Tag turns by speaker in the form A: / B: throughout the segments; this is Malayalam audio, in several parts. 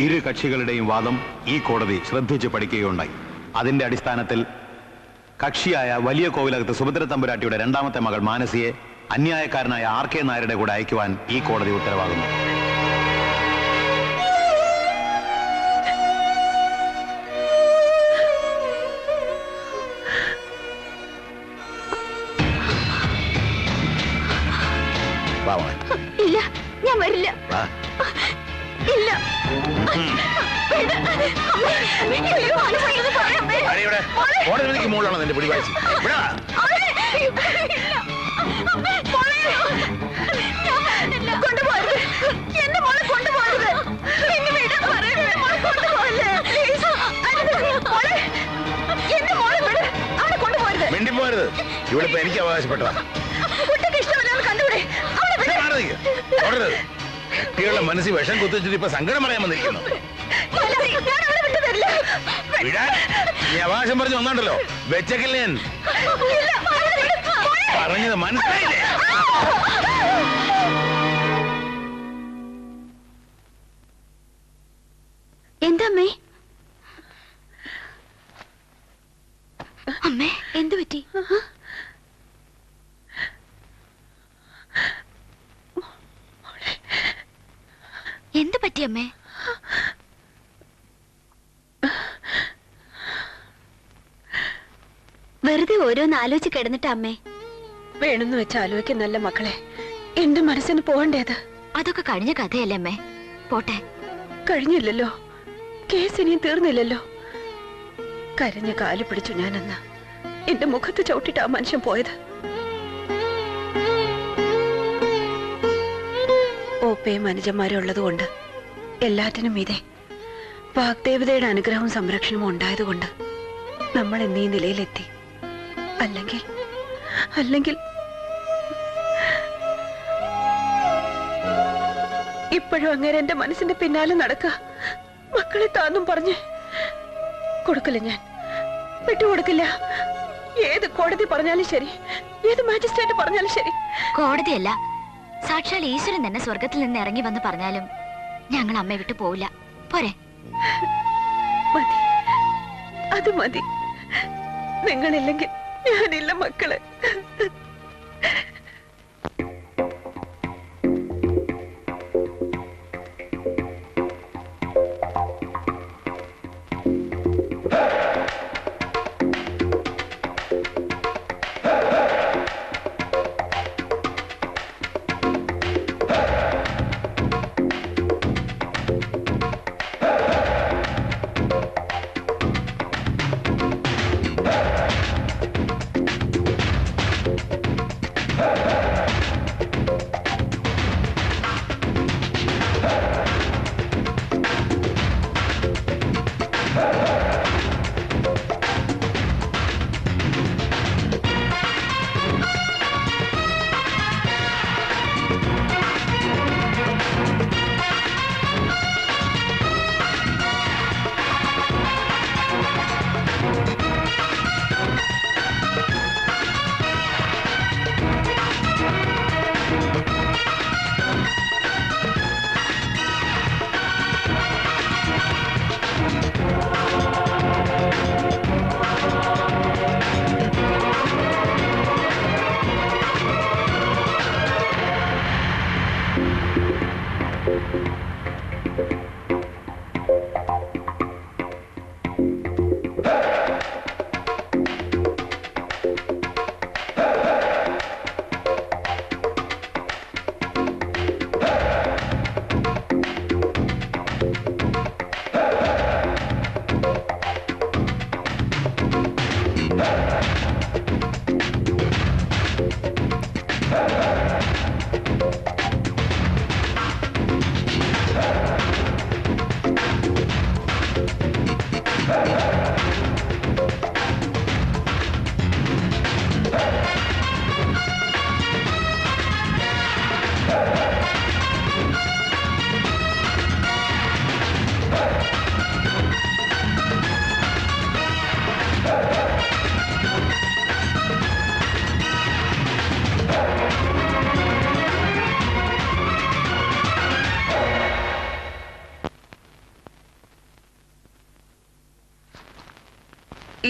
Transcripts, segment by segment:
A: ഇരു കക്ഷികളുടെയും വാദം ഈ കോടതി ശ്രദ്ധിച്ച് പഠിക്കുകയുണ്ടായി. അതിന്റെ അടിസ്ഥാനത്തിൽ കക്ഷിയായ വലിയ കോവിലകത്ത് സുഭദ്ര തമ്പുരാട്ടിയുടെ രണ്ടാമത്തെ മകൾ മാനസിയെ അന്യായക്കാരനായ RK നായരുടെ കൂടെ അയക്കുവാൻ ഈ കോടതി ഉത്തരവാകുന്നു.
B: ഇല്ല, ഞാൻ വരില്ല. ഇല്ല.
A: മുകളിലാണോ നിന്റെ പിടിവാശി?
B: കൊണ്ടുപോകരുത്, എന്റെ മോളെ കൊണ്ടുപോകരുത്. എന്റെ മോളെ വിട്, അവളെ കൊണ്ടുപോകരുത്.
A: മിണ്ടിപ്പോരുത്, ഇവിടെ ഇപ്പൊ എനിക്ക് അവകാശപ്പെട്ടതാ.
B: കുട്ടിക്ക് ഇഷ്ടമല്ലാതെ കണ്ടുപിടി.
A: കുട്ടികളുടെ മനസ്സിൽ വിഷം കുത്തിച്ചിട്ട് ഇപ്പൊ സങ്കടം പറയാൻ വന്നിരിക്കുന്നു. നീ അവകാശം പറഞ്ഞു വന്നോണ്ടല്ലോ, വെച്ചക്കില്ല ഞാൻ പറഞ്ഞത് മനസ്സിലായില്ലേ?
B: എന്താ അമ്മേ? അമ്മേ, എന്തു പറ്റി? എന്ത് പറ്റി അമ്മേ? വെറുതെ ഓരോന്ന് ആലോചിച്ച് കിടന്നിട്ട് അമ്മേ.
C: വേണമെന്ന് വെച്ച് ആലോചിക്കുന്നല്ല മക്കളെ, എന്റെ മനസ്സിന് പോകണ്ടേത്.
B: അതൊക്കെ കഴിഞ്ഞ കഥയല്ലേ അമ്മേ, പോട്ടെ.
C: കഴിഞ്ഞില്ലല്ലോ, കേസ് ഇനിയും തീർന്നില്ലല്ലോ. കരഞ്ഞ കാല് പിടിച്ചു ഞാനെന്ന് എന്റെ മുഖത്ത് ചവിട്ടിട്ട് ആ മനുഷ്യൻ പോയത്. ഓപ്പയും അനുജന്മാരും ഉള്ളതുകൊണ്ട്, എല്ലാറ്റിനും ഇതേ വാഗ്ദേവതയുടെ അനുഗ്രഹവും സംരക്ഷണവും ഉണ്ടായതുകൊണ്ട് നമ്മൾ എന്നീ നിലയിലെത്തി. അല്ലെങ്കിൽ ഇപ്പോഴും അങ്ങനെ എന്റെ മനസ്സിന്റെ പിന്നാലെ നടക്കുക. മക്കളെ താന്നും പറഞ്ഞ് കൊടുക്കില്ല, ഞാൻ വിട്ടുകൊടുക്കില്ല. ഏത് കോടതി പറഞ്ഞാലും ശരി, ഏത് മാജിസ്ട്രേറ്റ് പറഞ്ഞാലും ശരി.
B: കോടതിയല്ല, സാക്ഷാൽ ഈശ്വരൻ തന്നെ സ്വർഗത്തിൽ നിന്ന് ഇറങ്ങി വന്ന് പറഞ്ഞാലും ഞങ്ങൾ അമ്മയെ വിട്ടു പോവില്ല. പോരെ?
C: മതി, അത് മതി. നിങ്ങളില്ലെങ്കിൽ ഞാനില്ല മക്കളെ.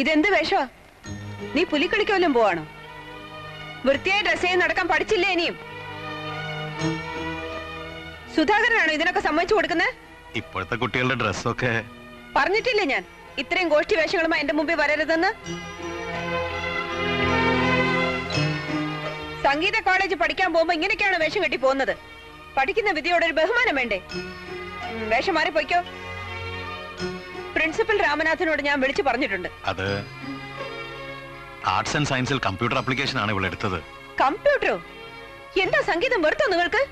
C: ഇതെന്ത് വേഷോ? നീ പുലിക്കളിക്കൊല്ലും പോവാണോ? വൃത്തിയായി ഡ്രസ് ചെയ്ത് നടക്കാൻ പഠിച്ചില്ലേ ഇനിയും? സുധാകരനാണോ ഇതിനൊക്കെ സമ്മതിച്ചു കൊടുക്കുന്നത്?
A: ഇപ്പോഴത്തെ കുട്ടികളുടെ ഡ്രസ്സൊക്കെ
C: പറഞ്ഞിട്ടില്ലേ ഞാൻ ഇത്രയും ഗോഷ്ഠി വേഷങ്ങളുമായി എന്റെ മുമ്പിൽ വരരുതെന്ന്? സംഗീത കോളേജ് പഠിക്കാൻ പോകുമ്പോ ഇങ്ങനെയൊക്കെയാണ് വേഷം കെട്ടി പോകുന്നത്. പഠിക്കുന്ന വിദ്യയോടൊരു ബഹുമാനം വേണ്ടേ? വേഷം മാറി പോയിക്കോ. പ്രിൻസിപ്പൽ രാമനാഥനോട് ഞാൻ വിളിച്ചു പറഞ്ഞിട്ടുണ്ട്.
A: അത് ആർട്സ് ആൻഡ് സയൻസിൽ കമ്പ്യൂട്ടർ ആപ്ലിക്കേഷൻ ആണ് ഇവിടെ എടുത്തത്.
C: കമ്പ്യൂട്ടറോ? എന്താ സംഗീതം വെറുത്തോ നിങ്ങൾക്ക്?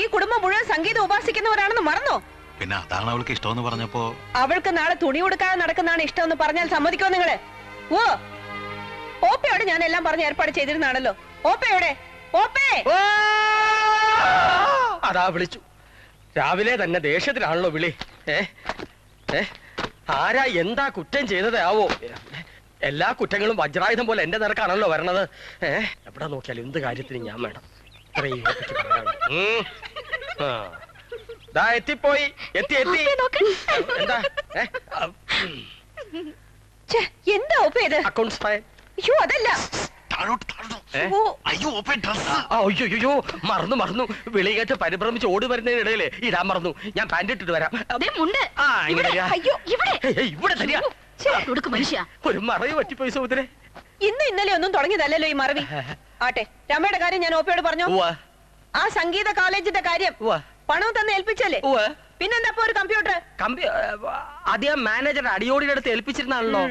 C: ഈ കുടുംബം മുഴുവൻ സംഗീതം ഉപാസിക്കുന്നവരാണെന്ന് മറന്നോ?
A: പിന്നെ അതാണ് അവൾക്ക് ഇഷ്ടമെന്ന് പറഞ്ഞപ്പോ.
C: അവൾക്ക് നാളെ തുണി കൊടുക്കാതെ നടക്കുന്നതാണ് ഇഷ്ടമെന്ന് പറഞ്ഞാൽ സമ്മതിക്കോ നിങ്ങള്? ഓ ഓപ്പയോട് ഞാൻ എല്ലാം പറഞ്ഞ് ഏർപ്പാട് ചെയ്തിരുന്നാണല്ലോ. ഓപ്പയോടെ ഓപ്പേ
D: അതാ വിളിച്ചു. രാവിലെ തന്നെ ദേഷ്യത്തിലാണല്ലോ വിളി. ആരാ എന്താ കുറ്റം ചെയ്തത് ആവോ? എല്ലാ കുറ്റങ്ങളും വജ്രായുധം പോലെ എന്റെ നിരക്കാണല്ലോ വരണത്. എവിടെ നോക്കിയാലും എന്ത് കാര്യത്തിനും ഞാൻ വേണം. എത്തിപ്പോയി എത്തി എത്തി. എന്താ
C: എന്താ ഓപ്പ ഇത്?
D: Accounts file.
C: അയ്യോ അതല്ല.
D: അയ്യോ മറന്നു വിളി കേട്ട് പരിഭ്രമിച്ച് ഓടി വരുന്നതിനിടയില് ഇടാൻ മറന്നു. ഞാൻ പാന്റ് ഇട്ടിട്ട് വരാം. ഒരു മറവ് പറ്റിപ്പോയി സഹോദരൻ.
C: ഇന്ന് ഇന്നലെ ഒന്നും തുടങ്ങിയതല്ലോ ഈ മറവി. ആട്ടെ, രമയുടെ കാര്യം ഞാൻ ഓപ്പയോട് പറഞ്ഞു. ആ സംഗീത കോളേജിന്റെ കാര്യം പണം തന്നെ ഏൽപ്പിച്ചല്ലേ? പിന്നെന്താ ഒരു കമ്പ്യൂട്ടർ?
D: ആദ്യം മാനേജർ അടിയോടിയുടെ അടുത്ത് ഏൽപ്പിച്ചിരുന്നാണല്ലോ.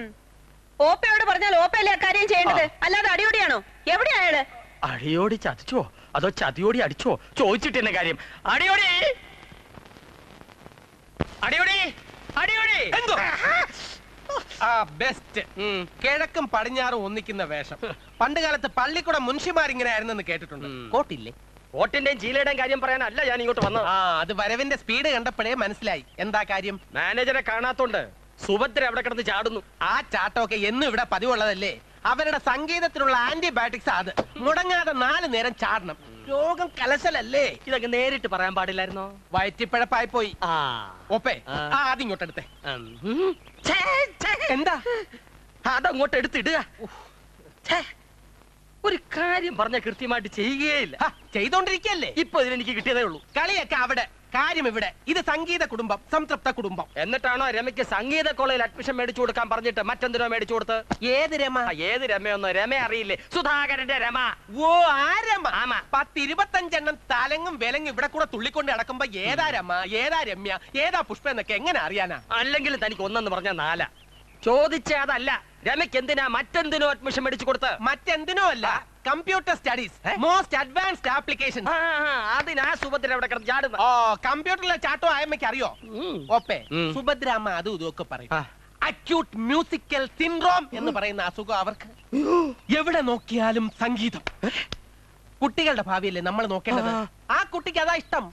C: ഓപ്പയോട് പറഞ്ഞാൽ ഓപ്പയല്ലേ അക്കാര്യം ചെയ്യേണ്ടത്, അല്ലാതെ അടിയോടിയാണോ? എവിടെയായാള്?
D: അടിയോടി ചതിച്ചോ അതോ ചതിയോടി അടിച്ചോ ചോദിച്ചിട്ട് എന്നെ കാര്യം. അടിയോടി അടിയോടി അടിയോടി എന്തോ
E: ബെസ്റ്റ്. കിഴക്കും പടിഞ്ഞാറും ഒന്നിക്കുന്ന വേഷം. പണ്ട് കാലത്ത് പള്ളിക്കൂടെ മുൻഷിമാരിങ്ങനെ ആയിരുന്നെന്ന് കേട്ടിട്ടുണ്ട്. കോട്ടില്ലേ?
D: കോട്ടിന്റെയും ചീലയുടെയും കാര്യം പറയാനല്ല ഞാൻ ഇങ്ങോട്ട് വന്നത്.
E: അത് വരവിന്റെ സ്പീഡ് കണ്ടപ്പോഴേ മനസ്സിലായി. എന്താ കാര്യം?
D: മാനേജറെ കാണാത്തോണ്ട് സുഭദ്ര അവിടെ കിടന്ന് ചാടുന്നു.
E: ആ ചാട്ടമൊക്കെ എന്നും ഇവിടെ പതിവുള്ളതല്ലേ? അവരുടെ സംഗീതത്തിനുള്ള ആന്റിബയോട്ടിക്സ്. അത് മുടങ്ങാതെ 4 നേരം ചാടണം. രോഗം കലശലല്ലേ?
D: ഇതൊക്കെ നേരിട്ട് പറയാൻ പാടില്ലായിരുന്നോ?
E: വയറ്റിപ്പഴപ്പായി പോയി. ഓപ്പേ അതിങ്ങോട്ടെടുത്തേ. എന്താ
D: അതങ്ങോട്ട് എടുത്തിടുക. ഒരു കാര്യം പറഞ്ഞ കൃത്യമായിട്ട് ചെയ്യുകയില്ല.
E: ചെയ്തോണ്ടിരിക്കല്ലേ?
D: ഇപ്പൊ ഇതിനെനിക്ക് കിട്ടിയതേ ഉള്ളൂ.
E: കളിയൊക്കെ അവിടെ, കാര്യം ഇവിടെ. ഇത് സംഗീത കുടുംബം, സംതൃപ്ത കുടുംബം.
D: എന്നിട്ടാണോ രമയ്ക്ക് സംഗീത കോളേജിൽ അഡ്മിഷൻ മേടിച്ചു കൊടുക്കാൻ പറഞ്ഞിട്ട് മറ്റെന്തിനോ മേടിച്ചു കൊടുത്ത്?
E: ഏത് രമ?
D: ഏത് രമയൊന്നോ? രമ അറിയില്ലേ? സുധാകരന്റെ രമ.
E: ഓ ആ രമ. 10-25 തലങ്ങും വിലങ്ങും ഇവിടെ കൂടെ തുള്ളിക്കൊണ്ട് നടക്കുമ്പോ ഏതാ രമ, ഏതാ രമ്യ, ഏതാ പുഷ്പ എന്നൊക്കെ എങ്ങനെ അറിയാനാ?
D: അല്ലെങ്കിൽ തനിക്ക് ഒന്നെന്ന് പറഞ്ഞ 4. ചോദിച്ചേ അതല്ല, രമയ്ക്ക് എന്തിനാ മറ്റെന്തിനോ അഡ്മിഷൻ മേടിച്ചു കൊടുത്ത്?
E: മറ്റെന്തിനോ അല്ല, computer studies, most advanced application.
D: അതിനാ സുഭദ്ര അവിടെ കിടന്ന് ചാടുന്നു.
E: ഓ കമ്പ്യൂട്ടറിലെ ചാട്ടോ ആയമ്മയ്ക്ക് അറിയോ? ഓപ്പേ സുഭദ്രാമ്മ അതും ഇതൊക്കെ പറയും. അക്യൂട്ട് മ്യൂസിക്കൽ സിൻഡ്രോം എന്ന് പറയുന്ന അസുഖം അവർക്ക്. എവിടെ നോക്കിയാലും സംഗീതം. കുട്ടികളുടെ ഭാവിയല്ലേ നമ്മൾ നോക്കേണ്ടത്. ആ കുട്ടിക്ക് അതാ ഇഷ്ടം.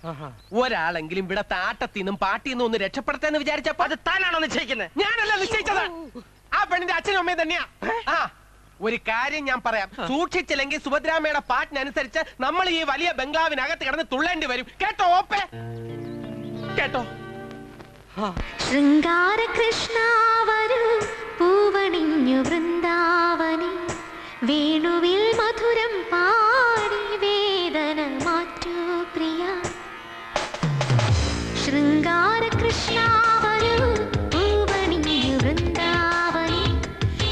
E: ഒരാളെങ്കിലും ഇവിടത്തെ ആട്ടത്തിന്നും പാട്ടിന്നും ഒന്ന് രക്ഷപ്പെടുത്താന്ന് വിചാരിച്ചപ്പോ
D: അത് താനാണോ നിശ്ചയിക്കുന്നത്?
E: ഞാനല്ല നിശ്ചയിച്ചത്. ആ പെണ്ണിന്റെ അച്ഛനും അമ്മയും തന്നെയാ. ഒരു കാര്യം ഞാൻ പറയാം, സൂക്ഷിച്ചില്ലെങ്കിൽ സുഭദ്രാമ്മയുടെ പാട്ടിനനുസരിച്ച് നമ്മൾ ഈ വലിയ ബംഗ്ലാവിനകത്ത് കിടന്ന് തുള്ളേണ്ടി വരും. കേട്ടോ ഓപ്പേ? കേട്ടോ?
F: ശൃംഗാര കൃഷ്ണ വരൂ പൂവണിഞ്ഞു വൃന്ദാവനി വേണുവിൽ മധുരം പാടി വേദന മാറ്റൂ പ്രിയ. ശൃംഗാര കൃഷ്ണ വരൂ പൂവണിഞ്ഞു വൃന്ദാവനി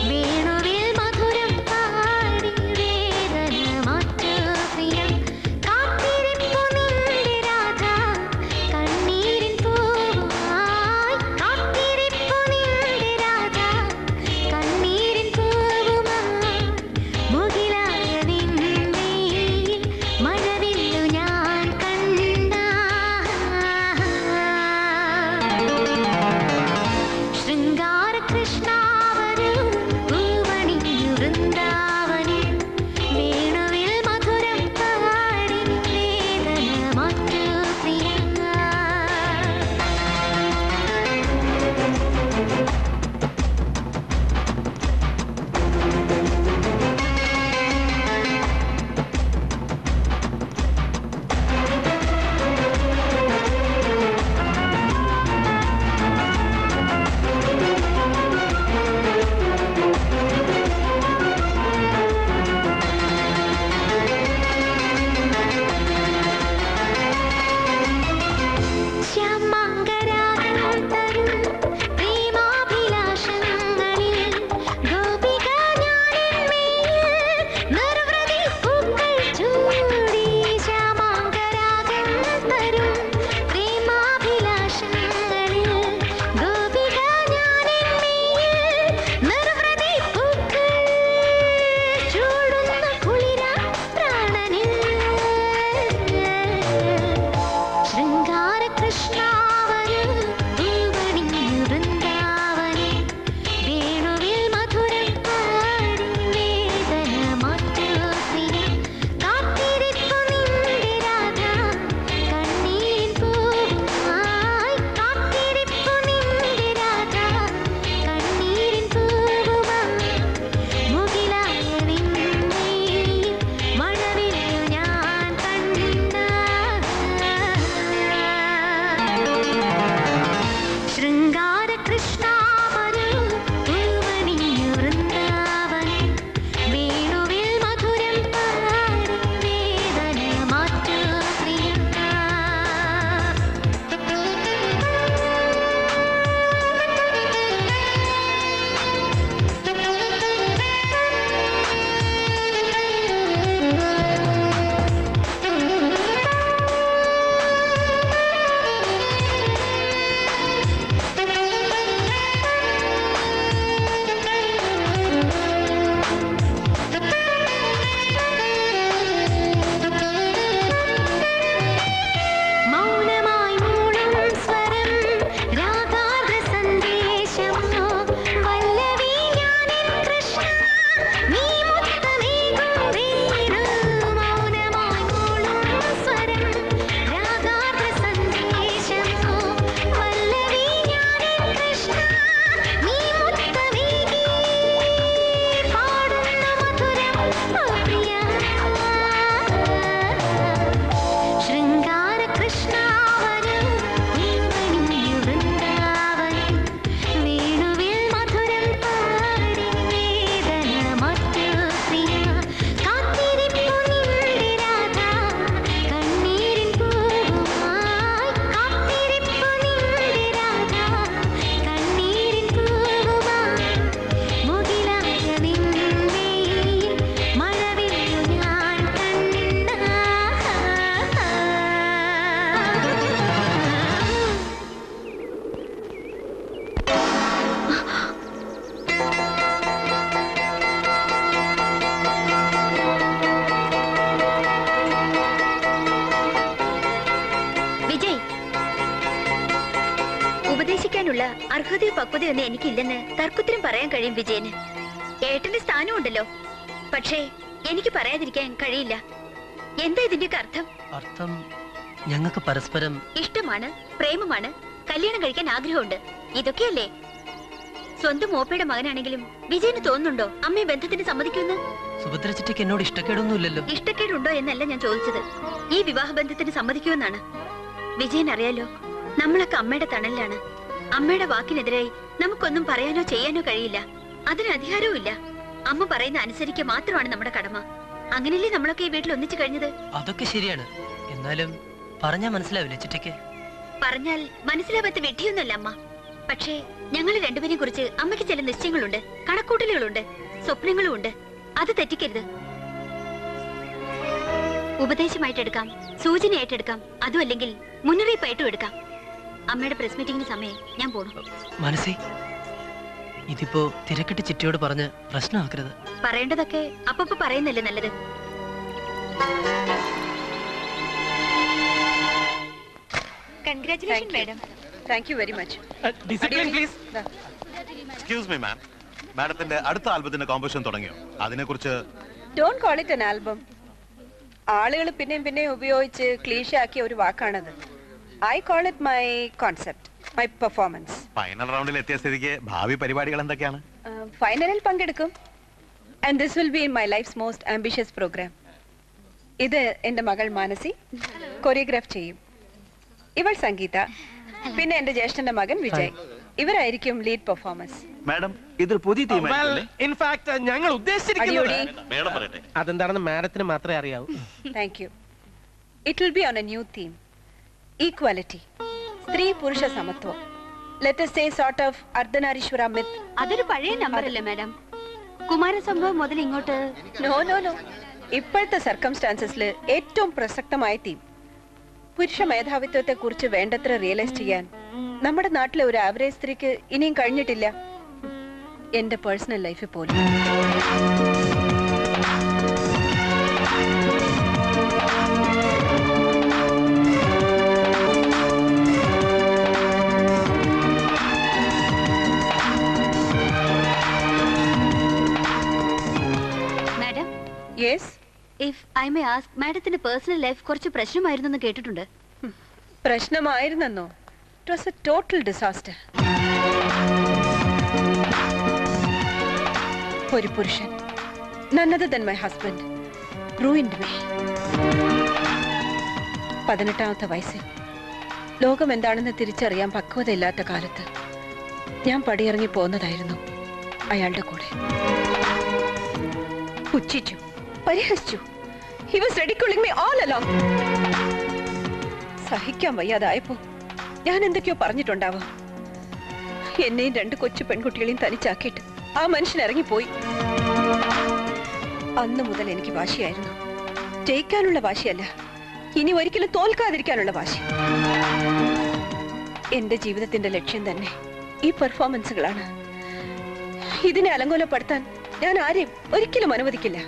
F: വേണുവിൽ മധുരം പാടി വേദന മാറ്റൂ പ്രിയ. കാത്തിരിപ്പു നിന്റെ രാധ കണ്ണീരിൻ പൂവുമായി. കാത്തിരിപ്പു നിന്റെ രാധ കണ്ണീരിൻ പൂവുമായി. മുകിലായ നിന്റെ
B: സംസാരിക്കാനുള്ള അർഹതയോ പക്വതയോ ഒന്നും എനിക്കില്ലെന്ന് തർക്കുത്തരം പറയാൻ കഴിയും വിജയന്. ഏട്ടന്റെ സ്ഥാനമുണ്ടല്ലോ. പക്ഷേ എനിക്ക് പറയാതിരിക്കാൻ കഴിയില്ല. എന്താ ഇതിന്റെയൊക്കെ അർത്ഥം?
G: അർത്ഥം ഞങ്ങൾക്ക് പരസ്പരം
B: ഇഷ്ടമാണ്, പ്രേമമാണ്, കല്യാണം കഴിക്കാൻ ആഗ്രഹമുണ്ട്, ഇതൊക്കെയല്ലേ? സ്വന്തം മോപ്പയുടെ മകനാണെങ്കിലും വിജയന് തോന്നുന്നുണ്ടോ അമ്മയെ ബന്ധത്തിന് സമ്മതിക്കുമെന്ന്?
G: സുഭദ്ര ചിറ്റയ്ക്ക് എന്നോട് ഇഷ്ടക്കേടൊന്നുമില്ലല്ലോ.
B: ഇഷ്ടക്കേടുണ്ടോ എന്നല്ല ഞാൻ ചോദിച്ചത്, ഈ വിവാഹ ബന്ധത്തിന് സമ്മതിക്കുമെന്നാണ്. വിജയൻ അറിയാലോ, നമ്മളൊക്കെ അമ്മയുടെ തണലിലാണ്. അമ്മയുടെ വാക്കിനെതിരായി നമുക്കൊന്നും പറയാനോ ചെയ്യാനോ കഴിയില്ല. അതിന് അധികാരവും ഇല്ല. അമ്മ പറയുന്ന അനുസരിക്കുക മാത്രമാണ് നമ്മുടെ കടമ. അങ്ങനെയല്ലേ നമ്മളൊക്കെ ഈ വീട്ടിൽ ഒന്നിച്ചു കഴിഞ്ഞത്?
G: അതൊക്കെ ശരിയാണ്. എന്നാലും പറഞ്ഞാ മനസ്സിലാവില്ലേ ചിറ്റയ്ക്ക്?
B: പറഞ്ഞാൽ മനസ്സിലാവാത്ത വെട്ടിയൊന്നുമല്ല അമ്മ. പക്ഷേ ഞങ്ങൾ രണ്ടുപേരെയും കുറിച്ച് അമ്മയ്ക്ക് ചില നിശ്ചയങ്ങളുണ്ട്, കണക്കൂട്ടലുകളുണ്ട്, സ്വപ്നങ്ങളും ഉണ്ട്. അത് തെറ്റിക്കരുത്. ഉപദേശമായിട്ടെടുക്കാം, സൂചനയായിട്ടെടുക്കാം, അതും അല്ലെങ്കിൽ മുന്നറിയിപ്പായിട്ടും എടുക്കാം. അമ്മയുടെ പ്രസ് മീറ്റിംഗിന് സമയം ഞാൻ പോണു.
G: മനസ്സി, ഇതിപ്പോ തിരക്കിട്ട് ചിറ്റയോട് പറഞ്ഞ് പ്രശ്നമാക്കരുത്.
B: പറയേണ്ടതൊക്കെ അപ്പപ്പോ പറയുന്നല്ലേ നല്ലത്. Congratulation madam.
C: Thank you very much.
E: Discipline please.
A: Excuse me ma'am, മാഡത്തിന്റെ അടുത്ത ആൽബത്തിന്റെ കോമ്പോസിഷൻ തുടങ്ങിയോ? അതിനെക്കുറിച്ച്
C: don't call it an album. ആളുകൾ പിന്നെയും ഉപയോഗിച്ച് ക്ലീഷയാക്കിയ ഒരു വാക്കാണത്. I call it my concept, my performance.
A: Final റൗണ്ടിൽ എത്തിയ സ്ഥിതിക്ക് ഭാവി പരിപാടികൾ എന്തൊക്കെയാണ്?
C: ഫൈനലിൽ പങ്കെടുക്കും. And this will be in my life's most ambitious program. ഇത് എന്റെ മകൾ മാനസി കൊറിയോഗ്രാഫ് ചെയ്യും. ഇവൾ സംഗീത, പിന്നെ എന്റെ ജ്യേഷ്ഠന്റെ മകൻ വിജയ്. ഇവരായിരിക്കും ലീഡ് പെർഫോമൻസ്.
A: മാഡം, ഇതൊരു പുതിയ
E: ഇൻഫാക്ട് ഞങ്ങൾ ഉദ്ദേശിച്ചിരിക്കുന്നത് അതെന്താണെന്ന് മാഡത്തിന് മാത്രമേ അറിയാവൂ.
C: Thank you. It will be on a new theme, equality, സ്ത്രീ പുരുഷ സമത്വം. Let us say sort of Ardhanarishvara myth.
B: അതൊരു പഴയ നമ്പർ അല്ലേ മാഡം? കുമാരസംഭവം മുതൽ ഇങ്ങോട്ട്.
C: നോ. ഇപ്പോഴത്തെ സർക്കംസ്റ്റാൻസസിൽ ഏറ്റവും പ്രസക്തമായ തീം. പുരുഷ മേധാവിത്വത്തെ കുറിച്ച് വേണ്ടത്ര റിയലൈസ് ചെയ്യാൻ നമ്മുടെ നാട്ടിലെ ഒരു ആവറേജ് സ്ത്രീക്ക് ഇനിയും കഴിഞ്ഞിട്ടില്ല. എന്റെ പേഴ്സണൽ ലൈഫിൽ പോലും.
B: Madam,
C: yes.
B: If I may ask, മാഡത്തിന്റെ പേഴ്സണൽ ലൈഫ് കുറച്ച് പ്രശ്നമായിരുന്നെന്ന് കേട്ടിട്ടുണ്ട്.
C: പ്രശ്നമായിരുന്നെന്നോ? It was a total disaster. ഒരു പുരുഷൻ, none other than my husband, ruined me. 18ാമത്തെ വയസ്സിൽ ലോകം എന്താണെന്ന് തിരിച്ചറിയാൻ പക്വതയില്ലാത്ത കാലത്ത് ഞാൻ പടിയിറങ്ങി പോന്നതായിരുന്നു അയാളുടെ കൂടെ. പുച്ഛിച്ചു, പരിഹസിച്ചു. He was ridiculing me all along. സഹിക്കാൻ വയ്യാതായപ്പോ ഞാൻ എന്തൊക്കെയോ പറഞ്ഞിട്ടുണ്ടാവാം. എന്നെയും 2 കൊച്ചു പെൺകുട്ടികളെയും തനിച്ചാക്കിയിട്ട് ആ മനുഷ്യൻ ഇറങ്ങിപ്പോയി. അന്ന് മുതൽ എനിക്ക് വാശിയായിരുന്നു. ജയിക്കാനുള്ള വാശിയല്ല, ഇനി ഒരിക്കലും തോൽക്കാതിരിക്കാനുള്ള വാശി. എന്റെ ജീവിതത്തിന്റെ ലക്ഷ്യം തന്നെ ഈ പെർഫോമൻസുകളാണ്. ഇതിനെ അലങ്കോലപ്പെടുത്താൻ ഞാൻ ആരെയും ഒരിക്കലും അനുവദിക്കില്ല.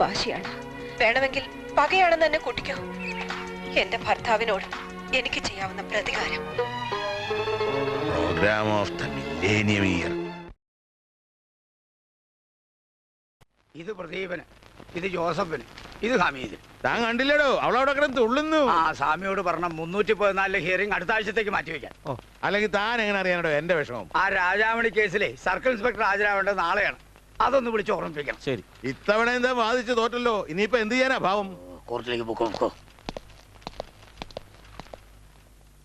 C: വാശിയാണ്, വേണമെങ്കിൽ പകയാണെന്ന് തന്നെ കൂട്ടിക്കോ. എന്റെ ഭർത്താവിനോട് എനിക്ക് ചെയ്യാവുന്ന പ്രതികാരം.
A: Program of the millennium year.
H: ഇത് പ്രദീപന്, ഇത് ജോസഫിന്, ഇത് ഹമീദ്.
A: താൻ കണ്ടില്ലടോ, അവളവിടെ കിടന്ന് തുള്ളുന്നു.
H: ആ സ്വാമിയോട് പറഞ്ഞ 314 ഹിയറിംഗ് അടുത്ത ആഴ്ചത്തേക്ക് മാറ്റിവെക്കാൻ.
A: അല്ലെങ്കിൽ താൻ എങ്ങനെ അറിയാനോ എന്റെ വിഷമം?
H: ആ രാജാമണി കേസിലെ സർക്കിൾ ഇൻസ്പെക്ടർ ഹാജരാവേണ്ടത് നാളെയാണ്. അതൊന്ന് വിളിച്ച് ഓർമ്മിപ്പിക്കണം.
A: ശരി. ഇത്തവണ എന്താ വാദിച്ച് തോറ്റല്ലോ, ഇനിയിപ്പോ എന്ത് ചെയ്യാനാ ഭാവം?
H: കോർട്ടിലേക്ക് പോക്കോ.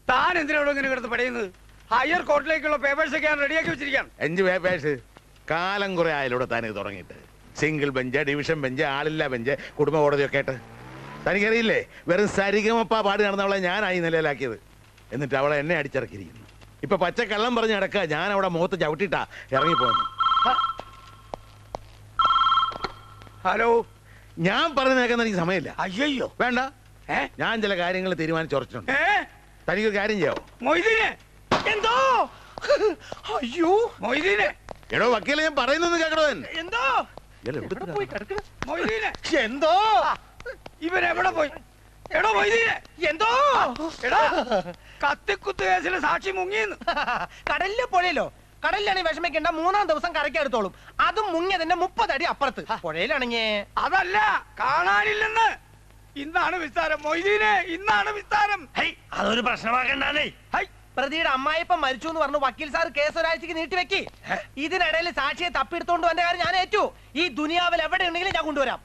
H: താൻ എന്തിനോട് ഇങ്ങനെ കിടന്ന് പടയുന്നത്? ഹയർ കോർട്ടിലേക്കുള്ള പേപ്പേഴ്സ് ഒക്കെ ഞാൻ റെഡിയാക്കി വെച്ചിരിക്കുകയാണ്.
A: 5 പേപ്പേഴ്സ്. കാലം കുറെ ആയാലൂടെ താൻ ഇത് തുടങ്ങിയിട്ട്. സിംഗിൾ ബെഞ്ച്, ഡിവിഷൻ ബെഞ്ച്, ആളില്ല ബെഞ്ച്, കുടുംബ കോടതിയൊക്കെ ആയിട്ട്. തനിക്കറിയില്ലേ, വെറും സരിഗമപ്പ പാടി നടന്നവളെ ഞാനായി നിലയിലാക്കിയത്. എന്നിട്ട് അവളെ എന്നെ അടിച്ചിറക്കിയിരിക്കുന്നു. ഇപ്പൊ പച്ചക്കള്ളം പറഞ്ഞ് നടക്കുക. ഞാൻ അവിടെ മുഖത്ത് ചവിട്ടിട്ടാ ഇറങ്ങിപ്പോന്നു.
H: ഹലോ,
A: ഞാൻ പറഞ്ഞു കേൾക്കാൻ എനിക്ക് സമയമില്ല.
H: അയ്യോ
A: വേണ്ട, ഞാൻ ചില കാര്യങ്ങൾ തീരുമാനിച്ചുറച്ചിട്ടുണ്ട്. തനിക്കൊരു കാര്യം ചെയ്യാവോ?
H: മൊയ്തീനെ, എന്തോ? അയ്യോ മൊയ്തീനെ.
A: എടോ വക്കീലെ, ഞാൻ പറയുന്നത് കേൾക്കണോ?
H: എന്തോ? മൊയ്തീനെ, എന്തോ? ഇവരെവിടെ പോയി? എടോ മൊയ്തീനെ,
E: എന്തോ
H: എടാ കത്തിക്കുത്ത് കേസിലെ സാക്ഷി മുങ്ങിന്ന്.
E: കടലിലോ പുഴയിലോ? കടലിലാണെങ്കിൽ വിഷമിക്കേണ്ട, 3-ാം ദിവസം കരയ്ക്കെടുത്തോളും. അതും മുങ്ങിയതിന്റെ 30 അടി അപ്പുറത്ത്. പുഴയിലാണെങ്കിൽ
H: അതല്ല, കാണാനില്ലെന്ന്. ഇന്നാണ് വിസ്താരം മൊയ്തീനെ, ഇന്നാണ് വിസ്താരം.
D: അതൊരു പ്രശ്നമാക്കണ്ടേ.
E: പ്രതിയുടെ അമ്മായിപ്പം മരിച്ചു എന്ന് പറഞ്ഞു വക്കീൽ സാർ കേസ് ഒരാഴ്ചക്ക് നീട്ടിവെക്കി. ഇതിനിടയിൽ സാക്ഷിയെ തപ്പിയെടുത്തോണ്ട് വന്ന കാര്യം ഞാൻ ഏറ്റു. ഈ ദുനിയാവിൽ എവിടെ ഉണ്ടെങ്കിലും ഞാൻ കൊണ്ടുവരാം.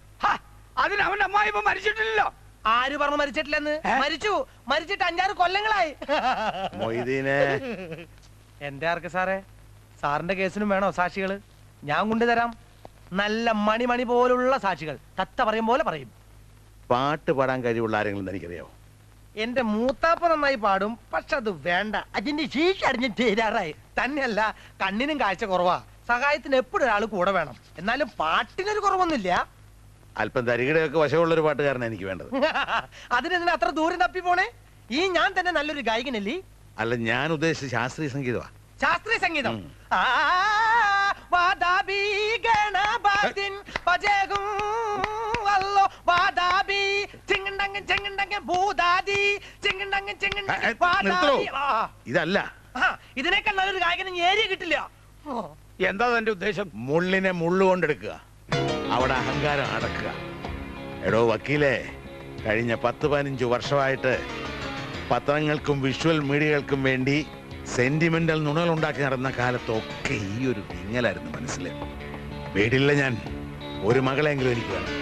H: അതിന് അവന്റെ അമ്മായി ഇപ്പൊ മരിച്ചിട്ടില്ലല്ലോ.
E: ആര് പറഞ്ഞു മരിച്ചിട്ടില്ലെന്ന്? മരിച്ചു. മരിച്ചിട്ട് 5-6 കൊല്ലങ്ങളായി. എന്റെ ആർക്ക് സാറേ? സാറിന്റെ കേസിനും വേണോ സാക്ഷികള്? ഞാൻ കൊണ്ടുതരാം. നല്ല മണി പോലുള്ള സാക്ഷികൾ. തത്ത പറയും പോലെ പറയും.
A: പാട്ട് പാടാൻ കഴിവുള്ള ആരെങ്കിലും എനിക്കറിയാവോ?
E: എന്റെ മൂത്താപ്പ നന്നായി പാടും, പക്ഷെ അത് വേണ്ട. അതിന്റെ ശീശ അടിഞ്ഞ് തീരാറായി. തന്നെയല്ല, കണ്ണിനും കാഴ്ച കുറവാ. സഹായത്തിന് എപ്പോഴും ഒരാൾ കൂടെ വേണം. എന്നാലും പാട്ടിനൊരു കുറവൊന്നുമില്ല.
A: അല്പം തരികിടയൊക്കെ വശമുള്ളൊരു പാട്ടുകാരനാണ് എനിക്ക് വേണ്ടത്.
E: അതിനെന്തിനാ അത്ര ദൂരം തപ്പി പോണേ? ഈ ഞാൻ തന്നെ നല്ലൊരു ഗായകനല്ലേ?
A: അല്ല, ഞാൻ ഉദ്ദേശിച്ച ശാസ്ത്രീയ സംഗീതമാ.
E: ശാസ്ത്രീയ സംഗീതം.
A: ഇതല്ല,
E: ഇതിനേക്കാൾ നല്ലൊരു ഗായകന് ഏരിയ കിട്ടില്ല.
H: എന്താ തന്റെ ഉദ്ദേശം?
A: മുള്ളിനെ മുള്ളുകൊണ്ടെടുക്കുക, അവിടെ അഹങ്കാരം അടക്കുക. എടോ വക്കീലെ, കഴിഞ്ഞ 10-15 വർഷമായിട്ട് പത്രങ്ങൾക്കും വിഷ്വൽ മീഡിയകൾക്കും വേണ്ടി സെന്റിമെന്റൽ നുണകൾ ഉണ്ടാക്കി നടന്ന കാലത്തൊക്കെ ഈ ഒരു വിങ്ങലായിരുന്നു മനസ്സിൽ. വീടില്ല ഞാൻ, ഒരു മകളെങ്കിലും എനിക്ക് വേണം.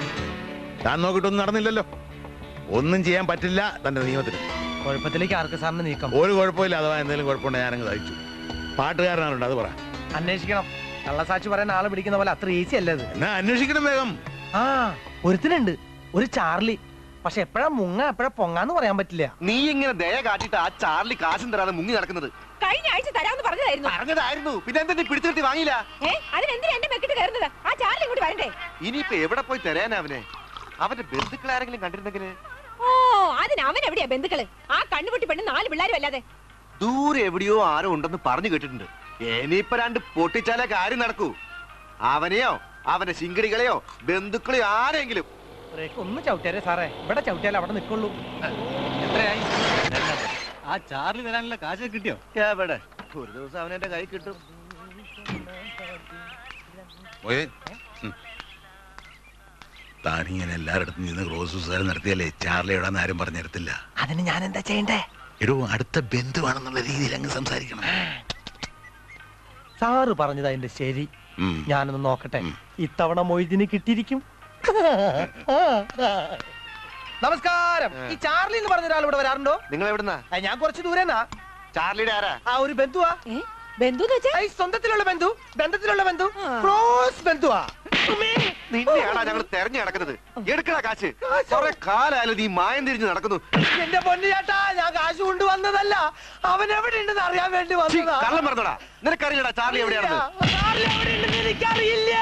A: താൻ നോക്കിയിട്ടൊന്നും നടന്നില്ലല്ലോ. ഒന്നും ചെയ്യാൻ പറ്റില്ല തന്റെ നിയമത്തിന്.
E: കുഴപ്പത്തിലേക്ക് ആർക്ക് സാറിന് നീക്കം?
A: ഒരു കുഴപ്പമില്ല. അഥവാ എന്തെങ്കിലും കുഴപ്പമുണ്ടെങ്കിൽ ഞാനങ്ങ് തയ്ച്ചു. പാട്ടുകാരനാണുണ്ട്, അത് പറ.
E: അന്വേഷിക്കണം. കള്ളസാക്ഷി പറയാൻ ആളെ പിടിക്കുന്ന പോലെ അത്ര ഈസി അല്ലത്.
A: എന്നാ അന്വേഷിക്കണം വേഗം.
E: ഒരുത്തിനുണ്ട്, ഒരു ചാർലി. പക്ഷെ എപ്പോഴാ മുങ്ങ എപ്പോഴാ പൊങ്ങാന്ന് പറയാൻ പറ്റില്ല.
I: നീ ഇങ്ങനെ ദയ കാട്ടിട്ട് ആ ചാർലി കാശും തരാതെ മുങ്ങി നടക്കുന്നത്.
C: കഴിഞ്ഞ ആഴ്ച തരാമെന്ന്
I: പറഞ്ഞതായിരുന്നു. പിന്നെ എന്താ നീ പിടിച്ചിട്ട് വാങ്ങിയില്ല?
C: അതിനെന്തിനാ എന്റെ മെക്കിട്ട് കയറുന്നത്? ആ ചാർലി ഇങ്ങോട്ട് വരണ്ടേ?
I: ഇനിയിപ്പൊ എവിടെ പോയി തരാനാ അവനെ? അവന്റെ ബന്ധുക്കൾ ആരെങ്കിലും കണ്ടിരുന്നെങ്കിൽ.
C: ഓ, അതിന് അവൻ എവിടെയാ ബന്ധുക്കള്? ആ കണ്ണുപൊട്ടി പെണ്ണ് 4 പിള്ളേരും അല്ലാതെ.
I: ദൂരെ എവിടെയോ ആരോ ഉണ്ടെന്ന് പറഞ്ഞു കേട്ടിട്ടുണ്ട്. ഇനിയിപ്പൊ 2 പൊട്ടിച്ചാലേ കാര്യം നടക്കൂ. അവനെയോ അവന്റെ ശിങ്കടികളെയോ ബന്ധുക്കളെയോ ആരെങ്കിലും
E: ഒന്ന് ചവിട്ടിയാലേ സാറേ, ഇവിടെ ചവിട്ടിയാലേ അവിടെ നിൽക്കുള്ളൂ.
I: എത്രയായി?
J: ആ ചാർലി തരാനുള്ള കാശ് കിട്ടിയോ?
I: എവിടെ? ഒരു ദിവസം അവനെന്റെ കൈ കിട്ടും.
A: താനിങ്ങനെ എല്ലായിടത്തും നിന്ന് ക്രോസ് നടത്തിയാലേ ചാർലി എവിടാന്ന് ആരും പറഞ്ഞു തരത്തില്ല.
E: അതിന് ഞാൻ എന്താ ചെയ്യണ്ടേ?
A: എടോ, അടുത്ത ബന്ധുവാണെന്നുള്ള രീതിയിൽ അങ്ങ് സംസാരിക്കണം.
E: സാറ് പറഞ്ഞത് അതിന്റെ ശരി. ഞാനൊന്ന് നോക്കട്ടെ. ഇത്തവണ മൊയ്തിന് കിട്ടിയിരിക്കും. നമസ്കാരം. ഈ ചാർലി എന്ന് പറഞ്ഞ ഒരാൾ ഇവിടെ വരാറുണ്ടോ?
I: നിങ്ങൾ എവിടുന്നാ?
E: ഞാൻ കുറച്ച് ദൂരെന്നാ.
I: ചാർലിയുടെ ആരാ?
E: ഒരു ബന്ധുവാ.
C: ബന്ധു
E: സ്വന്തത്തിലുള്ള ബന്ധു, ബന്ധത്തിലുള്ള ബന്ധു, ക്ലോസ് ബന്ധുവാ.
I: നിന്നെയാണോ ഞങ്ങൾ തെരഞ്ഞു നടക്കുന്നത്? എടുക്കണ കാശ്. കുറെ കാലായാലും നീ മായം തിരിഞ്ഞ് നടക്കുന്നു.
E: എന്റെ പൊന്നു ചേട്ടാ, ഞാൻ കാശ് കൊണ്ടുവന്നതല്ല, അവൻ എവിടെ ഉണ്ടെന്ന് അറിയാൻ വേണ്ടി വന്നതാ.
I: കള്ളം പറഞ്ഞോടാ. നിനക്കറിയില്ലടാ ചാർലി എവിടെയാണെന്ന്?
E: ചാർലി എവിടെ ഉണ്ടെന്ന് എനിക്കറിയില്ലേ.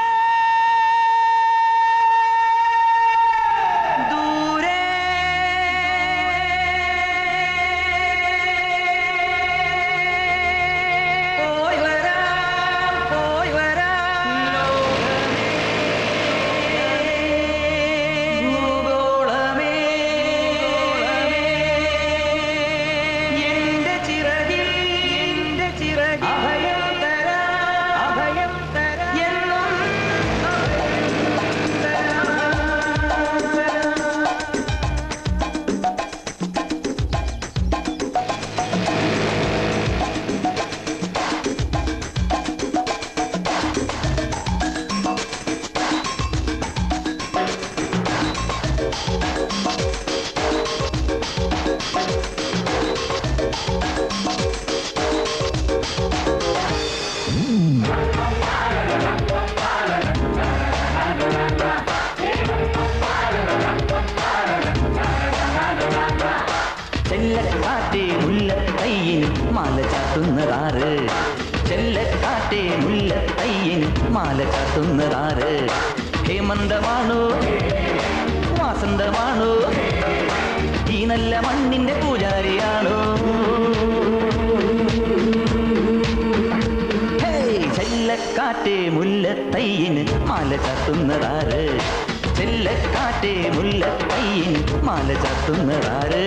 K: ചെല്ലക്കാട്ടെ മുല്ലത്തയ്യിന് മാല ചാത്തുന്നതാറ്, ചെല്ലക്കാട്ടെ മുല്ലത്തയ്യിന് മാല ചാത്തുന്നതാറ്. ഹേമന്തമാണോ വാസന്തമാണോ, ഈ നല്ല മണ്ണിന്റെ പൂജാരിയാണോ? ചെല്ലക്കാട്ടെ മുല്ലത്തയ്യിന് മാല ചാത്തുന്നതാറ്, ചെല്ലക്കാറ്റേ മുല്ലക്കൈയിന് മാല ചാത്തുന്നതാര്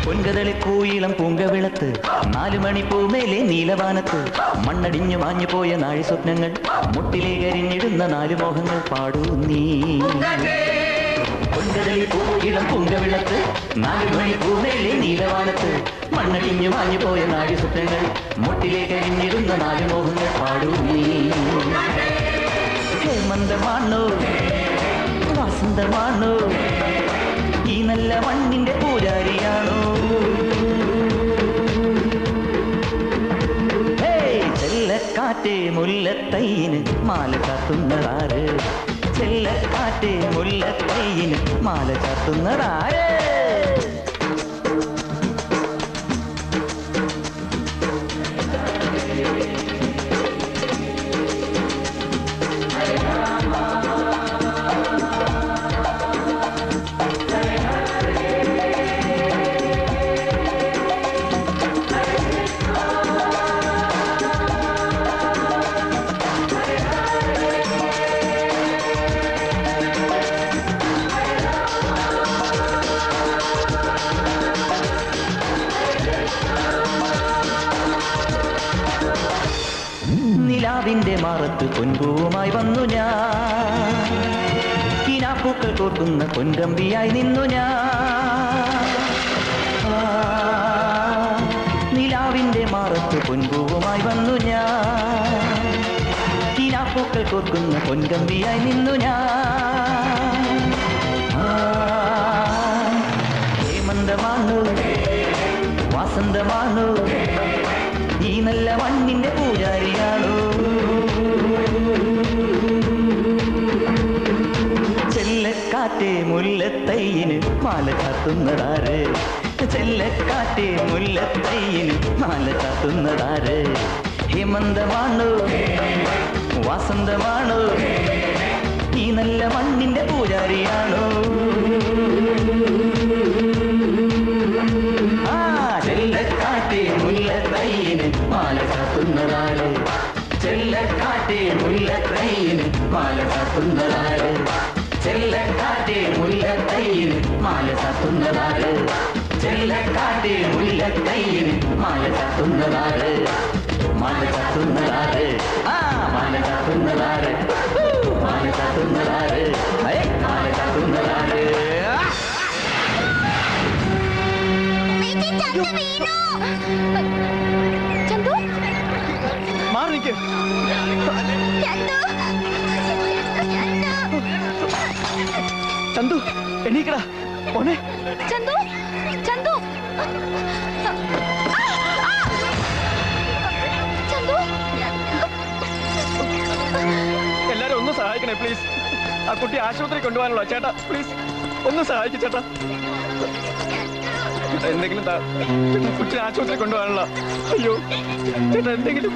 K: പൊൻകതളി കൂയിളം പൂങ്കവിളത്ത് 4 മണി പൂമേലെ നീലവാനത്ത് മണ്ണടിഞ്ഞു മാഞ്ഞു പോയ നാഴി സ്വപ്നങ്ങൾ മുട്ടിലെ കരിഞ്ഞിടുന്ന 4 മോഹങ്ങൾ പാടൂ നീ പൊൻകതളി കൂയിളം പൂങ്കവിളത്ത് 4 മണി പൂമേലെ നീലവാനത്ത് മണ്ണടിഞ്ഞു മാഞ്ഞു പോയ നാഴി സ്വപ്നങ്ങൾ മുട്ടിലെ കരിഞ്ഞിടുന്ന 4 മോഹങ്ങൾ പാടൂ നീ ഹേമന്തമാണോ വസന്തമാണോ ഈ നല്ല മണ്ണിന്റെ പൂജാരിയാണോ ചെല്ലക്കാറ്റേ മുല്ലത്തൈയിന് മാല ചാത്തുന്നതാര് ചെല്ലക്കാറ്റേ മുല്ലത്തൈയിന് മാല ചാത്തുന്നതാര് നിലാവിന്റെ മാറത്ത് പൊൻപൂവുമായി വന്നു ഞാൻ കിനാപ്പൂക്കൾ കോർക്കുന്ന പൊൻകമ്പിയായി നിന്നു ഞാൻ നിലാവിന്റെ മാറത്ത് പൊൻപൂവുമായി വന്നു ഞാൻ കിനാപ്പൂക്കൾ കോർക്കുന്ന പൊൻകമ്പിയായി നിന്നു ഞാൻ ഹേമന്തമാണു വസന്തമാണു ഈ നല്ല മണ്ണിന്റെ പൂജാരിയാണോ ചെല്ലക്കാറ്റേ മുല്ലത്തൈയിന് മാല ചാത്തുന്നതാര് ചെല്ലക്കാറ്റേ മുല്ലത്തൈയിന് മാല ചാത്തുന്നതാര് ഹേമന്തമാണോ വസന്തമാണോ ഈ നല്ല മണ്ണിന്റെ പൂജാരിയാണോ ചെല്ലക്കാറ്റേ മുല്ലത്തൈയിന് മാല ചാത്തുന്നതാര് ചെല്ലക്കാറ്റേ മുല്ലത്തൈയിന് മാല ചാത്തുന്നതാര് ചെല്ലക്കാറ്റേ മുല്ലത്തൈയിന് മാല ചാത്തുന്നതാര് ചെല്ലക്കാറ്റേ മുല്ലത്തൈയിന് മാല ചാത്തുന്നതാര് മാല ചാത്തുന്നതാര് മാല ചാത്തുന്നതാര് മാല ചാത്തുന്നതാര് മാല ചാത്തുന്നതാര്
F: ചന്തു
D: മാറി നിൽക്ക്. ചന്തു എണീക്കടാ പോനെ
F: ചന്തു ചന്തു ചന്തു
D: എല്ലാരും ഒന്ന് സഹായിക്കണേ പ്ലീസ് ആ കുട്ടി ആശുപത്രി കൊണ്ടുപോകാനുള്ള ചേട്ടാ പ്ലീസ് ഒന്ന് സഹായിക്കും ചേട്ടാ എന്തെങ്കിലും കുട്ടി ആശുപത്രി കൊണ്ടുപോകാനുള്ള അയ്യോ ചേട്ടാ എന്തെങ്കിലും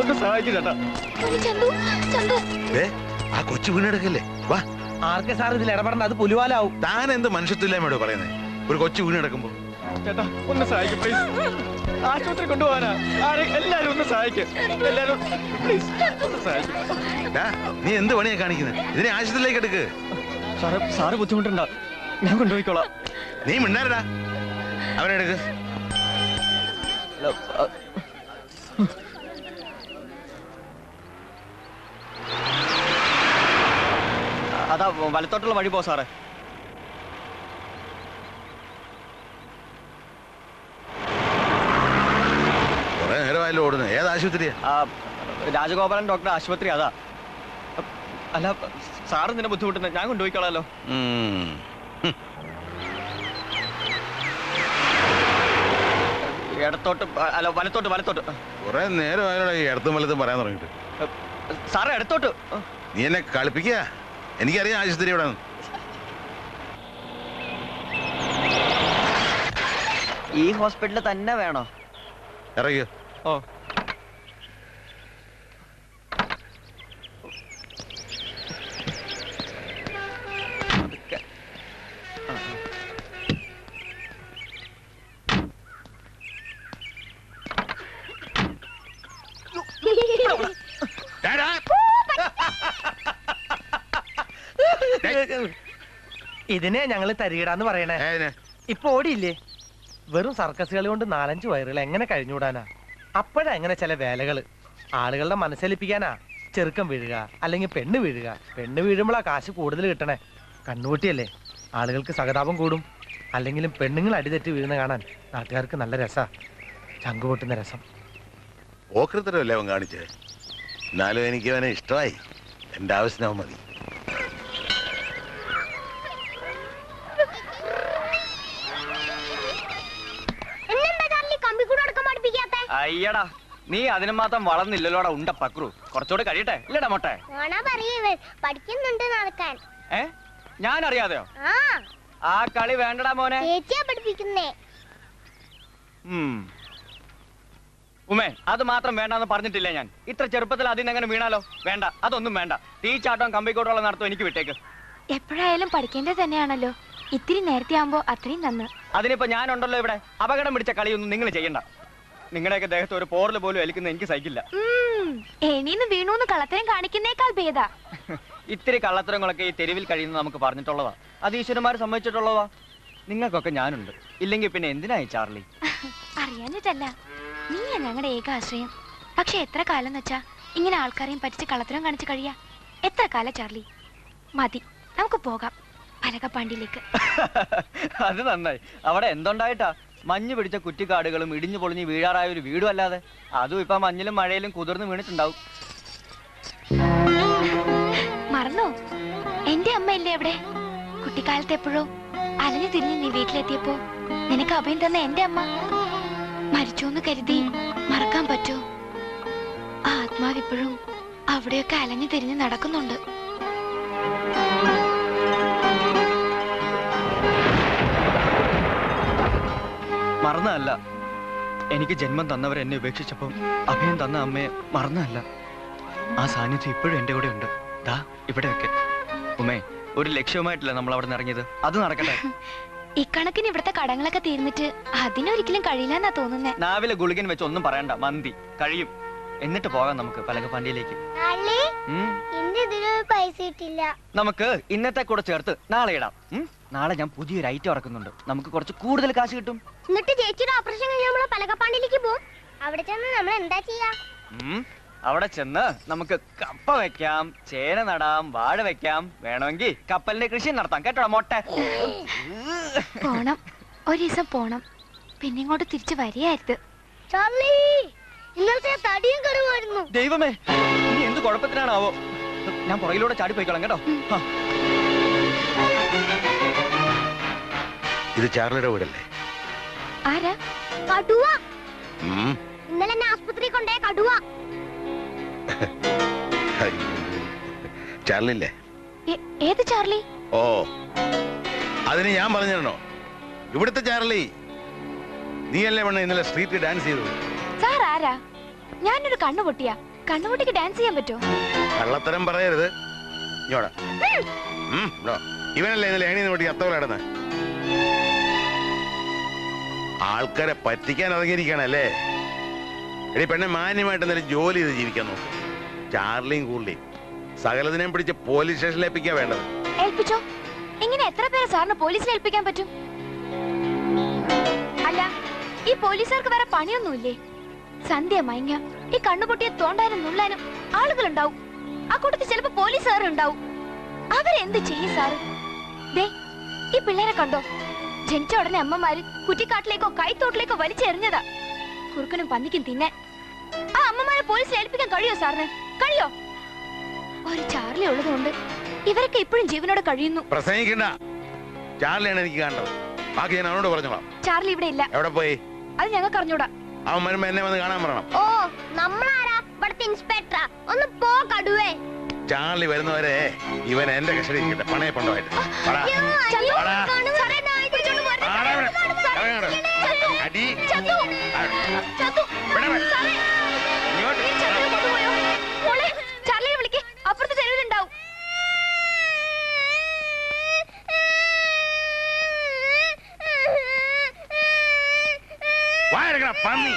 D: ഒന്ന് സഹായിക്കും ചേട്ടാ
F: ചന്തു ചന്തു
A: ആ കൊച്ചു വീണെടുക്കല്ലേ വാ
E: ആർക്കെ സാർ ഇതിൽ ഇടപെടണം അത് പുലിവാലാവും
A: താൻ എന്ത് മനുഷ്യത്തില്ലാമേടോ പറയുന്നത് ഒരു കൊച്ചു വീണെടുക്കുമ്പോ
D: ചേട്ടാ ഒന്ന് സഹായിക്കും പ്ലീസ് ആശുപത്രി കൊണ്ടുപോകാനാ എല്ലാരും ഒന്ന് സഹായിക്കും എല്ലാരും പ്ലീസ് ഒന്ന് സഹായിക്കും
A: നീ എന്ത് പണിയാ കാണിക്കുന്നത് ഇതിനെ ആശുപത്രിയിലേക്ക് എടുക്ക്
D: സാറ് ബുദ്ധിമുട്ടുണ്ടോ ഞാൻ കൊണ്ടുപോയിക്കോളാം
A: നീ മിണ്ടാരടാ അവനെടുക്ക്
D: അതാ വലത്തോട്ടുള്ള വഴി പോ സാറേ
A: കുറെ നേരമായാലും ഓടുന്നത് ഏത് ആശുപത്രിയാ
D: രാജഗോപാലൻ ഡോക്ടർ ആശുപത്രി അതാ അല്ല സാറ് നിന്നെ ബുദ്ധിമുട്ടുന്നത് ഞാൻ കൊണ്ടുപോയിക്കോളാലോ
J: ഇടത്തോട്ട് അല്ല വലത്തോട്ട് വലത്തോട്ട്.
A: കുറെ നേരമായാലും ഈ ഇടത്തും വലത്തും പറയാൻ തുടങ്ങിയിട്ട്.
J: സാറേ ഇടത്തോട്ട്.
A: നീ എന്നെ കളിപ്പിക്കുക. എനിക്കറിയാം ആശുപത്രി ഇവിടെ.
J: ഈ ഹോസ്പിറ്റലിൽ തന്നെ വേണോ?
A: ഇറങ്ങിയോ.
J: ഓ
E: ഇതിനെ ഞങ്ങള് തരികിടാന്ന് പറയണേ. ഇപ്പൊ ഓടിയില്ലേ? വെറും സർക്കസ് കളി കൊണ്ട് 4-5 വയറുകൾ എങ്ങനെ കഴിഞ്ഞുകൂടാനാ? അപ്പോഴാ എങ്ങനെ ചില വേലകള് ആളുകളുടെ മനസ്സേൽപ്പിക്കാനാ. ചെറുക്കം വീഴുക, അല്ലെങ്കിൽ പെണ്ണ് വീഴുക. പെണ്ണ് വീഴുമ്പോഴാ കാശ് കൂടുതൽ കിട്ടണേ. കണ്ണുകൂട്ടിയല്ലേ, ആളുകൾക്ക് സഹതാപം കൂടും. അല്ലെങ്കിലും പെണ്ണുങ്ങൾ അടിതെറ്റി വീഴുന്ന കാണാൻ നാട്ടുകാർക്ക് നല്ല രസാ. ചങ്കുപൊട്ടുന്ന രസം.
A: ഓക്രത്തരമല്ലേ അവൻ കാണിച്ചേ. എന്നാലും എനിക്ക് അവനെ ഇഷ്ടമായി. എന്റെ ആവശ്യമാവും മതി.
J: അയ്യടാ, നീ അതിന് മാത്രം വളർന്നില്ലല്ലോടാ ഉണ്ട പക്രു. കുറച്ചുകൂടെ കഴിയട്ടെ ഇല്ലടാ മോട്ടെ.
F: പഠിക്കുന്നുണ്ട് നടക്കാൻ.
J: ഞാൻ അറിയാതെയോ? ആ കളി വേണ്ടടാ മോനെ.
F: പഠിപ്പിക്കുന്നേ.
J: ഉമേ, അത് മാത്രം വേണ്ടെന്ന് പറഞ്ഞിട്ടില്ല ഞാൻ. ഇത്ര ചെറുപ്പത്തിൽ അതിനെങ്ങനെ വീണാലോ? വേണ്ട, അതൊന്നും വേണ്ട. തീച്ചാട്ടം കമ്പിക്കോട്ടുള്ള നടത്തും എനിക്ക് വിട്ടേക്ക്.
F: എപ്പോഴായാലും പഠിക്കേണ്ടത് തന്നെയാണല്ലോ. ഇത്തിരി നേരത്തെ ആവുമ്പോ അത്രയും നന്ന്.
J: അതിനിപ്പോ ഞാനുണ്ടല്ലോ ഇവിടെ. അപകടം പിടിച്ച കളിയൊന്നും നിങ്ങൾ ചെയ്യണ്ട. നിങ്ങളുടെയൊക്കെ ദേഹത്ത് ഒരു പോറൽ പോലും ഏൽക്കുന്ന എനിക്ക് സഹിക്കില്ല.
F: എണീന്ന് വീണൂന്ന് കള്ളത്തരം കാണിക്കുന്നേക്കാൾ ഭേദാ.
J: ഇത്തിരി കള്ളത്തരങ്ങളൊക്കെ ഈ തെരുവിൽ കഴിയുന്ന നമുക്ക് പറഞ്ഞിട്ടുള്ളതാ. അത് ഈശ്വരന്മാർ സമ്മതിച്ചിട്ടുള്ളതാ. നിങ്ങൾക്കൊക്കെ ഞാനുണ്ട്. ഇല്ലെങ്കിൽ പിന്നെ എന്തിനായി ചാർലി?
F: അറിയാഞ്ഞിട്ടല്ല, നീയാ ഞങ്ങളുടെ ഏക ആശ്രയം. പക്ഷെ എത്ര കാലം വെച്ചാ ഇങ്ങനെ ആൾക്കാരെയും പറ്റിച്ച് കള്ളത്തരം കാണിച്ച് കഴിയാ? എത്ര കാലം ചാർലി? മതി, നമുക്ക് പോകാം പലകപ്പാണ്ടിയിലേക്ക്.
J: അത് നന്നായി. അവിടെ എന്തുണ്ടായിട്ടാ? മഞ്ഞ് പിടിച്ച കുറ്റിക്കാടുകളും ഇടിഞ്ഞു പൊളിഞ്ഞ് വീഴാറായ ഒരു വീടും അല്ലാതെ. അതും ഇപ്പൊ മഞ്ഞിലും മഴയിലും കുതിർന്ന് വീണിട്ടുണ്ടാവും.
F: മറന്നോ? എന്റെ അമ്മയില്ലേ അവിടെ? കുട്ടിക്കാലത്ത് എപ്പോഴോ അലഞ്ഞു തിരിഞ്ഞ് നീ വീട്ടിലെത്തിയപ്പോ നിനക്ക് അഭയം തന്ന എന്റെ അമ്മ മരിച്ചോന്ന് കരുതി മറക്കാൻ പറ്റോ? ആ ആത്മാവിപ്പോഴും അവിടെയൊക്കെ അലഞ്ഞു തിരിഞ്ഞ് നടക്കുന്നുണ്ട്.
J: മറന്നല്ല, എനിക്ക് ജന്മം തന്നവർ എന്നെ ഉപേക്ഷിച്ചപ്പോൾ അഭയം തന്ന അമ്മയെ മറന്നല്ല. ആ സാന്നിധ്യം ഇപ്പോഴും എന്റെ കൂടെ ഉണ്ട്. ദാ ഇവിടെയൊക്കെ. ഉമ്മേ, ഒരു ലക്ഷ്യവുമായിട്ടില്ല നമ്മൾ അവിടെ നിന്ന് ഇറങ്ങിയത്. അത് നടക്കട്ടെ.
F: ഇക്കണക്കിന് ഇവിടുത്തെ കടങ്ങളൊക്കെ തീർന്നിട്ട് അതിനൊരിക്കലും കഴിയില്ലെന്നാ തോന്നുന്നേ.
J: നാവിലെ ഗുളികൻ വെച്ച് ഒന്നും പറയണ്ട. മന്തി കഴിയും. എന്നിട്ട് പോകാം നമുക്ക് പലകപ്പാണ്ടിയിലേക്ക്.
F: പൈസ കിട്ടില്ല.
J: നമുക്ക് ഇന്നത്തെ കൂടെ ചേർത്ത് നാളെ ഇടാം. നാളെ ഞാൻ പുതിയൊരു ഐറ്റം ഇറക്കുന്നുണ്ട്. നമുക്ക് കുറച്ച് കൂടുതൽ കാശ് കിട്ടും.
F: എന്നിട്ട് ചേച്ചിയുടെ ഓപ്പറേഷൻ കഴിഞ്ഞ് നമ്മള് പലകപ്പാണ്ടിയിലേക്ക് പോകും. അവിടെ ചെന്ന് നമ്മൾ എന്താ ചെയ്യാ?
J: അവിടെ ചെന്ന് നമുക്ക് കപ്പ വെക്കാം, ചേന നടാം, വാഴ വെക്കാം. വേണമെങ്കിൽ കപ്പലിന്റെ കൃഷി നടത്താം. കേട്ടോ മോട്ടെ?
F: പോണം, ഒരു ദിവസം പോണം. പിന്നെ ഇങ്ങോട്ട് തിരിച്ചു വരികയായിരുന്നു.
J: ദൈവമേ, ഇനി എന്ത് കുഴപ്പത്തിനാണാവോ? ഞാൻ പുറകിലൂടെ ചാടി പോയിക്കോളാം കേട്ടോ.
A: ഇത് ചാർലിയുടെ വീടല്ലേ?
F: ആരാ? കടുവ. ഇന്നലെ എന്നെ ആസ്പത്രി കൊണ്ടേ കടുവ.
A: ചാർലില്ലേ?
F: ഏത് ചാർലി?
A: ഓ, അതിന് ഞാൻ പറഞ്ഞോ? ഇവിടുത്തെ ചാർലി. നീയല്ലേ വേണ ഇന്നലെ സ്ട്രീറ്റിൽ ഡാൻസ് ചെയ്തത്?
F: സാർ ആരാ? ഞാനൊരു കണ്ണുപൊട്ടിയാ. കണ്ണുപൊട്ടിക്ക് ഡാൻസ് ചെയ്യാൻ പറ്റോ?
A: കള്ളത്തരം പറയരുത്. ഇവനല്ലേ ഇന്നലെ ഏണിന്ന് പൊട്ടി അത്തവലാടുന്ന? ആൾക്കാരെ പറ്റിക്കാൻ ഇറങ്ങിയിരിക്കണല്ലേ? എടി പെണ്ണെ, മാന്യമായിട്ട് എന്തായാലും ജോലി ചെയ്ത് ജീവിക്കാൻ നോക്കും. ചാർലിയും കൂർലിയും സകലതിനെയും പിടിച്ച് പോലീസ് സ്റ്റേഷനിൽ ഏൽപ്പിക്കാ വേണ്ടത്.
F: ഏൽപ്പിച്ചോ? ഇങ്ങനെ എത്ര പേരെ സാറിന് പോലീസിൽ ഏൽപ്പിക്കാൻ പറ്റും? അല്ല, ഈ പോലീസുകാർക്ക് വേറെ പണിയൊന്നുമില്ലേ? സന്ധ്യ മയങ്ങ ഈ കണ്ണുപൊട്ടിയെ തോണ്ടാനും നുള്ളാനും ആളുകളുണ്ടാവും. ആ കൂട്ടത്തിൽ ചിലപ്പോ പോലീസുകാരുണ്ടാവും. അവരെന്ത് ചെയ്യും സാറ്? ദേ, ഈ പിള്ളേരെ കണ്ടോ? ജനിച്ച ഉടനെ അമ്മമാര് കുറ്റിക്കാട്ടിലേക്കോ കൈത്തോട്ടിലേക്കോ വലിച്ചെറിഞ്ഞതാ. കുറുക്കനും പന്നിക്കും തിന്നാൻ. ആ അമ്മമാരെ പോലീസിൽ ഏൽപ്പിക്കാൻ കഴിയോ സാറിന്? കഴിയോ? ഒരു ചാർലി ഉള്ളതുകൊണ്ട് ഇവരൊക്കെ ഇപ്പോഴും ജീവനോടെ കഴിയുന്നു.
A: പ്രസംഗിക്കണ്ട. ചാർലിയാണ് എനിക്ക് കാണേണ്ടത്. ബാക്കി ഞാൻ അവനോട് പറഞ്ഞോളാം.
F: ചാർലി ഇവിടെ ഇല്ല.
A: എവിടെ പോയി?
F: അത് ഞങ്ങൾക്ക് അറിഞ്ഞൂടാ.
A: അവൻ വരുമ്പോ എന്നെ വന്ന് കാണാൻ പറയണം.
F: ഓ, നമ്മളാരാ ഇവിടുത്തെ ഇൻസ്പെക്ടറാ? ഒന്ന് പോ കടുവേ.
A: ചാർലി വരുന്നവരെ ഇവൻ എന്റെ കസ്റ്റഡിയിൽ കിട്ടെ, പണയ പണ്ടമായിട്ട്.
F: ചാർലിയെ വിളിക്ക്, അപ്പുറത്തെ തെരുവിലുണ്ടാവും.
A: പന്നി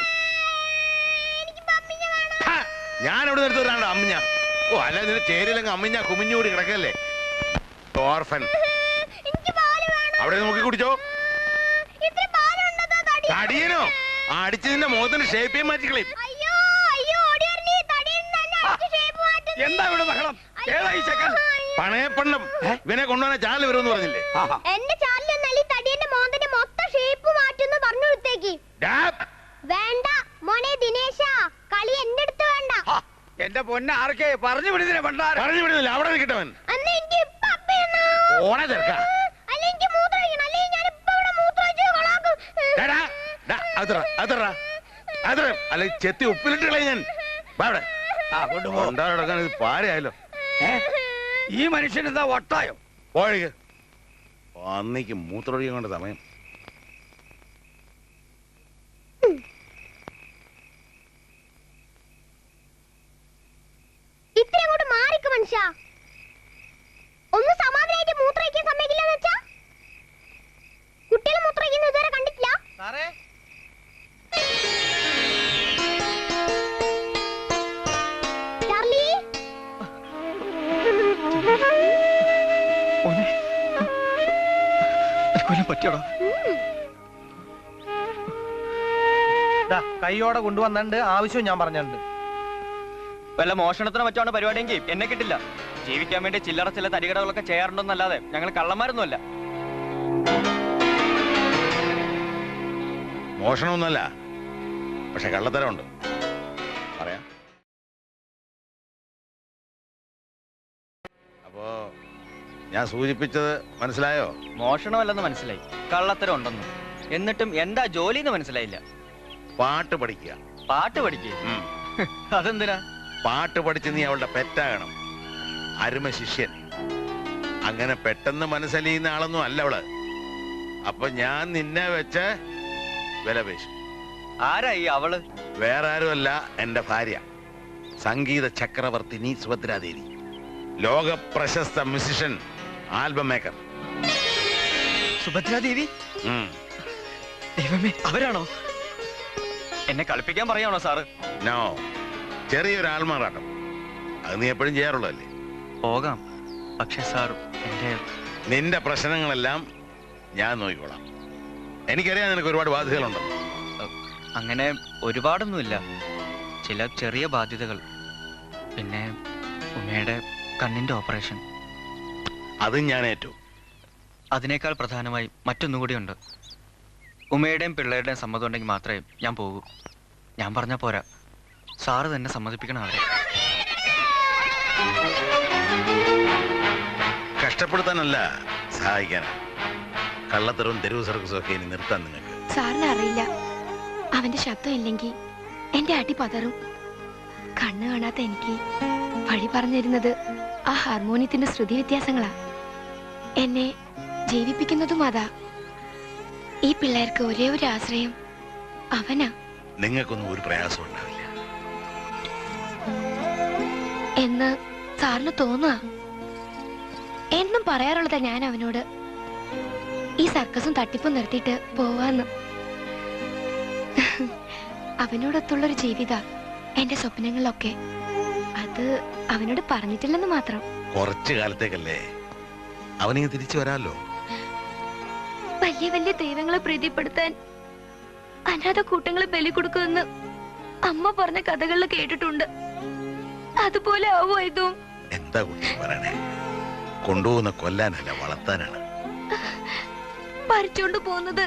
A: ഞാൻ എവിടെ നിർത്തുകയാണോ അമ്മിഞ്ഞ? ഓ അല്ല, നിന്റെ ചേരിയിലങ്ങ് അമ്മിഞ്ഞ കുമിഞ്ഞൂടി കിടക്കല്ലേ ഓർഫൻ. അവിടെ നോക്കി കുടിച്ചോ. തടിയനോ? അടിച്ചതിന്റെ മുഖത്തിന്റെ ഷേപ്പേ മാറ്റിക്കളയും.
H: എന്താ ഇവിടെ ബഹളം? ഏതായി ചെക്കൻ?
A: പണയപ്പണ്ണം ഇവനെ കൊണ്ടുവന്ന ചാല് വരുമെന്ന് പറഞ്ഞില്ലേ?
F: എന്റെ ചാലിലൊന്നല്ല ഈ തടിയന്റെ മോന്തിന്റെ മൊത്തം ഷേപ്പ് മാറ്റുന്നു പറഞ്ഞു കൊടുത്തേക്ക്. വേണ്ട മോനെ ദിനേശ, കളി എന്റെ അടുത്ത് വേണ്ട.
H: എന്റെ പൊന്ന ആർക്കെ പറഞ്ഞു വിടുന്നില്ല പണ്ടാര.
A: പറഞ്ഞു വിടുന്നില്ല, അവിടെ നിൽക്കട്ടവൻ. ഓണ ചെറുക്ക അല്ല ചെത്തി ഉപ്പിലിട്ട് കളയും ഞാൻ. കൊണ്ടുപോകാൻ ഇത് പാരയായല്ലോ.
H: ഈ മനുഷ്യൻ എന്താ വട്ടായോ?
A: പോഴേക്ക് പന്നിക്ക് മൂത്രൊഴിക്കാൻ കൊണ്ട് സമയം.
F: ഇത്ര അങ്ങോട്ട് മാറിക്ക് മനുഷ്യ. ഒന്ന് സമാധാനമായിട്ട് മൂത്രയിക്കാൻ സമ്മതിക്കില്ലെന്ന് വെച്ചാ? കുട്ടികൾ മൂത്രയിക്കുന്നത് ഇതുവരെ കണ്ടിട്ടില്ല. ചാർലി,
J: പറ്റിയോടാ?
E: കൈയോടെ കൊണ്ടുവന്നിട്ടുണ്ട്, ആവശ്യവും ഞാൻ പറഞ്ഞിട്ടുണ്ട്.
J: വല്ല മോഷണത്തിനോ മറ്റാണ് പരിപാടിയെങ്കിൽ എന്നെ കിട്ടില്ല. ജീവിക്കാൻ വേണ്ടി ചില്ലറ ചില തരികടകളൊക്കെ ചെയ്യാറുണ്ടെന്നല്ലാതെ ഞങ്ങൾ കള്ളന്മാരൊന്നുമല്ല.
A: മോഷണമൊന്നുമല്ല, പക്ഷെ കള്ളത്തരമുണ്ട്. പറയാം. അപ്പോ ഞാൻ സൂചിപ്പിച്ചത് മനസ്സിലായോ?
J: മോഷണമല്ലെന്ന് മനസ്സിലായി, കള്ളത്തരം ഉണ്ടെന്ന്. എന്നിട്ടും എന്താ ജോലി എന്ന് മനസ്സിലായില്ല.
A: പാട്ട് പഠിക്കുക.
J: പാട്ട് പഠിക്കുക? അതെന്തിനാ?
A: പാട്ട് പഠിച്ച് നീ അവളുടെ പെറ്റാകണം. അരുമ ശിഷ്യൻ. അങ്ങനെ പെട്ടെന്ന് മനസ്സലിയുന്ന ആളൊന്നും അല്ല അവള്. അപ്പൊ ഞാൻ നിന്നെ വെച്ച് വിലപേശും.
J: ആരായി അവള്?
A: വേറെ ആരുമല്ല, എന്റെ ഭാര്യ, സംഗീത ചക്രവർത്തിനി സുഭദ്രാദേവി. ലോക പ്രശസ്ത മ്യൂസിഷ്യൻ, ആൽബം മേക്കർ.
J: സുഭദ്രാദേവി? ദൈവമേ, അവരാണോ? എന്നെ കളിപ്പിക്കാൻ പറയാണോ സാറ്?
A: നോ, ചെറിയൊരു ആൾമാറാട്ടം. അത് നീ എപ്പോഴും ചെയ്യാറുള്ളതല്ലേ?
J: പോകാം, പക്ഷെ സാർ
A: നിന്റെ പ്രശ്നങ്ങളെല്ലാം ഞാൻ നോക്കിക്കോളാം. എനിക്കറിയാം നിനക്ക് ഒരുപാട് ബാധ്യതകളുണ്ടെന്ന്.
J: അങ്ങനെ ഒരുപാടൊന്നുമില്ല, ചില ചെറിയ ബാധ്യതകൾ. പിന്നെ ഉമ്മയുടെ കണ്ണിന്റെ ഓപ്പറേഷൻ.
A: അതും ഞാൻ ഏറ്റു.
J: അതിനേക്കാൾ പ്രധാനമായി മറ്റൊന്നുകൂടിയുണ്ട്. ഉമ്മയുടെയും പിള്ളേരുടെയും സമ്മതം ഉണ്ടെങ്കിൽ മാത്രമേ ഞാൻ പോകൂ. ഞാൻ പറഞ്ഞാൽ പോരാ, സാറ് തന്നെ സമ്മതിപ്പിക്കണം അവരെ.
A: കഷ്ടപ്പെടുത്താനല്ല, സഹായിക്കാനാ. കള്ളത്തരവും തെരുവ് സർക്കസും ഒക്കെ ഇനി നിർത്താൻ നിങ്ങൾക്ക്.
B: സാറിന് അറിയില്ല, അവന്റെ ശബ്ദം ഇല്ലെങ്കിൽ എന്റെ അടി പതറും. കണ്ണു കാണാത്ത എനിക്ക് വഴി പറഞ്ഞിരുന്നത് ആ ഹാർമോണിയത്തിന്റെ ശ്രുതി വ്യത്യാസങ്ങളാ. എന്നെ ജീവിപ്പിക്കുന്നതും അതാ. ഈ പിള്ളേർക്ക് ഒരേ ഒരു ആശ്രയം അവനാ.
A: നിങ്ങൾക്കൊന്നും ഒരു പ്രയാസം ഉണ്ടാവില്ല
B: എന്ന് സാറിന് തോന്നുക. എന്നും പറയാറുള്ളതാ ഞാൻ അവനോട്, ഈ സർക്കസും തട്ടിപ്പും നിർത്തിയിട്ട് പോവാന്ന്. അവനോടൊത്തുള്ളൊരു ജീവിത എന്റെ സ്വപ്നങ്ങളിലൊക്കെ. അത് അവനോട് പറഞ്ഞിട്ടില്ലെന്ന് മാത്രം.
A: കുറച്ചു കാലത്തേക്കല്ലേ, അവനിങ്ങ് തിരിച്ചു വരാമല്ലോ.
B: വലിയ വലിയ ദൈവങ്ങളെ പ്രീതിപ്പെടുത്താൻ അനാഥ കൂട്ടങ്ങളെ ബലി കൊടുക്കുമെന്ന് അമ്മ പറഞ്ഞ കഥകളിൽ കേട്ടിട്ടുണ്ട്. അതുപോലെ ആവോ ഇതും?
A: എന്താ കുട്ടി പറയണേ? കൊണ്ടുപോകുന്ന കൊല്ലാനല്ല, വളർത്താനാണ്.
B: പറിച്ചോണ്ട് പോകുന്നത്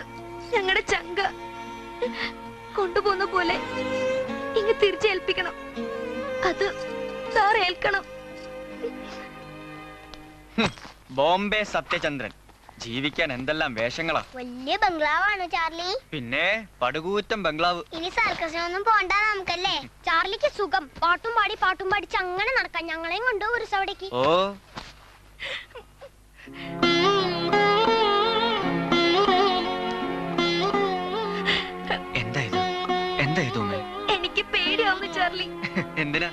B: ഞങ്ങളുടെ ചങ്ക. കൊണ്ടുപോകുന്ന പോലെ ഇങ്ങ് തിരിച്ചേൽപ്പിക്കണം. അത് സാർ ഏൽക്കണം.
J: ബോംബെ സത്യചന്ദ്രൻ ജീവിക്കാൻ എന്തെല്ലാം വേഷങ്ങളാ.
L: വലിയ ബംഗ്ലാവാണ് ചാർലി.
J: പിന്നെ പടുകൂറ്റം ബംഗ്ലാവ്.
L: ഇനി സർക്കസിനൊന്നും പോണ്ട നമുക്കല്ലേ? ചാർലിക്ക് സുഖം. പാട്ടും പാടിച്ച് അങ്ങനെ നടക്കാം. ഞങ്ങളെയും കൊണ്ടോ ഒരു സവടേക്ക്.
J: ഓ എന്താ
B: എനിക്ക് പേടിയാവുന്നു ചാർലി.
J: എന്തിനാ?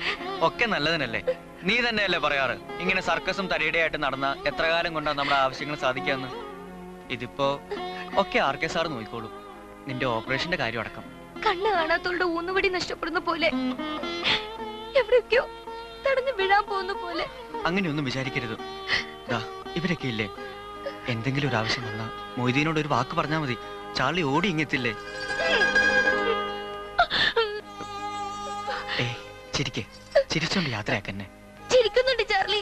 J: ഒക്കെ നല്ലതിനല്ലേ. നീ തന്നെയല്ലേ പറയാറ് ഇങ്ങനെ സർക്കസും തടിയുടെയായിട്ട് നടന്ന എത്ര കാലം കൊണ്ടാ നമ്മുടെ ആവശ്യങ്ങൾ സാധിക്കാന്ന്. ഇതിപ്പോ ഒക്കെ ആർക്കെ സാർ നോക്കിക്കോളൂ. നിന്റെ ഓപ്പറേഷന്റെ കാര്യം അടക്കം.
F: കണ്ണ് കാണാത്തോളുടെ ഊന്നുവടി നഷ്ടപ്പെടുന്ന പോലെ, എവിടെയൊക്കെയോ തടഞ്ഞു വീഴാൻ പോകുന്ന പോലെ.
J: അങ്ങനെയൊന്നും വിചാരിക്കരുത്. ദാ ഇവരൊക്കെ ഇല്ലേ, എന്തെങ്കിലും ഒരു ആവശ്യം വന്നാ മൊയ്തീനോട് ഒരു വാക്ക് പറഞ്ഞാ മതി. ചാർലി ഓടി ഇങ്ങെത്തില്ലേ. ഏയ് ചിരിക്കേ, ചിരിച്ചോണ്ട് യാത്രയാക്കന്നെ.
F: ചിരിക്കുന്നുണ്ട് ചാർലി,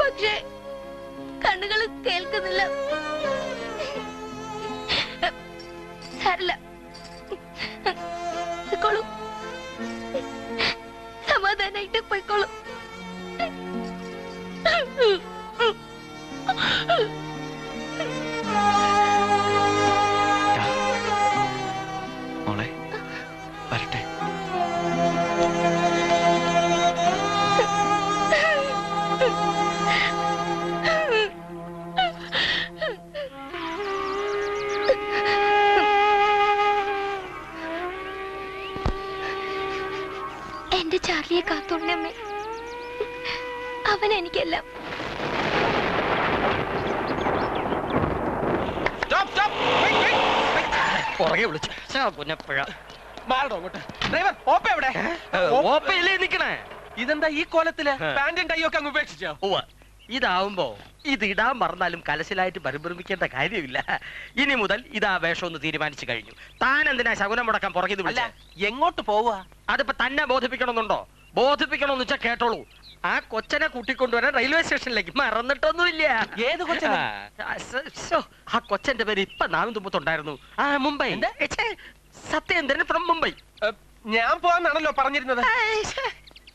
F: പക്ഷേ കണ്ണുകൾ കേൾക്കുന്നില്ല. സാരില്ല, പോയിക്കോളൂ. സമാധാനായിട്ട് പോയിക്കോളൂ.
J: മോളെ വരട്ടെ.
F: എന്റെ ചാർലിയെ കാത്തോളണമേ, അവൻ എനിക്കെല്ലാം.
D: പുറകെ വിളിച്ചു പുനപ്പുഴ.
E: ഡ്രൈവർ ഓപ്പ എവിടെ?
D: ഓപ്പയില്ലേ നിക്കണേ?
E: ഇതെന്താ ഈ കോലത്തില്? പാന്റും ടൈയും ഒക്കെ അങ്ങ് ഉപേക്ഷിച്ചോ?
D: ഇതാവുമ്പോ ഇത് ഇടാൻ മറന്നാലും കലശലായിട്ട് പരിഭ്രമിക്കേണ്ട കാര്യമില്ല. ഇനി മുതൽ ഇതാ വേഷം ഒന്ന് തീരുമാനിച്ചു കഴിഞ്ഞു. താൻ എന്തിനാ ശകുനം മുടക്കാൻ പുറകെ വിളിച്ച?
E: എങ്ങോട്ട് പോവാ?
D: അതിപ്പോ തന്നെ ബോധിപ്പിക്കണമെന്നുണ്ടോ? ബോധിപ്പിക്കണമെന്ന് വെച്ചാ കേട്ടോളൂ. ആ കൊച്ചനെ കൂട്ടിക്കൊണ്ടുവരാൻ റെയിൽവേ സ്റ്റേഷനിലേക്ക് മറന്നിട്ടൊന്നുമില്ല.
E: ഏത് കൊച്ചനെ?
D: ആ കൊച്ചന്റെ പേര് ഇപ്പൊ നാവിൻ തുമ്പത്തുണ്ടായിരുന്നു. ആ മുംബൈ, സത്യേന്ദ്രൻ ഫ്രം മുംബൈ.
E: ഞാൻ പോവാന്നാണല്ലോ പറഞ്ഞിരുന്നത്.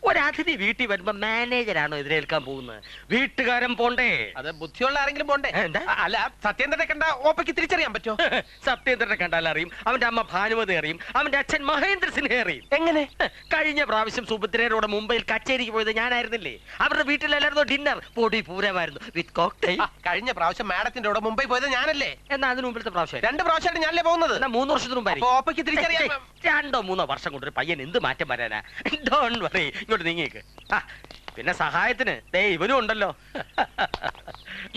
D: ഒരതിഥി വീട്ടിൽ വരുമ്പോ മാനേജരാണോ എതിരേൽക്കാൻ പോകുന്നത്? വീട്ടുകാരൻ പോണ്ടേ?
E: അത് ബുദ്ധിയുള്ള ആരെങ്കിലും പോണ്ടേ? അല്ല, സത്യേന്ദ്രനെ കണ്ട ഓപ്പയ്ക്ക് തിരിച്ചറിയാൻ പറ്റോ?
D: സത്യേന്ദ്രനെ കണ്ടാൽ അറിയും. അവന്റെ അമ്മ ഭാനുമതി അറിയും. അവന്റെ അച്ഛൻ മഹേന്ദ്ര സിൻഹ അറിയും.
E: എങ്ങനെ?
D: കഴിഞ്ഞ പ്രാവശ്യം സുഭദ്രയോടെ മുംബൈയിൽ കച്ചേരിക്ക് പോയത് ഞാനായിരുന്നില്ലേ? അവരുടെ വീട്ടിലല്ലായിരുന്നോ ഡിന്നർ? പൊടി പൂരമായിരുന്നു വിത്ത് കോക്ടെയിൽ.
E: കഴിഞ്ഞ പ്രാവശ്യം മാഡത്തിന്റെ കൂടെ മുംബൈ പോയത് ഞാനല്ലേ?
D: എന്നാ അതിന് മുമ്പിലത്തെ പ്രാവശ്യം
E: 2 പ്രാവശ്യമായിട്ട് ഞാനല്ലേ പോകുന്നത്?
D: 3 വർഷത്തിന് മുമ്പായി.
E: ഓപ്പയ്ക്ക് തിരിച്ചറിയാൻ
D: 2 3 വർഷം കൊണ്ട് ഒരു പയ്യൻ എന്ത് മാറ്റം വരാനാ? ഡോണ്ട് വറി, ഇങ്ങോട്ട് നീങ്ങിയേക്ക്. പിന്നെ സഹായത്തിന് ദേ ഇവനും ഉണ്ടല്ലോ.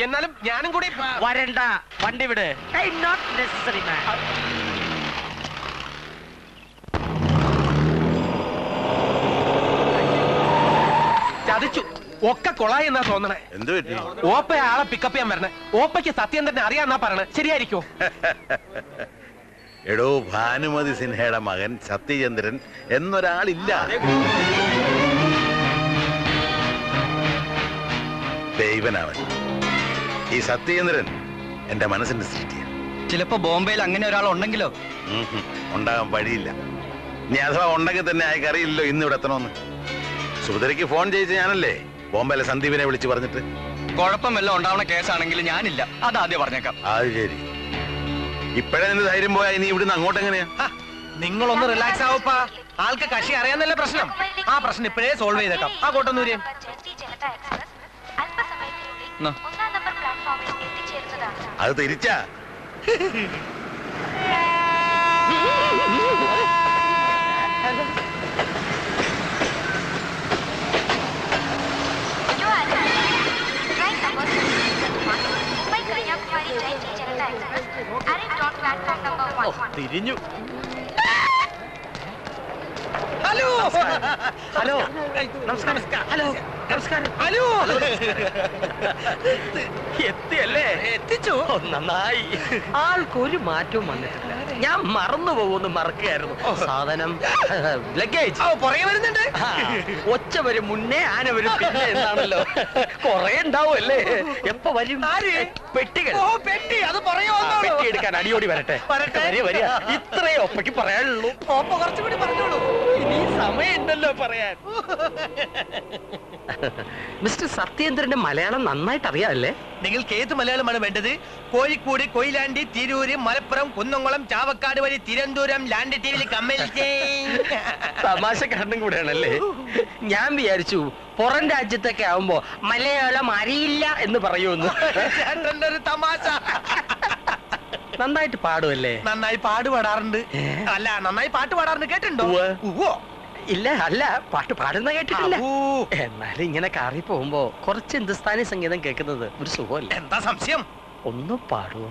E: എന്നാലും ഞാനും കൂടി
D: വരണ്ട, വണ്ടി വിട്. നോട്ട് നെസസറി മാൻ.
E: ചതിച്ചു. ഒക്കെ കൊളായി എന്നാ തോന്നണേ.
I: എന്ത് പറ്റി?
E: ഓപ്പ ആളെ പിക്കപ്പ് ചെയ്യാൻ വരണേ. ഓപ്പയ്ക്ക് സത്യേന്ദ്രനെ അറിയാന്നാ പറയണേ. ശരിയായിരിക്കോ?
M: എടോ, ഭാനുമതി സിൻഹയുടെ മകൻ സത്യചന്ദ്രൻ എന്നൊരാളില്ല. ദൈവനാണ് ഈ സത്യചന്ദ്രൻ. എന്റെ മനസ്സിന്റെ സൃഷ്ടിയാണ്.
J: ചിലപ്പോ ബോംബെയിൽ അങ്ങനെ ഒരാൾ ഉണ്ടെങ്കിലോ?
M: ഉണ്ടാകാൻ വഴിയില്ല. ഇനി അഥവാ ഉണ്ടെങ്കിൽ തന്നെ അയക്കറിയില്ലല്ലോ ഇന്ന് ഇവിടെ എത്തണമെന്ന്. സുഭദ്രയ്ക്ക് ഫോൺ ചെയ്ത് ഞാനല്ലേ ബോംബെയിലെ സന്ദീപിനെ വിളിച്ചു പറഞ്ഞിട്ട്.
J: കുഴപ്പം വല്ലതും ഉണ്ടാവുന്ന കേസാണെങ്കിൽ ഞാനില്ല, അതാദ്യം പറഞ്ഞേക്കാം.
M: അത് ശരി. ഇപ്പഴേ നിന്ന് ധൈര്യം പോയാ ഇനി ഇവിടുന്ന് അങ്ങോട്ട് എങ്ങനെയാ?
E: നിങ്ങളൊന്ന് റിലാക്സ് ആവപ്പാ. ആൾക്ക് കക്ഷി അറിയാന്നല്ലേ പ്രശ്നം. ആ പ്രശ്നം ഇപ്പോഴേ സോൾവ് ചെയ്തേക്കാം. ആ കോട്ടൊന്നൂര്യം.
M: അത് തിരിച്ചാ.
D: തിരിഞ്ഞു.
E: ഹലോ
D: ഹലോ നമസ്കാരം. ഹലോ നമസ്കാരം.
E: ഹലോ
D: എത്തിയല്ലേ?
E: എത്തിച്ചു.
D: നന്നായി. ആൾക്കൊരു മാറ്റവും വന്നിട്ടില്ല. ഞാൻ മറന്നു പോകുന്നു. മറക്കുകയായിരുന്നു. സാധനം ലഗേജ്
E: പുറകെ വരുന്നുണ്ട്.
D: ഒച്ച വരും മുന്നേ, ആന വരും പിന്നെ എന്നാണല്ലോ. കൊറേ ഉണ്ടാവുമല്ലേ? എപ്പോ വരും? പെട്ടികൾ.
E: പെട്ടി അത് പറയോ?
D: പെട്ടി എടുക്കാൻ അടിയോടി വരട്ടെ. വരിക. ഇത്രേ ഒപ്പയ്ക്ക് പറയാനുള്ളൂ.
E: ഓപ്പ കുറച്ചുകൂടി പറഞ്ഞോളൂ.
D: ഇനി സമയമുണ്ടല്ലോ പറയാൻ. മിസ്റ്റർ സത്യേന്ദ്രന്റെ മലയാളം നന്നായിട്ട് അറിയാമല്ലേ?
E: നിങ്ങൾക്ക് ഏത് മലയാളമാണ് വേണ്ടത്? കോഴിക്കോട്, കൊയിലാണ്ടി, തിരൂര്, മലപ്പുറം, കുന്നംകുളം, ചാവക്കാട് വഴി തിരുവനന്തപുരം ലാൻഡ് ടിവിയിൽ കമ്മൽ
D: തമാശ കാരണം കൂടെയാണല്ലേ? ഞാൻ വിചാരിച്ചു പുറം രാജ്യത്തൊക്കെ ആവുമ്പോ മലയാളം അറിയില്ല എന്ന് പറയുമെന്ന്.
E: ചേട്ടന്റെ ഒരു തമാശ.
D: നന്നായിട്ട് പാടുമല്ലേ?
E: നന്നായി പാടാറുണ്ട്. അല്ല, നന്നായി പാട്ട് പാടാറുണ്ട്. കേട്ടിട്ടുണ്ടോ?
D: ഇല്ല, അല്ല, പാട്ട് പാടുന്ന കേട്ടിട്ടില്ല. എന്നാലും ഇങ്ങനെ കാറി പോകുമ്പോ കുറച്ച് ഹിന്ദുസ്ഥാനി സംഗീതം കേൾക്കുന്നത് ഒരു സുഖമല്ല.
E: എന്താ സംശയം?
D: ഒന്ന് പാടുവോ?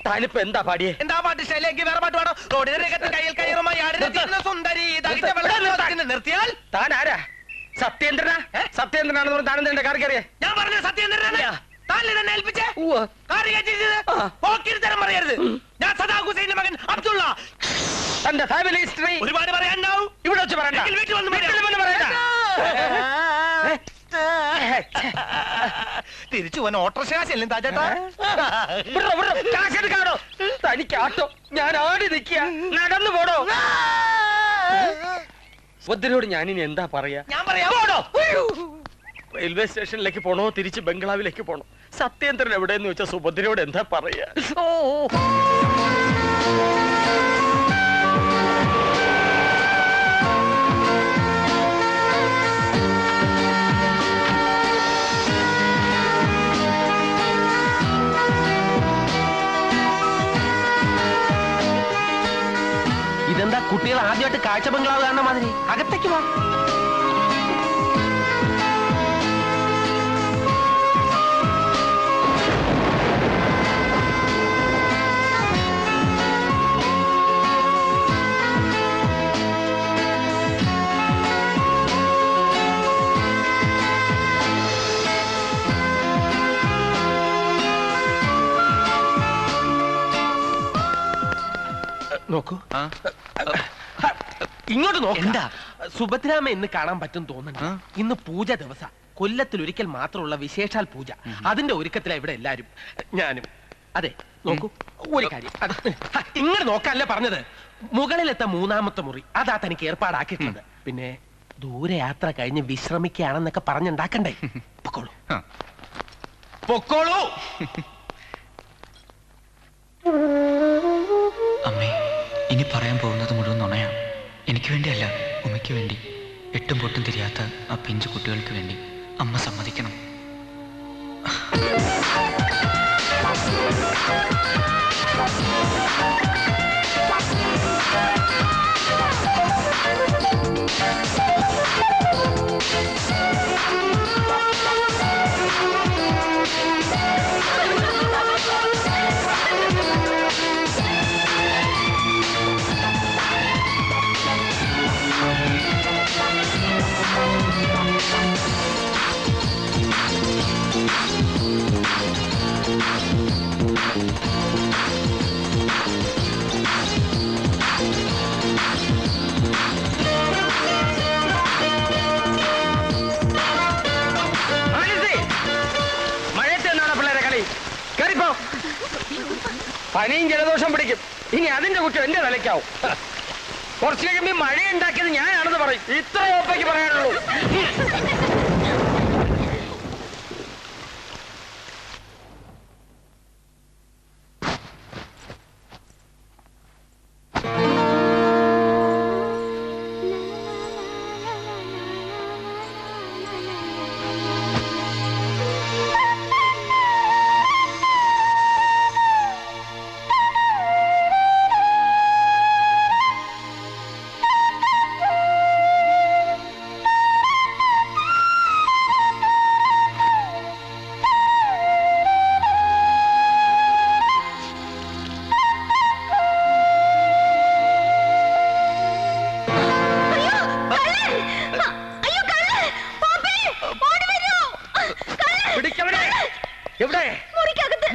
D: താനിപ്പോ എന്താ പാടിയേ?
E: എന്താ പാട്ട്? ശൈലേക്ക് വേറെ പാട്ട് പാടോ? റോഡിനെ കയ്യിൽ കയറുമായി സുന്ദരി നിർത്തിയാൽ
D: താൻ ആരാ? സത്യേന്ദ്രനാ? സത്യേന്ദ്രനാണെന്ന് പറഞ്ഞ് താനെന്താ കാർ കയറിയേ?
E: ഞാൻ പറഞ്ഞു സത്യേന്ദ്രനാണ്. തന്നെ ഏൽപ്പിച്ചേ പറയരുത്. ഞാൻ സദാ ഹുസൈന്റെ മകൻ അബ്ദുള്ള.
D: തന്റെ ഫാമിലി ഹിസ്റ്ററി
E: ഒരുപാട് പറയാനുണ്ടാവും.
D: ഇവിടെ വെച്ച് പറയണ്ട.
E: വീട്ടിൽ വന്ന് തിരിച്ചു പോകാൻ ഓട്ടോറിക്ഷ കാശല്ലേ താച്ചേട്ടാ?
D: കാശെടുക്കാണോ? തനിക്ക് ആട്ടോ, ഞാൻ ആടി നിൽക്കുക. നടന്നു പോടോ. സുഭദ്രയോട് ഞാനിനി എന്താ പറയാ?
E: ഞാൻ പറയാ
D: റെയിൽവേ സ്റ്റേഷനിലേക്ക് പോണോ തിരിച്ച് ബംഗ്ലാവിലേക്ക് പോണോ? സത്യേന്ദ്രൻ എവിടെയെന്ന് വെച്ചാൽ സുഭദ്രയോട് എന്താ പറയാ?
E: ഇതെന്താ കുട്ടികൾ ആദ്യമായിട്ട് കാഴ്ച ബംഗ്ലാവ് കാണുന്ന മാതിരി? അകത്തേക്ക് വാ. നോക്കൂ, ഇങ്ങോട്ട് നോക്കണ്ട. സുഭദ്രാമ ഇന്ന് കാണാൻ പറ്റും തോന്നുന്നു. ഇന്ന് പൂജ ദിവസം, കൊല്ലത്തിൽ ഒരിക്കൽ മാത്രമുള്ള വിശേഷാൽ പൂജ. അതിന്റെ ഒരുക്കത്തിലാ ഇവിടെ എല്ലാരും, ഞാനും. അതെ, നോക്കൂ, ഒരു കാര്യം ഇങ്ങനെ നോക്കാനല്ലേ പറഞ്ഞത്. മുകളിലെത്ത മൂന്നാമത്തെ മുറി അതാ തനിക്ക് ഏർപ്പാടാക്കിയിട്ടുണ്ട്. പിന്നെ ദൂരയാത്ര കഴിഞ്ഞ് വിശ്രമിക്കുകയാണെന്നൊക്കെ പറഞ്ഞുണ്ടാക്കണ്ടേ? പൊക്കോളൂ, പൊക്കോളൂ.
J: അമ്മേ, ഇനി പറയാൻ പോകുന്നത് മുഴുവൻ നുണയാ. എനിക്ക് വേണ്ടിയല്ല, ഉമ്മയ്ക്ക് വേണ്ടി. എട്ടും പൊട്ടും തിരിയാത്ത ആ പിഞ്ചു കുട്ടികൾക്ക് വേണ്ടി അമ്മ സമ്മതിക്കണം.
D: പനിയും ജലദോഷം പിടിക്കും. ഇനി അതിന്റെ കുറ്റം എന്റെ തലയ്ക്കാവും. കുറച്ചു കഴിയുമ്പോൾ മഴ ഉണ്ടാക്കിയത് ഞാനാണെന്ന് പറയും. ഇത്ര ഓപ്പയ്ക്ക് പറയാനുള്ളൂ.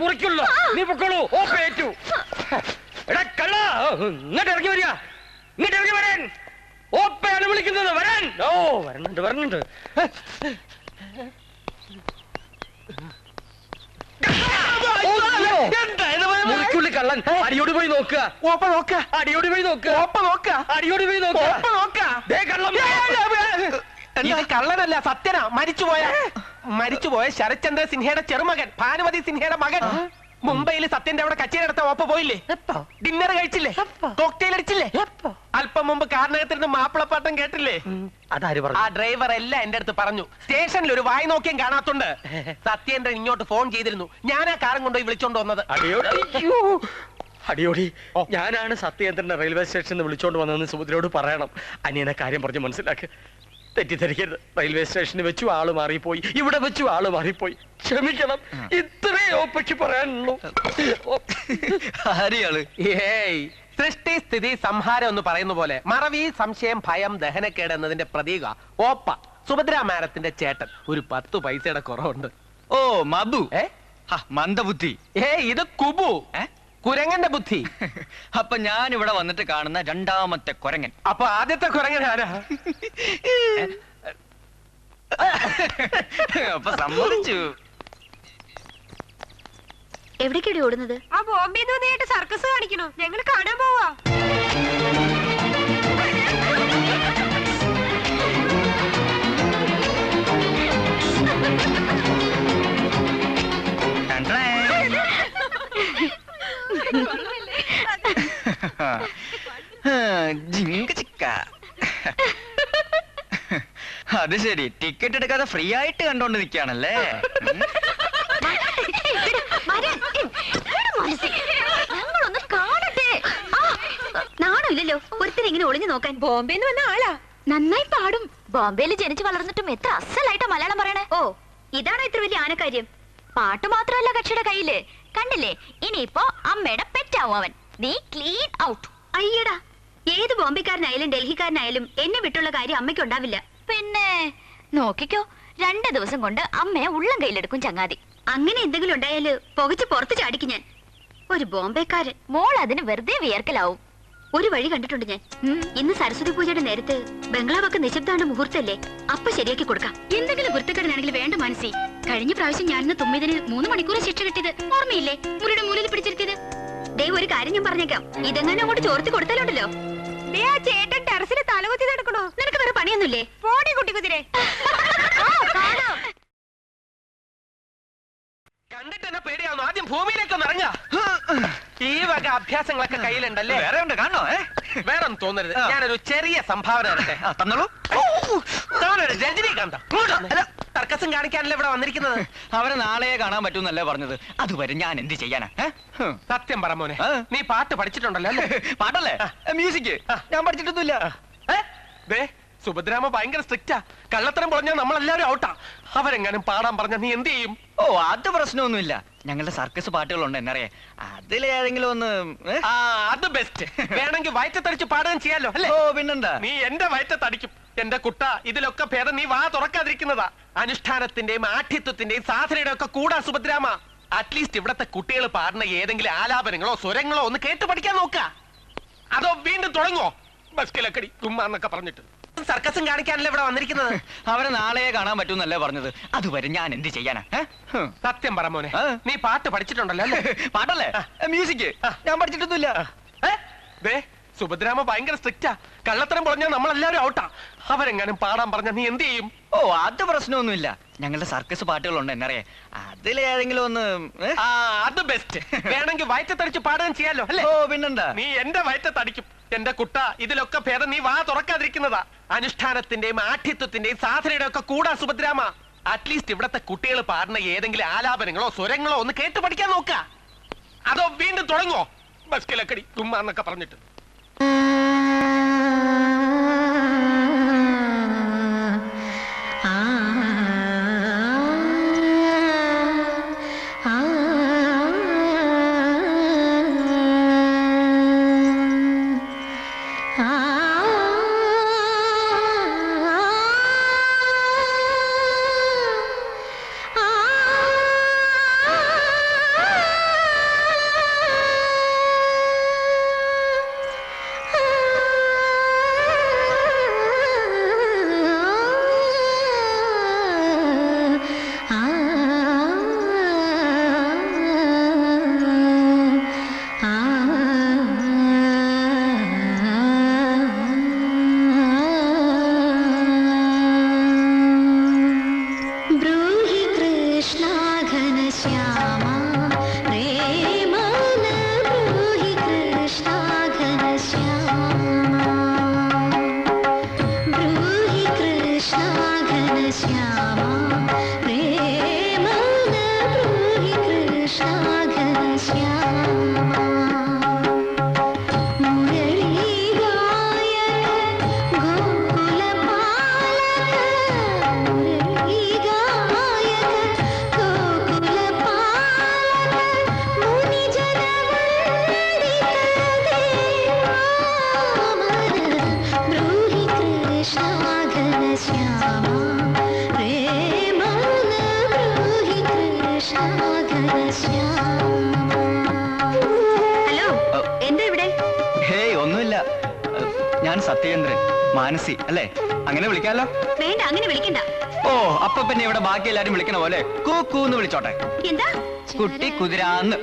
D: മുറിക്കുള്ളൂ, നീ പൊക്കോളൂ. ഓപ്പേറ്റു. എടാ കള്ള, ഇങ്ങോട്ട് ഇറങ്ങി വരിക. ഇങ്ങോട്ട് ഇറങ്ങി വരാൻ. ഓപ്പയാണ് വിളിക്കുന്നത്. വരാൻ. വരണുണ്ട് മുറിക്കുള്ളി കള്ളൻ അടിയോടി പോയി നോക്കുക
E: ഓപ്പ നോക്ക
D: അടിയോടി പോയി നോക്കുക
E: ഓപ്പ നോക്ക
D: അടിയോടി പോയി നോക്കുക
E: ഓപ്പ നോക്ക
D: ദേ കള്ളം
E: ഇത് കള്ളനല്ല സത്യനാ മരിച്ചുപോയ ശരത്ചന്ദ്ര സിൻഹയുടെ ചെറുമകൻ ഭാനുമതി സിൻഹയുടെ മകൻ മുംബൈയിൽ സത്യന്റെ അവിടെ കച്ചേരി നടത്ത ഓപ്പ പോയില്ലേ ഡിന്നർ കഴിച്ചില്ലേ കോക്ടെയിൽ അടിച്ചില്ലേ അല്പം മുമ്പ് കാരണകത്തിരുന്ന് മാപ്പിളപ്പാട്ടം കേട്ടില്ലേ
D: അതാര് പറഞ്ഞു
E: ആ ഡ്രൈവർ എല്ലാം എന്റെ അടുത്ത് പറഞ്ഞു സ്റ്റേഷനിൽ ഒരു വായി നോക്കിയും കാണാത്തുണ്ട് സത്യേന്ദ്രൻ ഇങ്ങോട്ട് ഫോൺ ചെയ്തിരുന്നു ഞാൻ ആ കാറും കൊണ്ടുപോയി വിളിച്ചോണ്ട് വന്നത്
D: അടിയോടി ഞാനാണ് സത്യേന്ദ്രനെ റെയിൽവേ സ്റ്റേഷനിൽ വിളിച്ചോണ്ട് വന്നതെന്ന് സുഭദ്രയോട് പറയണം. അനിയനെ കാര്യം പറഞ്ഞ് മനസ്സിലാക്ക്. തെറ്റിദ്ധരിക്കരുത്. റെയിൽവേ സ്റ്റേഷനിൽ വെച്ചു ആള് മാറിപ്പോയി, ഇവിടെ വെച്ചു ആള് മാറിപ്പോയി. ക്ഷമിക്കണം, ഇത്രേ ഓപ്പയ്ക്ക് പറയാനുള്ളൂ.
E: ഏയ് സൃഷ്ടി സ്ഥിതി സംഹാരം എന്ന് പറയുന്ന പോലെ മറവി സംശയം ഭയം ദഹനക്കേട് എന്നതിന്റെ പ്രതീക ഓപ്പ സുഭദ്ര മാരത്തിന്റെ ചേട്ടൻ. ഒരു 10 പൈസയുടെ കുറവുണ്ട്.
J: ഓ മബു മന്ദബുദ്ധി.
E: ഇത് കുബു കുരങ്ങന്റെ ബുദ്ധി.
J: അപ്പൊ ഞാൻ ഇവിടെ വന്നിട്ട് കാണുന്ന രണ്ടാമത്തെ കുരങ്ങൻ.
E: അപ്പൊ ആദ്യത്തെ കുരങ്ങൻ ആരാ?
J: അപ്പൊ സമ്മതിച്ചു.
B: എവിടേക്കടി ഓടുന്നത്?
C: ആ ബോംബെ നേരിട്ട് സർക്കസ് കാണിക്കണോ? ഞങ്ങൾ കാണാൻ പോവാ.
J: അത് ശരി, ടിക്കറ്റ് എടുക്കാതെ ഫ്രീ ആയിട്ട് കണ്ടോണ്ട് നിൽക്കുകയാണല്ലേ.
B: നാണോ ഇല്ലല്ലോ ഒരുത്തിന് ഇങ്ങനെ ഒളിഞ്ഞു നോക്കാൻ.
C: ബോംബെന്ന് വന്ന ആളാ,
F: നന്നായി പാടും. ബോംബെയിൽ ജനിച്ചു വളർന്നിട്ടും എത്ര അസലായിട്ടാ മലയാളം പറയണേ.
B: ഓ, ഇതാണോ ഇത്ര വലിയ ആനക്കാര്യം?
F: പാട്ട് മാത്രമല്ല കക്ഷിയുടെ കയ്യില്. കണ്ടില്ലേ, ഇനിയിപ്പോ അമ്മയുടെ പെറ്റാവും അവൻ. നീ ക്ലീൻ ഔട്ട്.
B: അയ്യടാ, ഏത് ബോംബെക്കാരനായാലും ഡൽഹിക്കാരനായാലും എന്നെ വിട്ടുള്ള കാര്യം അമ്മയ്ക്ക് ഉണ്ടാവില്ല.
F: പിന്നെ നോക്കിക്കോ, 2 ദിവസം കൊണ്ട് അമ്മയെ ഉള്ളം കയ്യിലെടുക്കും ചങ്ങാതി.
B: അങ്ങനെ എന്തെങ്കിലും ഉണ്ടായാല് പുകച്ച് പുറത്ത് ചാടിക്കും ഞാൻ. ഒരു ബോംബെക്കാരൻ.
F: മോൾ അതിന് വെറുതെ വിയർക്കലാവും.
B: ഒരു വഴി കണ്ടിട്ടുണ്ട് ഞാൻ. ഇന്ന് സരസ്വതി പൂജയുടെ നേരത്ത് ബംഗ്ലാവൊക്കെ നിശബ്ദാണ് മുഹൂർത്തല്ലേ, അപ്പൊ ശരിയാക്കി കൊടുക്കാം. എന്തെങ്കിലും വൃത്തികേടനാണെങ്കിൽ വേണ്ട മനസ്സി. കഴിഞ്ഞ പ്രാവശ്യം ഞാനിന്ന് തുമ്മിതിന് 3 മണിക്കൂർ ശിക്ഷ കിട്ടിയത് ഓർമ്മയില്ലേ? മുറിയുടെ മൂലയിൽ പിടിച്ചിരുത്തിയത്. ദൈവം ഒരു കാര്യം ഞാൻ പറഞ്ഞേക്കാം, ഇതെങ്ങനെ അങ്ങോട്ട് ചോർത്തി കൊടുത്താലുണ്ടല്ലോ.
C: ചേട്ടൻ ടെറസിൽ തലകുത്തി നടക്കണോ?
B: നിനക്ക് വേറെ പണിയൊന്നുമില്ലേ?
C: പോടി കുട്ടി കുതിരെ.
E: കണ്ടിട്ട് എന്നെ പേടിയാവുന്നു. ആദ്യം ഭൂമിയിലേക്കൊന്ന് ഇറങ്ങ. ഈ വക അഭ്യാസങ്ങളൊക്കെ കയ്യിലുണ്ടല്ലേ?
J: വേറെ ഉണ്ട്, കാണോ?
E: വേറെ ഒന്നും തോന്നരുത്. ഞാനൊരു ചെറിയ സംഭാവന തരട്ടെ.
J: തന്നോളൂ.
E: താനൊരു രജനീകാന്ത സർക്കസും കാണിക്കാനല്ലേ ഇവിടെ വന്നിരിക്കുന്നത്?
J: അവരെ നാളെ കാണാൻ പറ്റൂന്നല്ലേ പറഞ്ഞത്. അതുവരെ ഞാൻ എന്ത് ചെയ്യാനാ?
E: സത്യം പറ മോനെ, നീ പാട്ട് പഠിച്ചിട്ടുണ്ടല്ലോ അല്ലേ?
J: പാട്ടല്ലേ? മ്യൂസിക് ഞാൻ പഠിച്ചിട്ടൊന്നുമില്ല.
E: സുഭദ്രാമ ഭയങ്കര സ്ട്രിക്റ്റാ. കള്ളത്തരം പറഞ്ഞാൽ നമ്മളെല്ലാരും ഔട്ടാ. അവരെങ്ങാനും പാടാൻ പറഞ്ഞ നീ എന്ത് ചെയ്യും?
J: ഓ, അത് പ്രശ്നമൊന്നുമില്ല. ഞങ്ങളുടെ സർക്കസ് പാട്ടുകളുണ്ട് എന്നറിയേ. അതിലേതെങ്കിലും ഒന്ന്.
E: അത് ബെസ്റ്റ്. വേണമെങ്കിൽ വയറ്റത്തടിച്ച് പാടുകയും ചെയ്യാലോ അല്ലേ?
J: ഓ പിന്നെന്താ.
E: നീ എന്റെ വയറ്റത്തടിക്കും. എന്റെ കുട്ട, ഇതിലൊക്കെ ഭേദം നീ വാ തുറക്കാതിരിക്കുന്നതാ. അനുഷ്ഠാനത്തിന്റെയും ആഠ്യത്വത്തിന്റെയും സാധനയുടെ ഒക്കെ കൂടാ സുഭദ്രാമ. അറ്റ്ലീസ്റ്റ് ഇവിടത്തെ കുട്ടികൾ പാടുന്ന ഏതെങ്കിലും ആലാപനങ്ങളോ സ്വരങ്ങളോ ഒന്ന് കേട്ട് പഠിക്കാൻ നോക്ക. അതോ വീണ്ടും തുടങ്ങോ ബസ്കിലക്കടി തുമ്മാന്നൊക്കെ പറഞ്ഞിട്ട്? സർക്കസും കാണിക്കാനല്ലേ ഇവിടെ വന്നിരിക്കുന്നത്?
J: അവരെ നാളെ കാണാൻ പറ്റൂന്നല്ലേ പറഞ്ഞത്. അതുവരെ ഞാൻ എന്ത് ചെയ്യാനാ?
E: സത്യം പറ മോനെ, നീ പാട്ട് പഠിച്ചിട്ടുണ്ടല്ലോ അല്ലേ?
J: പാട്ടല്ലേ? മ്യൂസിക് ഞാൻ പഠിച്ചിട്ടൊന്നുമില്ല.
E: സുഭദ്രാമ ഭയങ്കര സ്ട്രിക്റ്റാ. കള്ളത്തരം പറഞ്ഞാൽ നമ്മളെല്ലാരും ഔട്ടാ. അവരെങ്ങാനും പാടാൻ പറഞ്ഞ നീ എന്ത് ചെയ്യും?
J: ഓ, അത് പ്രശ്നമൊന്നുമില്ല. ഞങ്ങളുടെ സർക്കസ് പാട്ടുകളുണ്ട് എന്നറിയേ. അതിലേതെങ്കിലും ഒന്ന്.
E: അത് ബെസ്റ്റ്. വേണമെങ്കിൽ വയറ്റത്തടിച്ച് പാടുകയും ചെയ്യാലോ അല്ലേ?
J: ഓ പിന്നെന്താ.
E: നീ എന്റെ വയറ്റത്തടിക്കും. എന്റെ കുട്ട, ഇതിലൊക്കെ ഭേദം നീ വാ തുറക്കാതിരിക്കുന്നതാ. അനുഷ്ഠാനത്തിന്റെയും ആഠ്യത്വത്തിന്റെയും സാധനയുടെ ഒക്കെ കൂടാ സുഭദ്രാമ. അറ്റ്ലീസ്റ്റ് ഇവിടത്തെ കുട്ടികൾ പാടുന്ന ഏതെങ്കിലും ആലാപനങ്ങളോ സ്വരങ്ങളോ ഒന്ന് കേട്ട് പഠിക്കാൻ നോക്ക. അതോ വീണ്ടും തുടങ്ങോ ബസ്കിലക്കടി തുമ്മാന്നൊക്കെ പറഞ്ഞിട്ട്?
L: ആ
B: ഹലോ, എന്താ ഇവിടെ?
J: ഹേയ് ഒന്നുമില്ല. ഞാൻ സത്യേന്ദ്രൻ. മാനസി അല്ലേ? അങ്ങനെ വിളിക്കാലോ?
B: വേണ്ട, അങ്ങനെ വിളിക്കണ്ട.
J: ഓ, അപ്പൊ പിന്നെ ഇവിടെ ബാക്കി എല്ലാരും വിളിക്കണ പോലെ കൂന്ന് വിളിച്ചോട്ടെ.
B: എന്താ?
J: കുട്ടി കുതിരാന്ന്.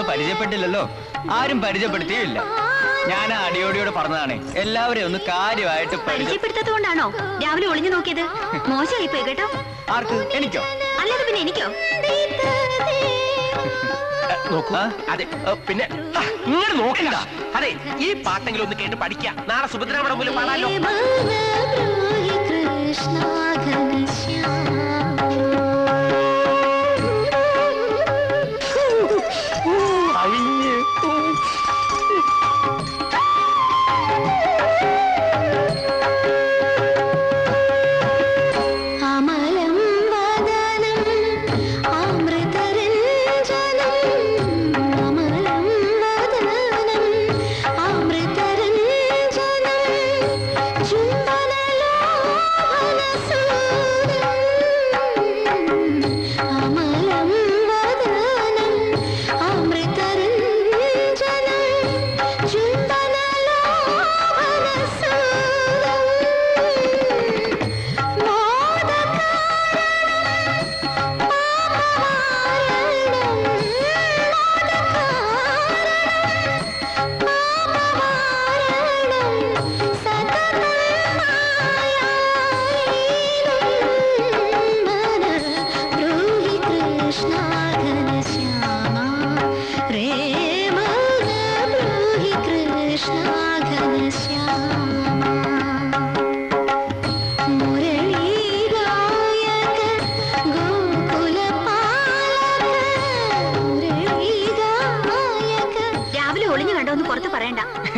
J: പരിചയപ്പെട്ടില്ലല്ലോ, ആരും പരിചയപ്പെടുത്തിയില്ല. ഞാൻ അടിയോടിയോട് പറഞ്ഞതാണ് എല്ലാവരെയും ഒന്ന് കാര്യമായിട്ട്
B: പരിചയപ്പെടുത്താത്തതുകൊണ്ടാണോ രാവിലെ ഒളിഞ്ഞു നോക്കിയത്? മോശമായി പോയി കേട്ടോ.
J: ആർക്ക്? എനിക്കോ?
B: അല്ലാതെ പിന്നെ എനിക്കോ?
E: നോക്കൂ, അതെ, പിന്നെ ഇങ്ങനെ നോക്കണ്ട. അതെ, ഈ പാട്ടെങ്കിലും ഒന്ന് കേട്ട് പഠിക്കാം. നാളെ സുഭദ്രാമയുടെ മുന്നിൽ പാടാലോ.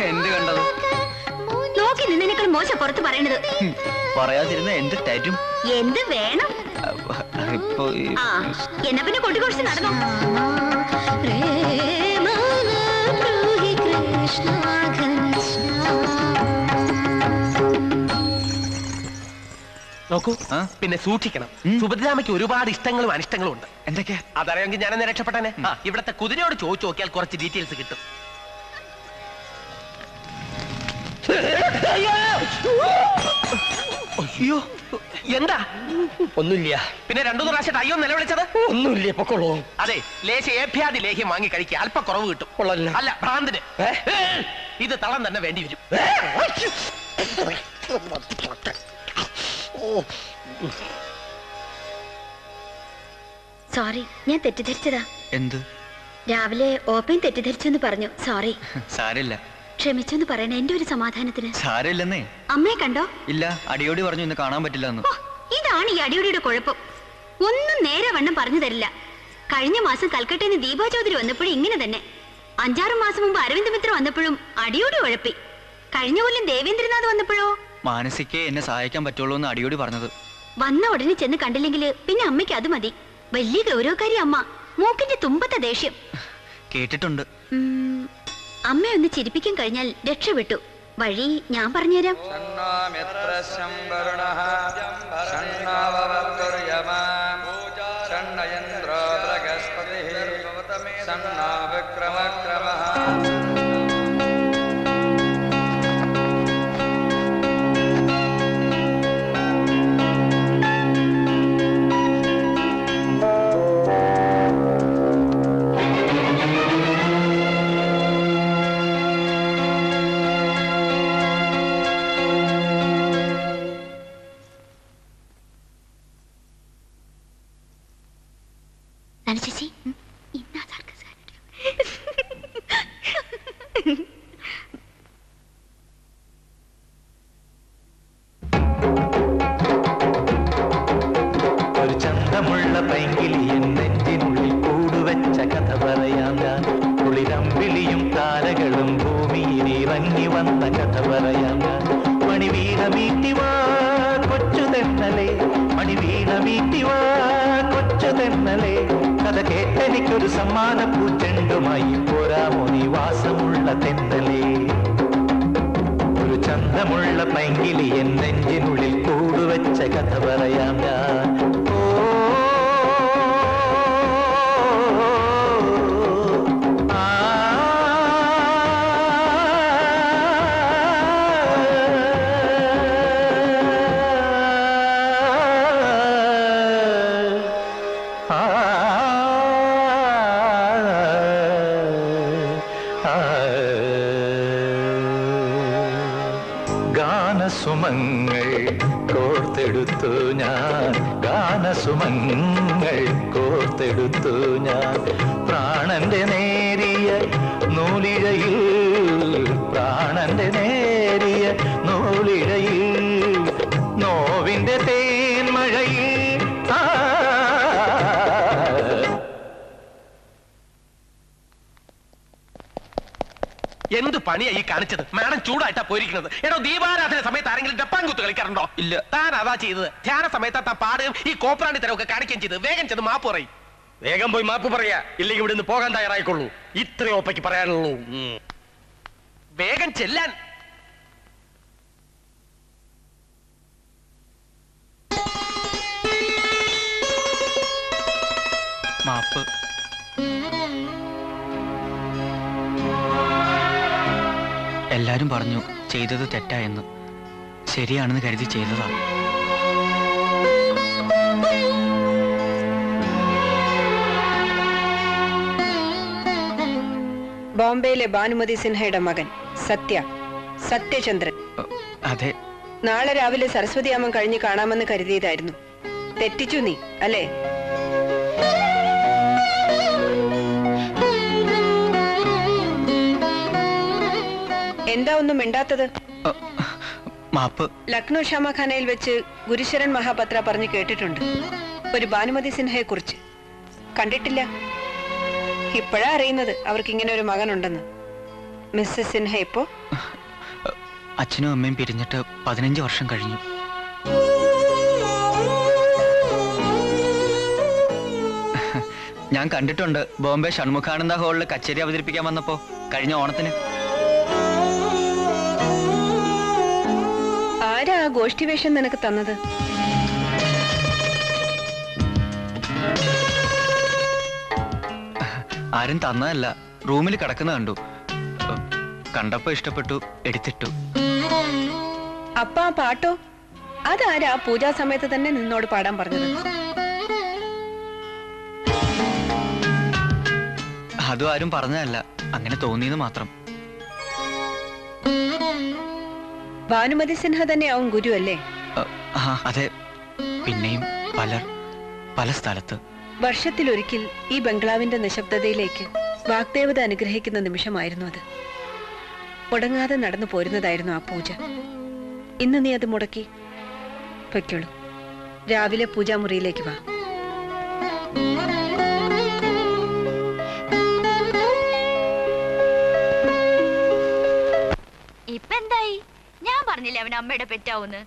J: എന്ത് കണ്ടത്?
B: നോക്കി നിന്നേക്കാൾ മോശം പുറത്ത് പറയണത്.
J: പറയാതിരുന്ന എന്ത് തരും?
B: എന്ത് വേണം? എന്നാ പിന്നെ കൊട്ടിക്കൊടിച്ച് നടന്നോ.
E: നോക്കൂ, പിന്നെ സൂക്ഷിക്കണം. സുഭദ്രാമയ്ക്ക് ഒരുപാട് ഇഷ്ടങ്ങളും അനിഷ്ടങ്ങളും ഉണ്ട്.
J: എന്തൊക്കെയാ?
E: അതറിയാമെങ്കിൽ ഞാനെന്നെ രക്ഷപ്പെട്ടനെ. ഇവിടത്തെ കുതിരയോട് ചോദിച്ചു നോക്കിയാൽ കുറച്ച് ഡീറ്റെയിൽസ് കിട്ടും. അയ്യോ, എന്താ?
D: ഒന്നുമില്ല.
E: പിന്നെ രണ്ടു പ്രാവശ്യം അയ്യോ നിലവിളിച്ചത്?
D: ഒന്നുമില്ല, പൊക്കോളൂ.
E: അതെ, ലേശ ഏഭ്യാദി ലേഹ്യം വാങ്ങി കഴിക്കുക, അല്പ കുറവ് കിട്ടും. അല്ല, ഭ്രാന്തിന് ഇത് തളം തന്നെ വേണ്ടി വരും.
B: സോറി, ഞാൻ തെറ്റിദ്ധരിച്ചതാ.
J: എന്ത്?
B: രാവിലെ ഓപ്പയും തെറ്റിദ്ധരിച്ചെന്ന് പറഞ്ഞു. സോറി.
J: സാരില്ല.
B: ക്ഷമിച്ചെന്ന് പറയണ എന്റെ ഒരു സമാധാനത്തിന്.
J: സാരില്ലെന്നേ.
B: അമ്മയെ കണ്ടോ?
J: ഇല്ല, അടിയോടി പറഞ്ഞു ഇന്ന് കാണാൻ പറ്റില്ല.
B: ഇതാണ് ഈ അടിയോടിയുടെ കുഴപ്പം. ഒന്നും നേരെ വണ്ണം പറഞ്ഞു തരില്ല. കഴിഞ്ഞ മാസം കൽക്കട്ടയിൽ നിന്ന് ദീപാ ചൗധരി വന്നപ്പോഴും ഇങ്ങനെ തന്നെ. 5-6 മാസം മുമ്പ് അരവിന്ദ് മിത്ര വന്നപ്പോഴും അടിയോടി ഉഴപ്പി. കഴിഞ്ഞ കൊല്ലം ദേവേന്ദ്രനാഥ് വന്നപ്പോഴോ
J: മാനസിക്ക് എന്നെ സഹായിക്കാൻ പറ്റുള്ളൂ എന്ന് അടിയോടി പറഞ്ഞത്.
B: വന്ന ഉടനെ ചെന്ന് കണ്ടില്ലെങ്കിൽ പിന്നെ അമ്മയ്ക്ക് അത് മതി. വലിയ ഗൗരവക്കാരി അമ്മ, മൂക്കിന്റെ തുമ്പത്തെ ദേഷ്യം.
J: കേട്ടിട്ടുണ്ട്.
B: അമ്മയൊന്ന് ചിരിപ്പിക്കാൻ കഴിഞ്ഞാൽ രക്ഷപ്പെട്ടു. വഴി ഞാൻ പറഞ്ഞുതരാം. ചേച്ചി ഇന്നാ സർക്കസ്
K: ഒരു ചന്തമുള്ള പൈങ്കിളി നെഞ്ചിനുള്ളിൽ കൂടുവെച്ച കഥ പറയാം ഞാൻ. കുളിരമ്പിളിയും താരകളും ഭൂമിയിൽ ഇറങ്ങി വന്ന കഥ പറയാം ഞാൻ. മണിവീണ മീട്ടിവാ കൊച്ചു തെന്നലേ, മണിവീണ മീട്ടിവാ കൊച്ചു തെന്നലേ, കഥ കേട്ടെനിക്കൊരു സമ്മാന പൂച്ചെണ്ടുമായി പോരാമോ നീ വാസമുള്ള തെന്നലേ. ഒരു ചന്തമുള്ള പൈങ്കിളി നെഞ്ചിനുള്ളിൽ കൂടുവെച്ച കഥ പറയാം ഞാൻ. ഗാനസുമങ്ങൾ കോർത്തെടുത്തു ഞാൻ, ഗാനസുമങ്ങൾ കോർത്തെടുത്തു ഞാൻ. പ്രാണന്റെ നേരിയ നൂലിഴയിൽ, പ്രാണന്റെ നേരിയ നൂലിഴയിൽ, നോവിന്റെ തേന്മഴയിൽ.
E: എന്ത് പണിയാ ഈ കാണിച്ചത്? മാഡം ചൂടായിട്ടാ പോയിരിക്കുന്നത്. എടോ, ദീപാരാധന സമയത്ത് ആരെങ്കിലും ഡപ്പാങ്കുത്ത് കളിക്കാറുണ്ടോ?
J: ഇല്ല.
E: താൻ അതാ ചെയ്തത്. ധ്യാന സമയത്ത് താൻ പാടുകയും ഈ കോപ്രാണ്ടി തരമൊക്കെ കാണിക്കുകയും ചെയ്ത്. വേഗം ചെന്ന് മാപ്പ് പറയും.
D: വേഗം പോയി മാപ്പ് പറയാ, ഇല്ലെങ്കിൽ ഇവിടെ നിന്ന് പോകാൻ തയ്യാറായിക്കൊള്ളൂ. ഇത്രയും ഒപ്പയ്ക്ക് പറയാനുള്ളൂ.
E: വേഗം ചെല്ലാൻ.
J: മാപ്പ്. എല്ലാരും പറഞ്ഞു ചെയ്തത് തെറ്റായെന്ന്. ശരിയാണെന്ന് കരുതി ചെയ്തതാ.
C: ബോംബെയിലെ ഭാനുമതി സിൻഹയുടെ മകൻ സത്യചന്ദ്രൻ.
J: അതെ.
C: നാളെ രാവിലെ സരസ്വതി അമ്മ കഴിഞ്ഞ് കാണാമെന്ന് കരുതിയതായിരുന്നു. തെറ്റിച്ചു നീ അല്ലേ? എന്താ ഒന്നും മിണ്ടാത്തത്?
J: മാപ്പ്.
C: ലക്നൗ ഷാമഖാനയിൽ വെച്ച് ഗുരുശരൺ മഹാപത്ര പറഞ്ഞു കേട്ടിട്ടുണ്ട് ഒരു ഭാനുമതി സിൻഹയെ കുറിച്ച്. കണ്ടിട്ടില്ല. ഇപ്പോഴാ അറിയുന്നത് അവർക്ക് ഇങ്ങനെ ഒരു മകനുണ്ടെന്ന്. മിസ്സസ് സിൻഹ ഇപ്പോ?
J: അച്ഛനും അമ്മയും പിരിഞ്ഞിട്ട് 15 വർഷം കഴിഞ്ഞു. ഞാൻ കണ്ടിട്ടുണ്ട് ബോംബെ ഷൺമുഖാനന്ദ ഹാളിൽ കച്ചേരി അവതരിപ്പിക്കാൻ വന്നപ്പോ കഴിഞ്ഞ ഓണത്തിന്.
C: ആരാ ആ ഗോഷ്ഠിവേഷം നിനക്ക് തന്നത്?
J: ആരും തന്നതല്ല, റൂമിൽ കിടക്കുന്ന കണ്ടു. കണ്ടപ്പോ ഇഷ്ടപ്പെട്ടു, എടുത്തിട്ടു.
C: അപ്പ ആ പാട്ടോ? അതാരാ പൂജാ സമയത്ത് തന്നെ നിന്നോട് പാടാൻ പറഞ്ഞത്?
J: അതും ആരും പറഞ്ഞതല്ല, അങ്ങനെ തോന്നിയെന്ന് മാത്രം.
C: ഭാനുമതി സിൻഹ തന്നെയാവും ഗുരു അല്ലേ?
J: അതെ. പിന്നെയും പല സ്ഥലത്ത്.
C: വർഷത്തിലൊരിക്കൽ ഈ ബംഗ്ലാവിന്റെ നിശബ്ദതയിലേക്ക് വാഗ്ദേവത അനുഗ്രഹിക്കുന്ന നിമിഷമായിരുന്നു അത്. മുടങ്ങാതെ നടന്നു പോരുന്നതായിരുന്നു ആ പൂജ. ഇന്ന് നീ അത് മുടക്കി. പൊയ്ക്കോളൂ, രാവിലെ പൂജാമുറിയിലേക്ക് വാ.
F: ഇപ്പൊ എന്തായി? ഞാൻ പറഞ്ഞില്ലേ അവൻ അമ്മയുടെ പെറ്റാവൂന്ന്.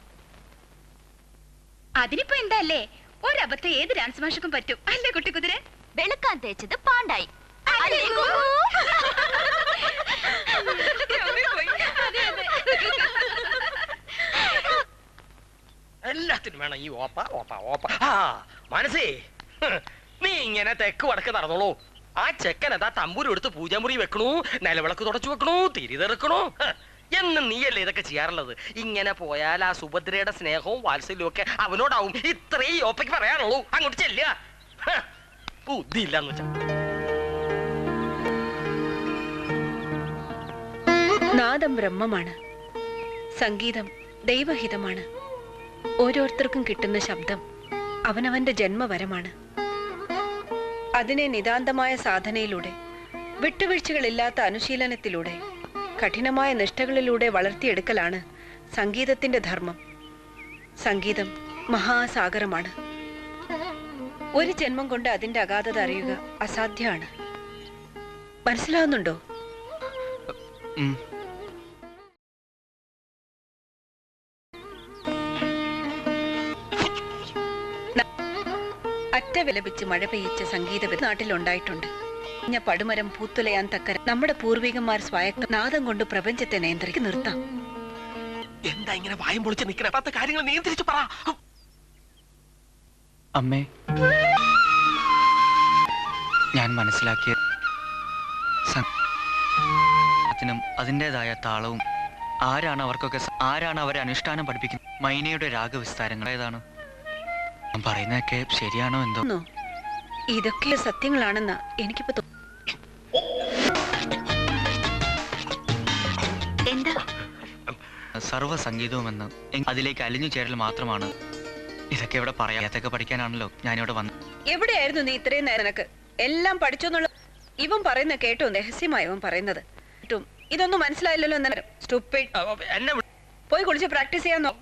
B: അതിനിപ്പോ എന്താല്ലേ, ഒരബദ്ധം ഏത് ഡാൻസ് മാഷക്കും പറ്റും അല്ലേ കുട്ടിക്കുതിരെ?
F: വെളുക്കാൻ തേച്ചത് പാണ്ടായി.
D: എല്ലാത്തിനും വേണം ഈ ഓപ്പ ഓപ്പ ഓപ്പ. ആ മനസ്സേ, നീ ഇങ്ങനെ തെക്ക് വടക്ക് നടന്നോളൂ. ആ ചെക്കനതാ തമ്പൂര് എടുത്ത് പൂജാമുറി വെക്കണു, നിലവിളക്ക് തുടച്ചു വെക്കണു, തിരി തെറുക്കണു. എന്നും നീയല്ലേ ഇതൊക്കെ ചെയ്യാറുള്ളത്. ഇങ്ങനെ പോയാൽ ആ സുഭദ്രയുടെ സ്നേഹവും വാത്സല്യവും ഒക്കെ അവനോടാവും. ഇത്രയും ഓപ്പയ്ക്ക് പറയാനുള്ളൂ. അങ്ങോട്ട് ചെല്ലുക. ബുദ്ധിയില്ലാന്ന് വെച്ചാ.
C: നാദം ബ്രഹ്മമാണ്, സംഗീതം ദൈവഹിതമാണ്. ഓരോരുത്തർക്കും കിട്ടുന്ന ശബ്ദം അവനവന്റെ ജന്മവരമാണ്. അതിനെ നിതാന്തമായ സാധനയിലൂടെ, വിട്ടുവീഴ്ചകളില്ലാത്ത അനുശീലനത്തിലൂടെ, കഠിനമായ നിഷ്ഠകളിലൂടെ വളർത്തിയെടുക്കലാണ് സംഗീതത്തിന്റെ ധർമ്മം. സംഗീതം മഹാസാഗരമാണ്. ഒരു ജന്മം കൊണ്ട് അതിന്റെ അഗാധത അറിയുക അസാധ്യമാണ്. മനസ്സിലാവുന്നുണ്ടോ? അറ്റ വിലപിച്ച് മഴ പെയ്യിച്ച സംഗീത നാട്ടിലുണ്ടായിട്ടുണ്ട്. പടുമരം പൂത്തുലയാൻ തക്ക നമ്മുടെ പൂർവികന്മാർ സ്വായത്ത നാദം കൊണ്ട് പ്രപഞ്ചത്തെ നിയന്ത്രിക്ക് നിർത്താം.
E: എന്താ ഇങ്ങനെ വായം പൊളിച്ച് നിൽക്കണ? പത്ത് കാര്യങ്ങൾ നിയന്ത്രിച്ചു പറ.
J: അമ്മേ, ഞാൻ മനസ്സിലാക്കിയ അതിൻ്റെതായ താളവും ആരാണ് അവരെ അനുഷ്ഠാനം പഠിപ്പിക്കുന്നത്? മൈനയുടെ രാഗവിസ്താരങ്ങൾ ഏതാണ്? ഞാൻ പറയുന്നതൊക്കെ ശരിയാണോ എന്തോ?
C: ഇതൊക്കെ സത്യങ്ങളാണെന്നാ എനിക്കിപ്പോ
J: സർവ്വ സംഗീതവുമെന്ന് അതിലേക്ക് അലിഞ്ഞു ചേരൽ മാത്രമാണ്. ഇതൊക്കെ ഇവിടെ പറയാം. ഇതൊക്കെ പഠിക്കാനാണല്ലോ ഞാനിവിടെ വന്നത്.
C: എവിടെയായിരുന്നു നീ ഇത്രയും നേരം? നിനക്ക് എല്ലാം പഠിച്ചോന്നുള്ള ഇവൻ പറയുന്ന കേട്ടോ? രഹസ്യമായി ഇവൻ പറയുന്നത് ഇതൊന്നും മനസ്സിലായില്ലല്ലോ. പോയി കുളിച്ച് പ്രാക്ടീസ് ചെയ്യാന്നോ?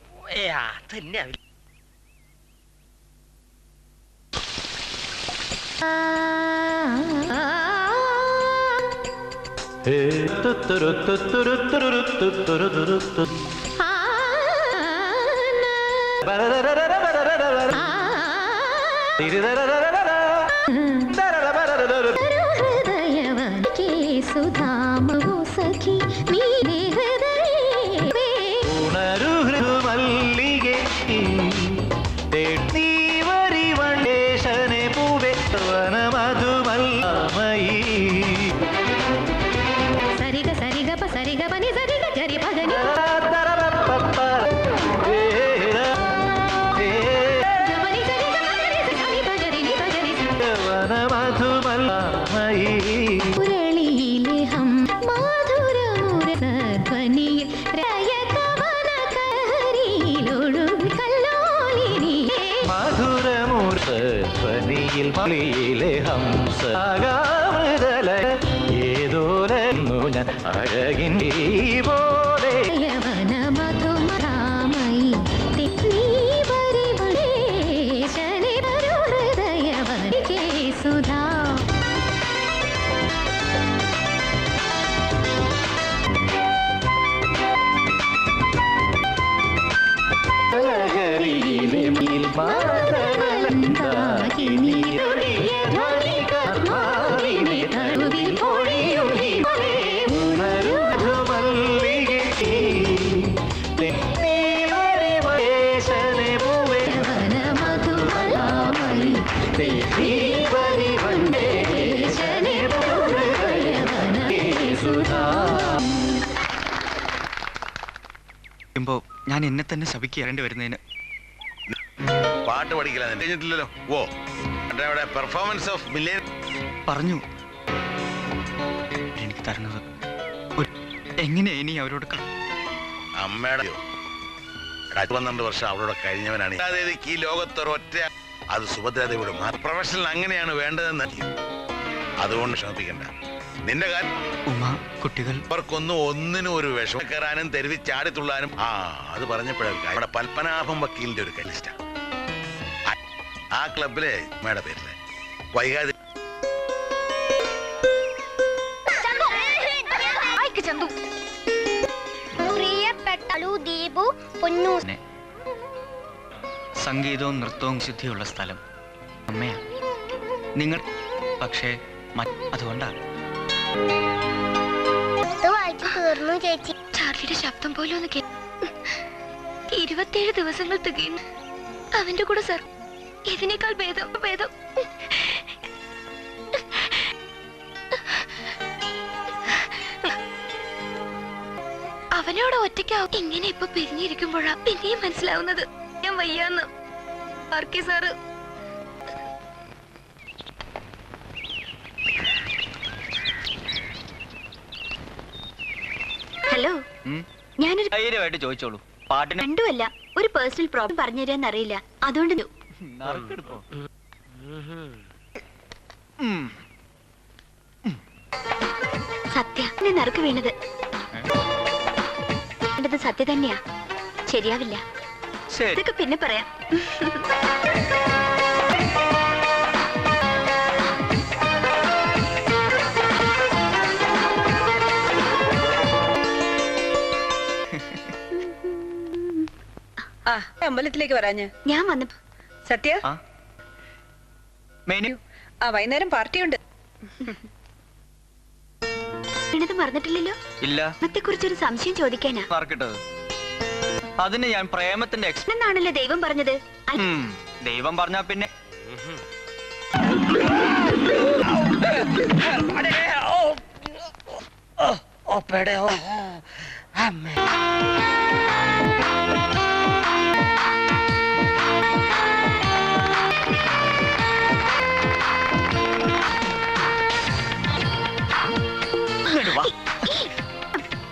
J: ഞാൻ എന്നെ തന്നെ ശപിക്കേണ്ടി വരുന്നതിന്
M: പാട്ട് പഠിക്കില്ലല്ലോ. ഓ പെർഫോമൻസ് ഓഫ് മില്യൻ
J: പറഞ്ഞു. എനിക്ക് തരുന്നത് എങ്ങനെ ഇനി അവരോട്
M: അമ്മയുടെ 12 വർഷം അവരോട് കഴിഞ്ഞവനാണ്. ഈ ലോകത്തൊരൊറ്റ അത് സുഭദ്രാദേവിയുടെ പ്രൊഫഷണൽ അങ്ങനെയാണ് വേണ്ടതെന്ന്. അതുകൊണ്ട് ക്ഷമിക്കണ്ട. നിന്റെ കാര്യം
J: കുട്ടികൾ
M: ഒന്നിനും ഒരു വിഷം കയറാനും തെരുവി ചാടിത്തുള്ളാനും. അത് പറഞ്ഞപ്പോഴേക്കും നമ്മുടെ പത്മനാഭം വക്കീലിന്റെ ഒരു ലിസ്റ്റാ ആ ക്ലബിലെ അമ്മയുടെ പേരില്. വൈകാതെ
J: സംഗീതവും നൃത്തവും ശുദ്ധിയുള്ള സ്ഥലം അമ്മയാ. നിങ്ങൾ പക്ഷേ അതുകൊണ്ടാണ്.
L: തീർന്നു ചേച്ചി.
F: ചാർലിയുടെ ശബ്ദം പോലും ഒന്ന് 27 ദിവസങ്ങൾ തികയുന്നു അവന്റെ കൂടെ സർ. ഇതിനേക്കാൾ ഭേദം ഭേദം. അവനോട് ഒറ്റയ്ക്കാവും. ഇങ്ങനെ ഇപ്പൊ പിരിഞ്ഞിരിക്കുമ്പോഴാ പിന്നെയും മനസ്സിലാവുന്നത് ഞാൻ വയ്യാന്ന്. ആർക്കെ സാറ്
B: ഹലോ, ഞാനൊരു
J: ധൈര്യമായിട്ട് ചോദിച്ചോളൂ. പാട്ടിന്
B: രണ്ടുമല്ല, ഒരു പേഴ്സണൽ പ്രോബ്ലം പറഞ്ഞുതരാൻ അറിയില്ല, അതുകൊണ്ട് സത്യ നറുക്ക് വീണത് സത്യ തന്നെയാ. ശരിയാവില്ല, ഇതൊക്കെ പിന്നെ പറയാം.
C: അമ്പലത്തിലേക്ക് വരാഞ്ഞ്
B: ഞാൻ വന്നു.
C: സത്യ, വൈകുന്നേരം പാർട്ടിയുണ്ട്.
B: മറന്നിട്ടില്ലല്ലോ?
J: ഇല്ല.
B: അന്നത്തെ കുറിച്ചൊരു സംശയം ചോദിക്കാനാ.
J: അതിന് ഞാൻ പ്രേമത്തിന്റെ
B: എന്നാണല്ലോ ദൈവം പറഞ്ഞത്.
J: ദൈവം പറഞ്ഞാ പിന്നെ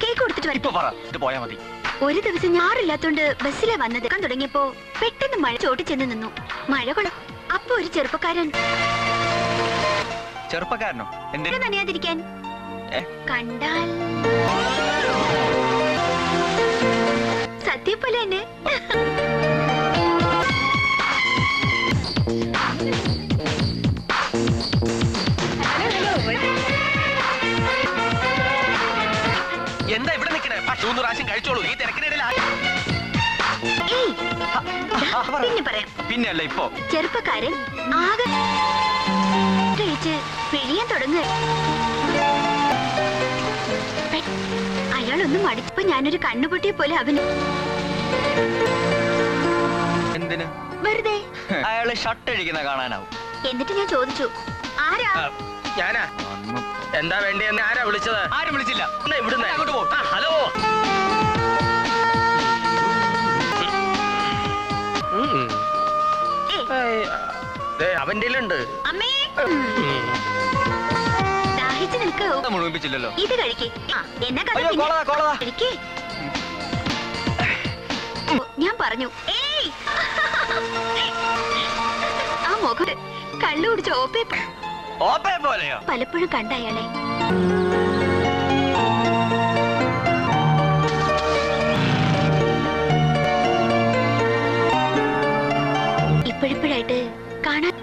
B: കേക്ക് കൊടുത്തിട്ട്
J: പോയാ മതി.
B: ഒരു ദിവസം ഞാറില്ലാത്തോണ്ട് ബസ്സിലെ വന്നത് തുടങ്ങിയപ്പോ പെട്ടെന്ന് മഴ ചോട്ടി ചെന്ന് നിന്നു. മഴ കൊള്ള അപ്പൊ ഒരു
J: ചെറുപ്പക്കാരനോ
B: നനയാതിരിക്കാൻ കണ്ടാൽ സത്യം പോലെ തന്നെ.
E: എന്താ ഇവിടെ നിൽക്കണേ? 3 പ്രാവശ്യം കഴിച്ചോളൂ. ഈ തിരക്കിനിടയിൽ
B: പിന്നെ പറയാം.
J: പിന്നെയല്ല ഇപ്പൊ
B: ചെറുപ്പക്കാരൻ ആകെ കഴിച്ച് പിഴിയാൻ തുടങ്ങുക. അയാളൊന്നും മടിച്ചപ്പോ ഞാനൊരു കണ്ണുപൊട്ടിയെ പോലെ അവന്
J: എന്തിന്
B: വെറുതെ
J: അയാള് ഷർട്ട് അഴിക്കുന്ന കാണാനാവും.
B: എന്നിട്ട് ഞാൻ ചോദിച്ചു, ആരാ?
D: ഞാനാ. എന്താ വേണ്ടിയെന്ന് ആരാ വിളിച്ചത്?
J: ആരും വിളിച്ചില്ല.
D: ഇവിടുന്ന് അങ്ങോട്ട് പോ. ഹലോ, അവന്റെ
B: അമ്മേ, ദാഹിച്ചു നിൽക്കോ?
J: മുഴുമിപ്പിച്ചില്ലല്ലോ.
B: ഇത് കഴിക്കേ. എന്നാ കഴിക്കേ. ഞാൻ പറഞ്ഞു, ഏയ് ആ മുഖം കള്ളു കുടിച്ച
J: ഓപ്പേ പോലെയോ?
B: പലപ്പോഴും കണ്ട അയാളെ. ഇപ്പോഴിപ്പോഴായിട്ട് കാണാൻ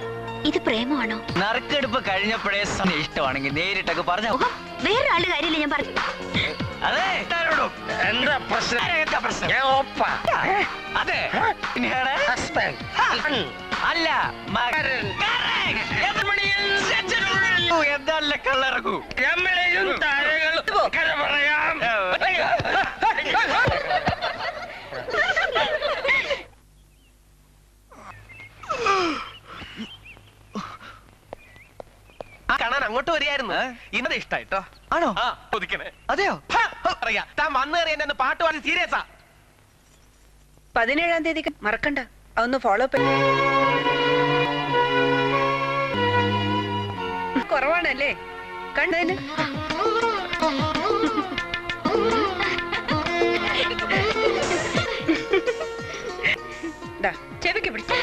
B: ഇത് പ്രേമമാണോ?
J: നറുക്കെടുപ്പ് കഴിഞ്ഞപ്പോഴേ ഇഷ്ടമാണെങ്കിൽ നേരിട്ടൊക്കെ പറഞ്ഞ
B: വേറൊരാളുടെ കാര്യമില്ല ഞാൻ പറഞ്ഞു.
J: അതെ,
D: എന്താ പ്രശ്നം?
J: അതെ, അല്ല എന്താ കള്ളറക്കൂ.
D: പറയാം.
E: കാണാൻ അങ്ങോട്ട് വരികയായിരുന്നു. ഇന്നത് ഇഷ്ടായിട്ടോ?
J: ആണോ?
E: ചോദിക്കണേ.
J: അതെയോ?
E: അറിയാ, താൻ വന്നു കയറി എന്നെ പാട്ട് പാടി സീരിയസാ.
C: 17-ാം തീയതി മറക്കണ്ട, അതൊന്ന് ഫോളോ അപ്പ്. കുറവാണല്ലേ കണ്ടതിന്? ചെവിക്ക് പിടിച്ചു.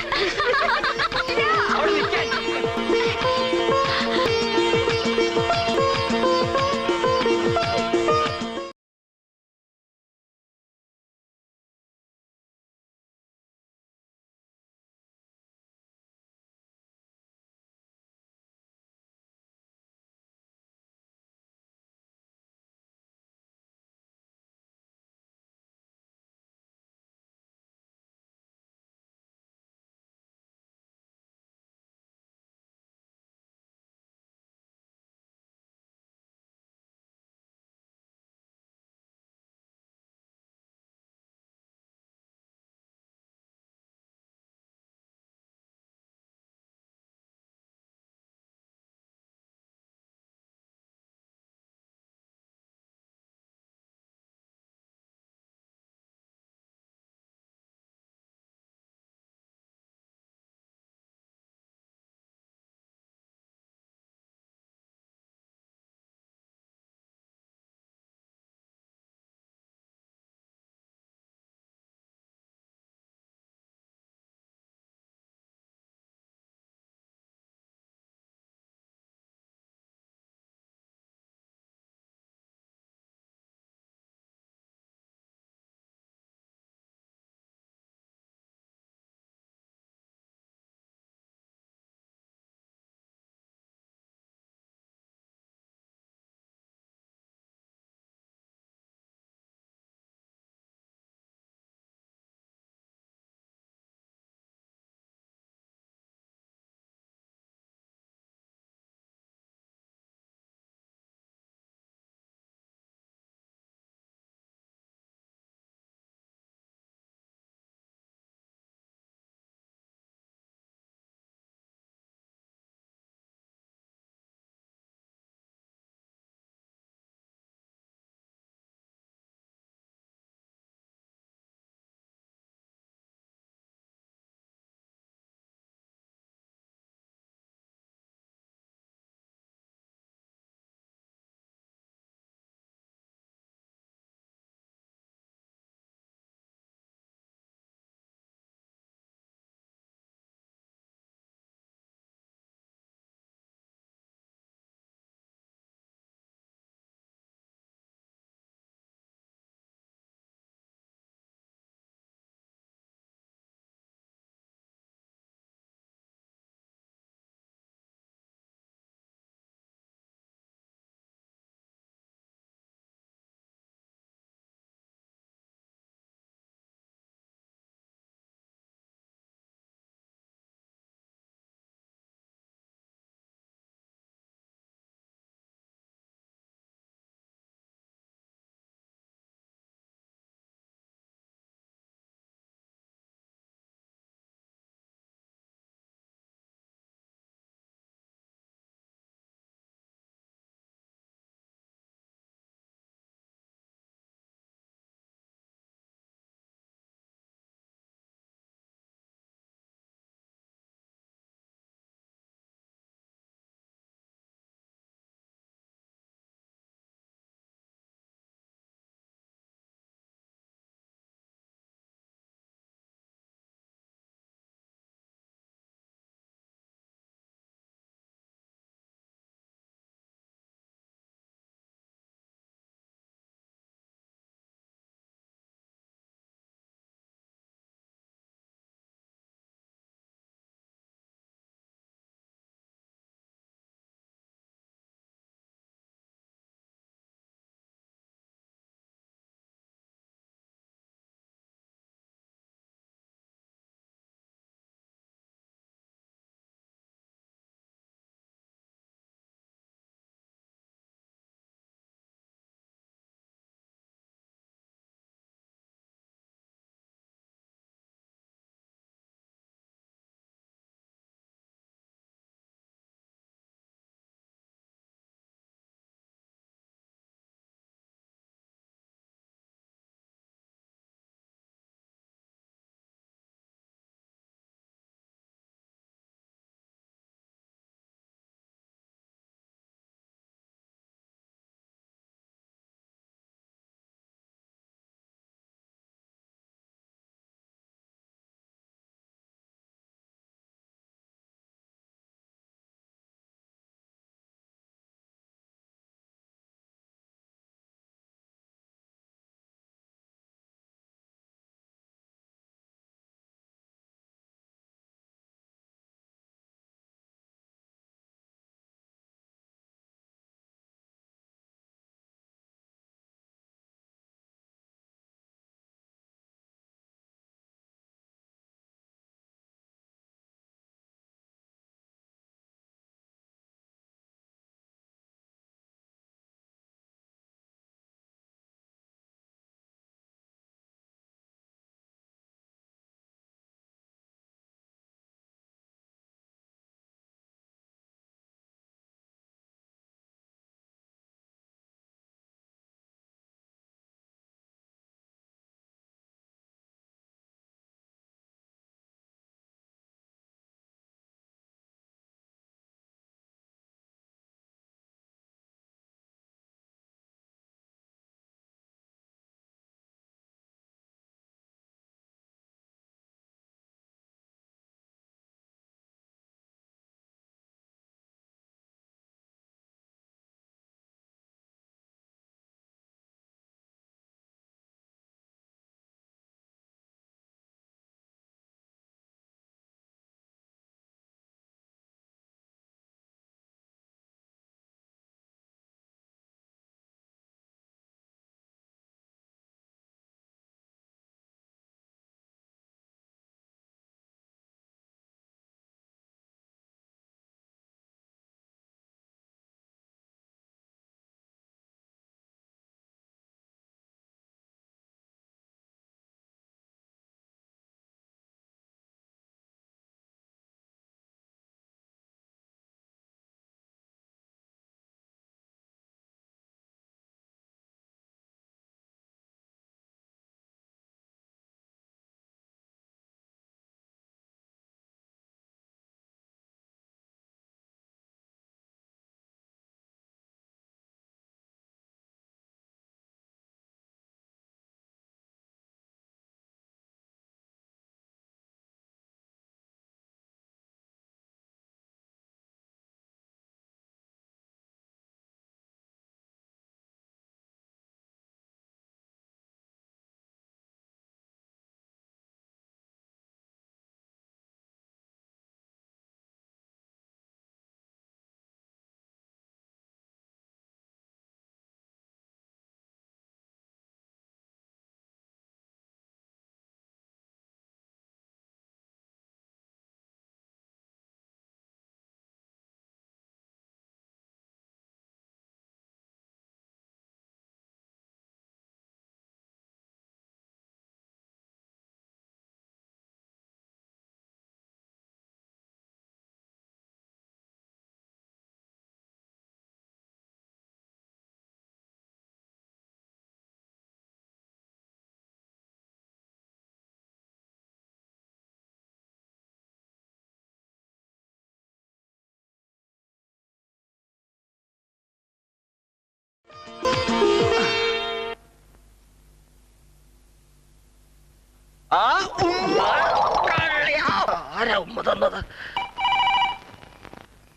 D: ആരാ ഉമ്മ തന്നത്?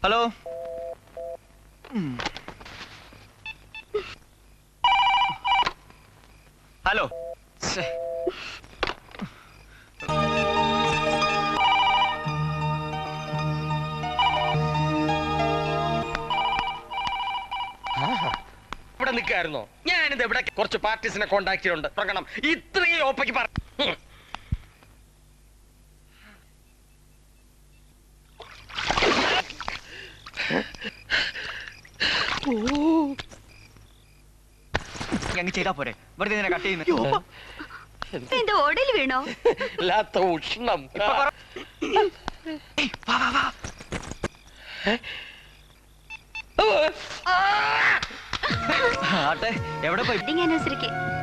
J: ഹലോ. ഹലോ.
D: ഇവിടെ നിൽക്കായിരുന്നോ? ഞാനിത് ഇവിടെ കുറച്ച് പാർട്ടീസിനെ കോണ്ടാക്ട് ചെയ്തിട്ടുണ്ട്. തുടങ്ങണം. ഇത്രയും ഓപ്പയ്ക്ക് പറ.
J: ചെയ്താ പോരെ, വെറുതെ ഇതിനെ കട്ട് ചെയ്യുന്നു.
B: എന്റെ ഓടയിൽ വീണോ?
D: വല്ലാത്ത ഉഷ്ണം.
J: എവിടെ പോയി?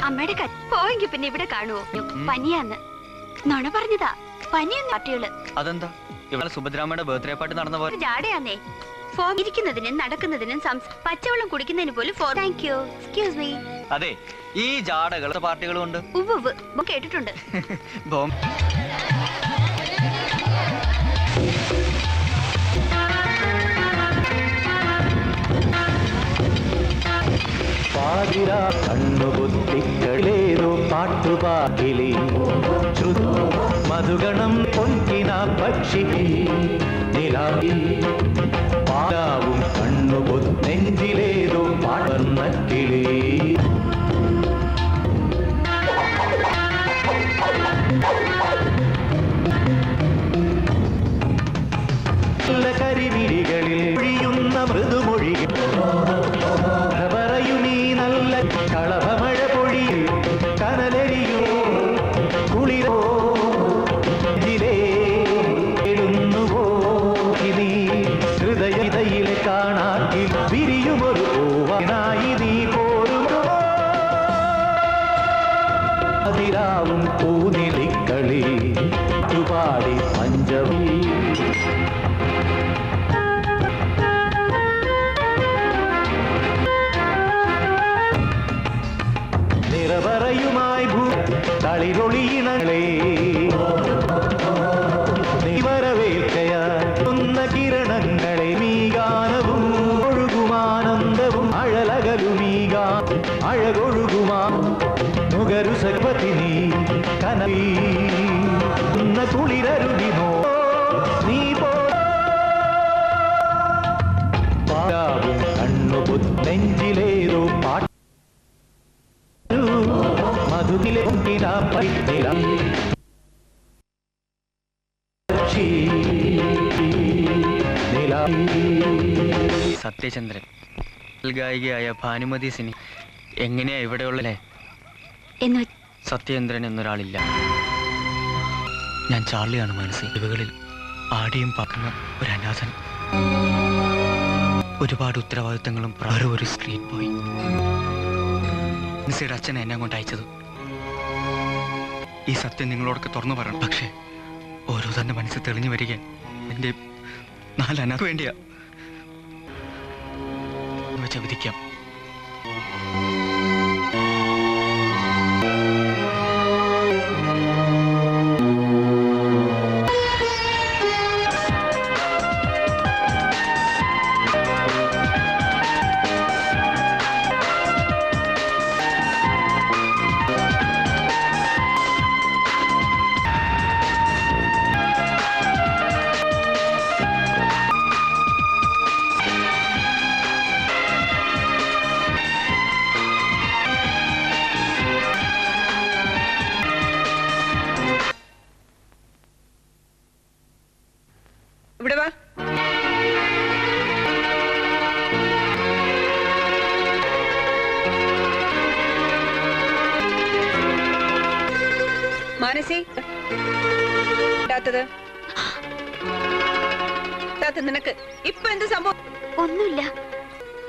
B: അമ്മയുടെ പോയെങ്കിൽ പിന്നെ ഇവിടെ കാണുവോ? പനിയാന്ന് നുണ പറഞ്ഞതാ. പനിയൊന്നും പാർട്ടികള്.
J: അതെന്താ ഇവിടെ സുഭദ്രാമ്മയുടെ ബർത്ത്ഡേ പാർട്ടി നടന്ന പോലെ?
B: ജാടയാന്നേ. ഫോം ഇരിക്കുന്നതിനും നടക്കുന്നതിനും പച്ചവെള്ളം കുടിക്കുന്നതിന് പോലും ഫോർ. Thank you. Excuse me.
J: അതെ, ഈ ജാടകൾ പാർട്ടികളും ഉണ്ട്.
B: കേട്ടിട്ടുണ്ട്.
K: പാതിരാ കണ്ണുകുത്തിക്കളേതോ പാട്ടുപാകിലേ മധുഗണം പൊൻകിന പക്ഷി നിലാവി പാലാവും കണ്ണുകുത്തെഞ്ചിലേതോ പാടർന്നക്കിളേ കരിമിഴികളിൽ ഒഴിയുന്ന മൃദുമൊഴികൾ പറയുമീ നല്ല കളഭമഴ പൊഴിയിൽ കനലരിയോ കുളിരോ ജിലേടുന്നുവോ ഇനി ഹൃദയതയിലെ കാണാക്കി വിരിയുമൊരു പൂവനായി നീ പോരുമോ അതിരാവും പൂനിലിക്കളി പാടി പഞ്ചമി നിറവറയുമായി തളിരൊളിയിണങ്ങളെ വരവേൽക്കയാന്ന കിരണങ്ങളെ മീഗാനവും ഒഴുകുമാനന്ദവും അഴലകലുമീകാ അഴകൊഴുകുമാ നുകരു സൽപത്തിനി കനീന്ന കുളിരരുകിനോ നീ പോവും കണ്ണുപുത്തെഞ്ചിലേതോ പാട്ട് മധുകിലെ
J: സത്യചന്ദ്രൻ ഗായികയായ ഭാനുമതി സിനി എങ്ങനെയാ ഇവിടെയുള്ളേ? സത്യചന്ദ്രൻ എന്നൊരാളില്ല. ഞാൻ ചാർലിയാണ് മനസ്സിൽ. ഇവകളിൽ ആടിയും പാക്കുന്ന ഒരു അനാഥൻ. ഒരുപാട് ഉത്തരവാദിത്തങ്ങളും പ്രാരം ഒരു സ്ട്രീറ്റ് ബോയ്. മിസ്സിയുടെ അച്ഛൻ എന്നെ കൊണ്ട് അയച്ചത്. ഈ സത്യം നിങ്ങളോടൊക്കെ തുറന്നു പറയണം. പക്ഷേ ഓരോ തന്നെ മനസ്സിൽ തെളിഞ്ഞു വരിക എൻ്റെ 4 അനാഥ വേണ്ടിയാ വെച്ച വിധിക്കാം.
C: ഇവിടെ വാ. മാനസി നിനക്ക് ഇപ്പൊ എന്ത് സംഭവം?
B: ഒന്നുമില്ല.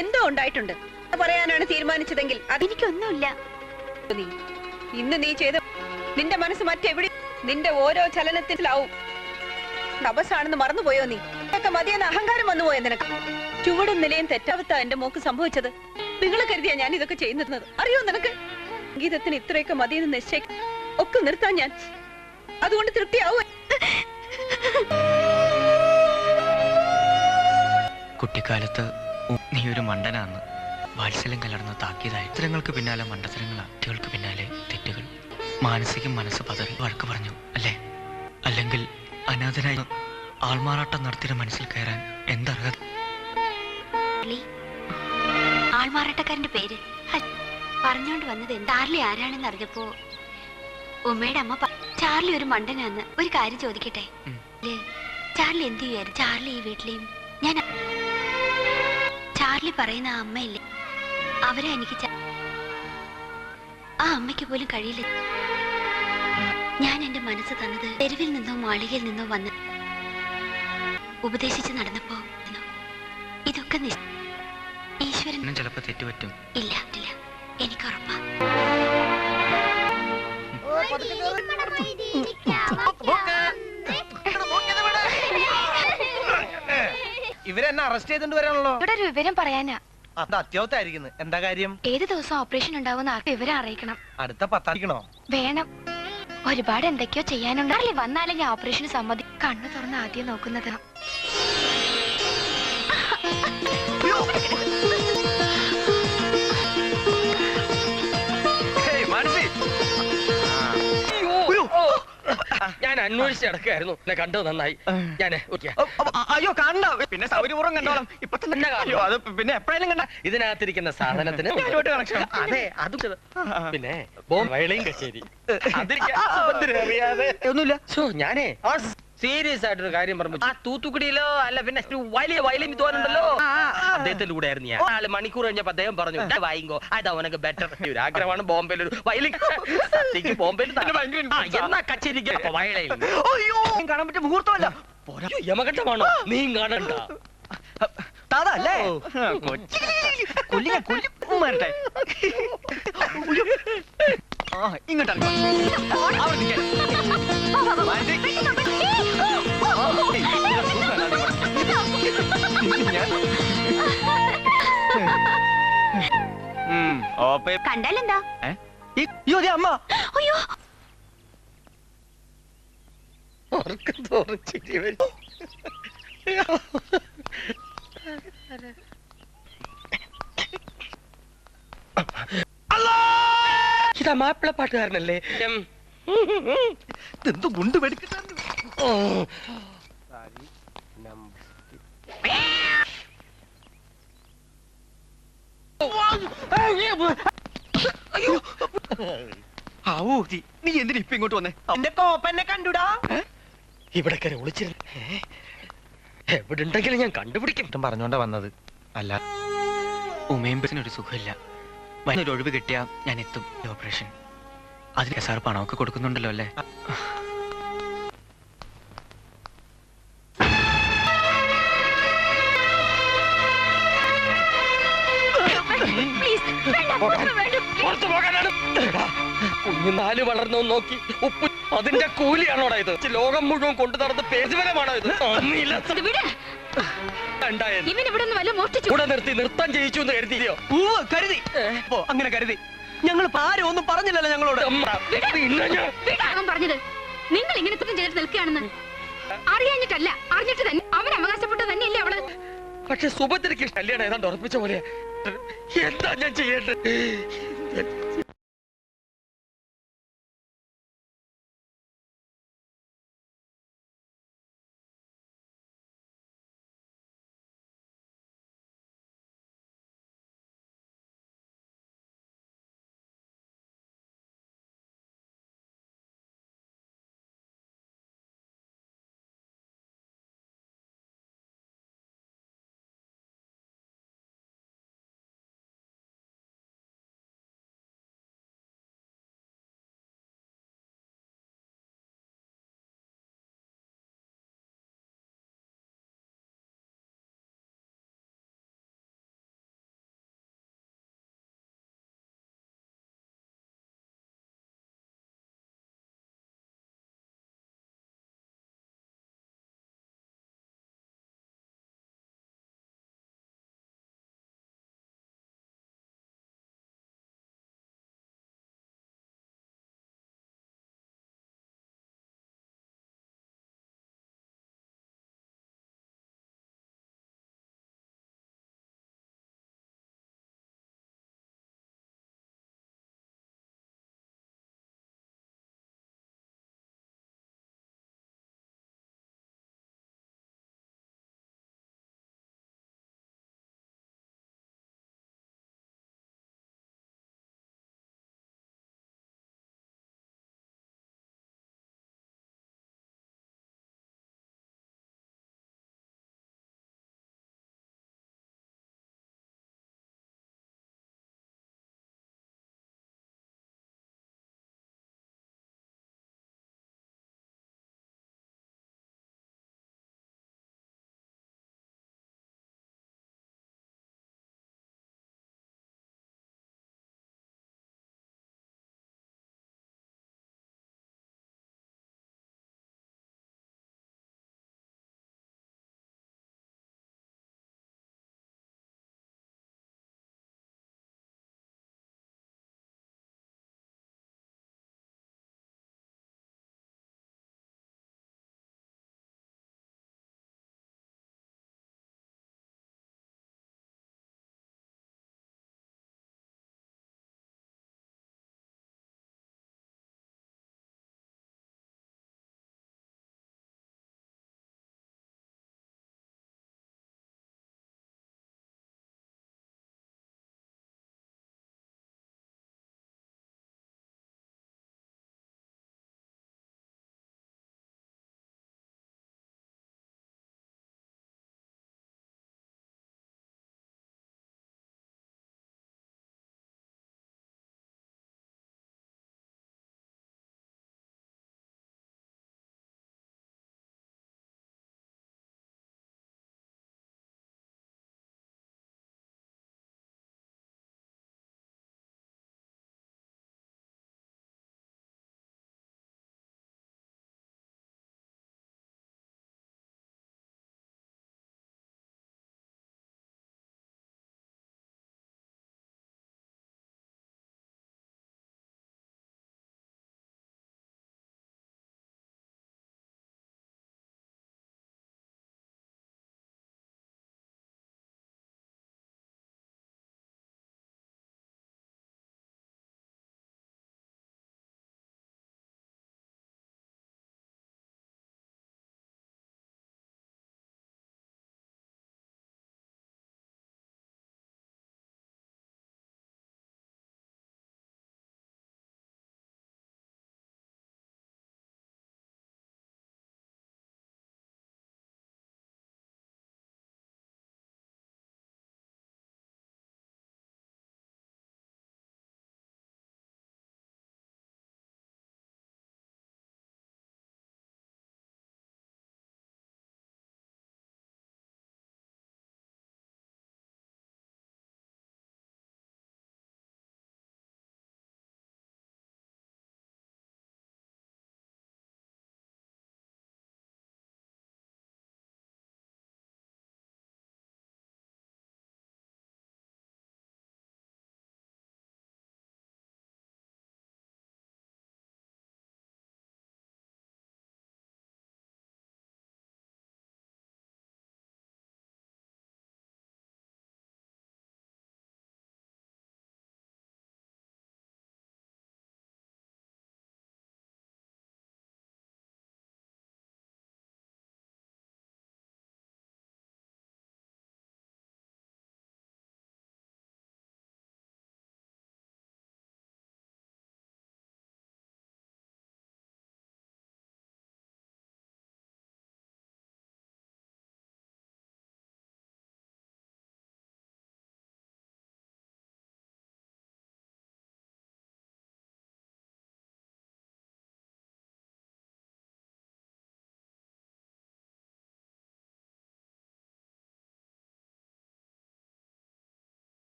C: എന്തോ ഉണ്ടായിട്ടുണ്ട് പറയാനാണ് തീരുമാനിച്ചതെങ്കിൽ
B: അതെനിക്കൊന്നുമില്ല.
C: ഇന്ന് നീ ചെയ്ത നിന്റെ മനസ്സ് മറ്റെവിടെ? നിന്റെ ഓരോ ചലനത്തിലാവും തപസ്സാണെന്ന് മറന്നുപോയോ? നീ ഒക്കെ മതിയെന്ന് അഹങ്കാരം വന്നുപോയോ നിനക്ക്? ചുവടും നിലയും തെറ്റാവത്ത എന്റെ മോക്ക് സംഭവിച്ചത്. നിങ്ങളെ കരുതിയാ ഞാൻ ഇതൊക്കെ ചെയ്യുന്നത്. അറിയോ നിനക്ക്? സംഗീതത്തിന് ഇത്രയൊക്കെ മതിയെന്ന് നിശ്ചയിക്കും ഒക്കെ നിർത്താൻ ഞാൻ അതുകൊണ്ട് തൃപ്തിയാവോ?
J: കുട്ടിക്കാലത്ത് നീ ഒരു മണ്ടനാന്ന് വാത്സല്യം കലർന്ന താക്കീതായി. ഇത്തരങ്ങൾക്ക് പിന്നാലെ മണ്ടത്തരങ്ങളാ, കുട്ടികൾക്ക് പിന്നാലെ തെറ്റുകൾ. മാനസികം മനസ്സ് പതറി വഴക്ക് പറഞ്ഞു അല്ലേ? അല്ലെങ്കിൽ അനാഥനായി ആൾമാറാട്ടം നടത്തിയ മനസ്സിൽ കയറാൻ എന്തർഹത?
B: ആൾമാറാട്ടക്കാരന്റെ പേര് പറഞ്ഞോണ്ട് വന്നത് ചാർലി ആരാണെന്ന് അറിഞ്ഞപ്പോ ഉമ്മയുടെ അമ്മ ചാർലി ഒരു മണ്ടനാന്ന്. ഒരു കാര്യം ചോദിക്കട്ടെ, ചാർലി എന്ത് ചെയ്യായിരുന്നു? ചാർലി ഈ വീട്ടിലെയും ഞാൻ ചാർലി പറയുന്ന ആ അമ്മയില്ലേ, അവരെ എനിക്ക് ആ അമ്മയ്ക്ക് പോലും കഴിയില്ല. ഞാൻ എന്റെ മനസ്സ് തന്നത് തെരുവിൽ നിന്നോ മാളികയിൽ നിന്നോ വന്ന് ഉപദേശിച്ച് നടന്നപ്പോ ഇതൊക്കെ ഈശ്വരൻ
J: ചിലപ്പോ തെറ്റുപറ്റും.
B: ഇല്ല ഇല്ല, എനിക്ക് ഉറപ്പാ.
E: ഇവരെന്നെ അറസ്റ്റ് ചെയ്തിട്ട് വരാണല്ലോ.
F: ഇവിടെ ഒരു വിവരം പറയാനാ.
E: അത് അത്യാവശ്യമായിരിക്കുന്നു. എന്താ കാര്യം?
F: ഏത് ദിവസം ഓപ്പറേഷൻ ഉണ്ടാവുന്ന വിവരം അറിയിക്കണം.
E: അടുത്ത 10
F: വേണം. ഒരുപാട് എന്തൊക്കെയോ ചെയ്യാനുണ്ട്. വന്നാലും ഞാൻ ഓപ്പറേഷന് സമ്മതി. കണ്ണു തുറന്ന് ആദ്യം നോക്കുന്നത്.
D: ഞാൻ അന്വേഷിച്ച് നടക്കുകയായിരുന്നു. എന്നെ കണ്ടു നന്നായി. ഞാൻ
J: അയ്യോ കണ്ട പിന്നെ സൗകര്യപൂർവ്വം കണ്ടോളാം. ഇപ്പൊ തന്നെ അത് പിന്നെ എപ്പോഴായാലും കണ്ട.
D: ഇതിനകത്തിരിക്കുന്ന സാധനത്തിന് അതെ അത് പിന്നെ വയളയും കച്ചേരി അറിയാതെ ഒന്നുമില്ല. ഞാനേ സീരിയസ് ആയിട്ടൊരു കാര്യം പറഞ്ഞു. ആ തൂത്തുക്കുടിയിലോ അല്ല പിന്നെ വലിയ വയലിൻ വിദ്വാനുണ്ടല്ലോ, അദ്ദേഹത്തിന്റെ കൂടെ ആയിരുന്നു ഞാൻ. 4 മണിക്കൂർ കഴിഞ്ഞപ്പോ അദ്ദേഹം പറഞ്ഞു വായിങ്കോ അതാ ഉനക്ക് ബെറ്റർ. ഒരു ആഗ്രഹമാണ് ബോംബെയിൽ ഒരു വയലിൻ. ബോംബെയിൽ എന്നാ കച്ചേരിക്ക് വയലയിൽ
J: കാണാൻ പറ്റിയ മുഹൂർത്തമല്ല.
D: യമഘട്ടമാണോ? നീ കാണണ്ട
J: താതല്ലേ കൊല്ലിമാരട്ടെ ഇങ്ങോട്ടാണ്.
B: കണ്ടാലെന്താ?
J: അമ്മ
B: അയ്യോ
D: ഇതാ മാപ്പിള പാട്ടുകാരനല്ലേ?
E: എന്ത് ഗുണ്ട് മേടിക്കാൻ
J: നീ എന്തിനാ ഇപ്പൊ ഇങ്ങോട്ട് വന്നേ?
E: എന്റെ കോപ്പന്നെ കണ്ടുടാ.
D: ഇവിടെ കയറി ഒളിച്ചിരുന്നു. എവിടെ ഉണ്ടെങ്കിലും ഞാൻ കണ്ടുപിടിക്കും
E: പറഞ്ഞോണ്ടാ വന്നത്.
J: അല്ല ഉമയമ്പസിനൊരു സുഖമില്ല. ഒരു ഒഴിവ് കിട്ടിയാ ഞാൻ എത്തും. ഓപ്പറേഷൻ അതിന് സാർ പണമൊക്കെ കൊടുക്കുന്നുണ്ടല്ലോ അല്ലേ?
D: കുഞ്ഞുനാല് വളർന്നു നോക്കി ഉപ്പ് അതിന്റെ കൂലിയാണോടാ ഇത്? ലോകം മുഴുവൻ കൊണ്ടു നടന്ന് പേജുവരമാണോ ഇത്? കൂടെ നിർത്തി നൃത്തം ചെയ്യിച്ചു എന്ന് കരുതിയോ?
J: കരുതി അങ്ങനെ കരുതി. ഞങ്ങൾ ആരും ഒന്നും പറഞ്ഞില്ലല്ലോ ഞങ്ങളോട്.
B: പറഞ്ഞത് നിങ്ങൾ ഇങ്ങനെ ചെയ്തിട്ട് നിൽക്കുകയാണെന്ന് അറിയാഞ്ഞിട്ടല്ല, അറിഞ്ഞിട്ട് തന്നെ അവൻ അവകാശപ്പെട്ടത് തന്നെയല്ലേ അവള്.
D: പക്ഷെ സുഭദ്രയ്ക്ക് കല്യാണം ഏതാണ്ട് ഉറപ്പിച്ച പോലെ. എന്താ ഞാൻ ചെയ്യേണ്ടത്?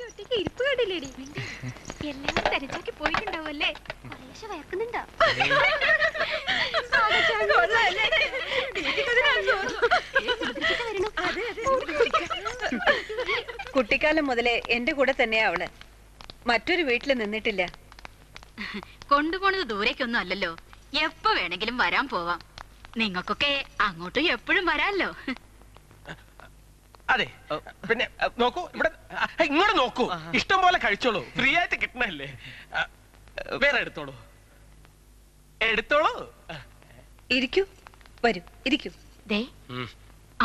F: ഒറ്റയ്ക്ക് ഇരിപ്പ് കണ്ടില്ലേടി എല്ലാവരും തെരച്ചാക്കി പോയിട്ടുണ്ടാവല്ലേ കുറേശ്ശെ വയർക്കുന്നുണ്ടോ
C: കുട്ടിക്കാലം മുതലേ എന്റെ കൂടെ തന്നെയാ അവള്. മറ്റൊരു വീട്ടിൽ നിന്നിട്ടില്ല.
B: കൊണ്ടുപോണത് ദൂരേക്കൊന്നും അല്ലല്ലോ, എപ്പോ വേണമെങ്കിലും വരാൻ പോവാം. നിങ്ങൾക്കൊക്കെ അങ്ങോട്ടും എപ്പോഴും വരാമല്ലോ.
E: അതെ, പിന്നെ നോക്കൂ, ഇവിടെ ഇങ്ങോട്ട് നോക്കൂ. ഇഷ്ടം പോലെ കഴിച്ചോളൂ, ഫ്രീ ആയിട്ട് കിട്ടണല്ലേ. വേറെ എടുത്തോളൂ, എടുത്തോളൂ.
C: ഇരിക്കൂ, വരൂ, ഇരിക്കൂ.
B: ദേ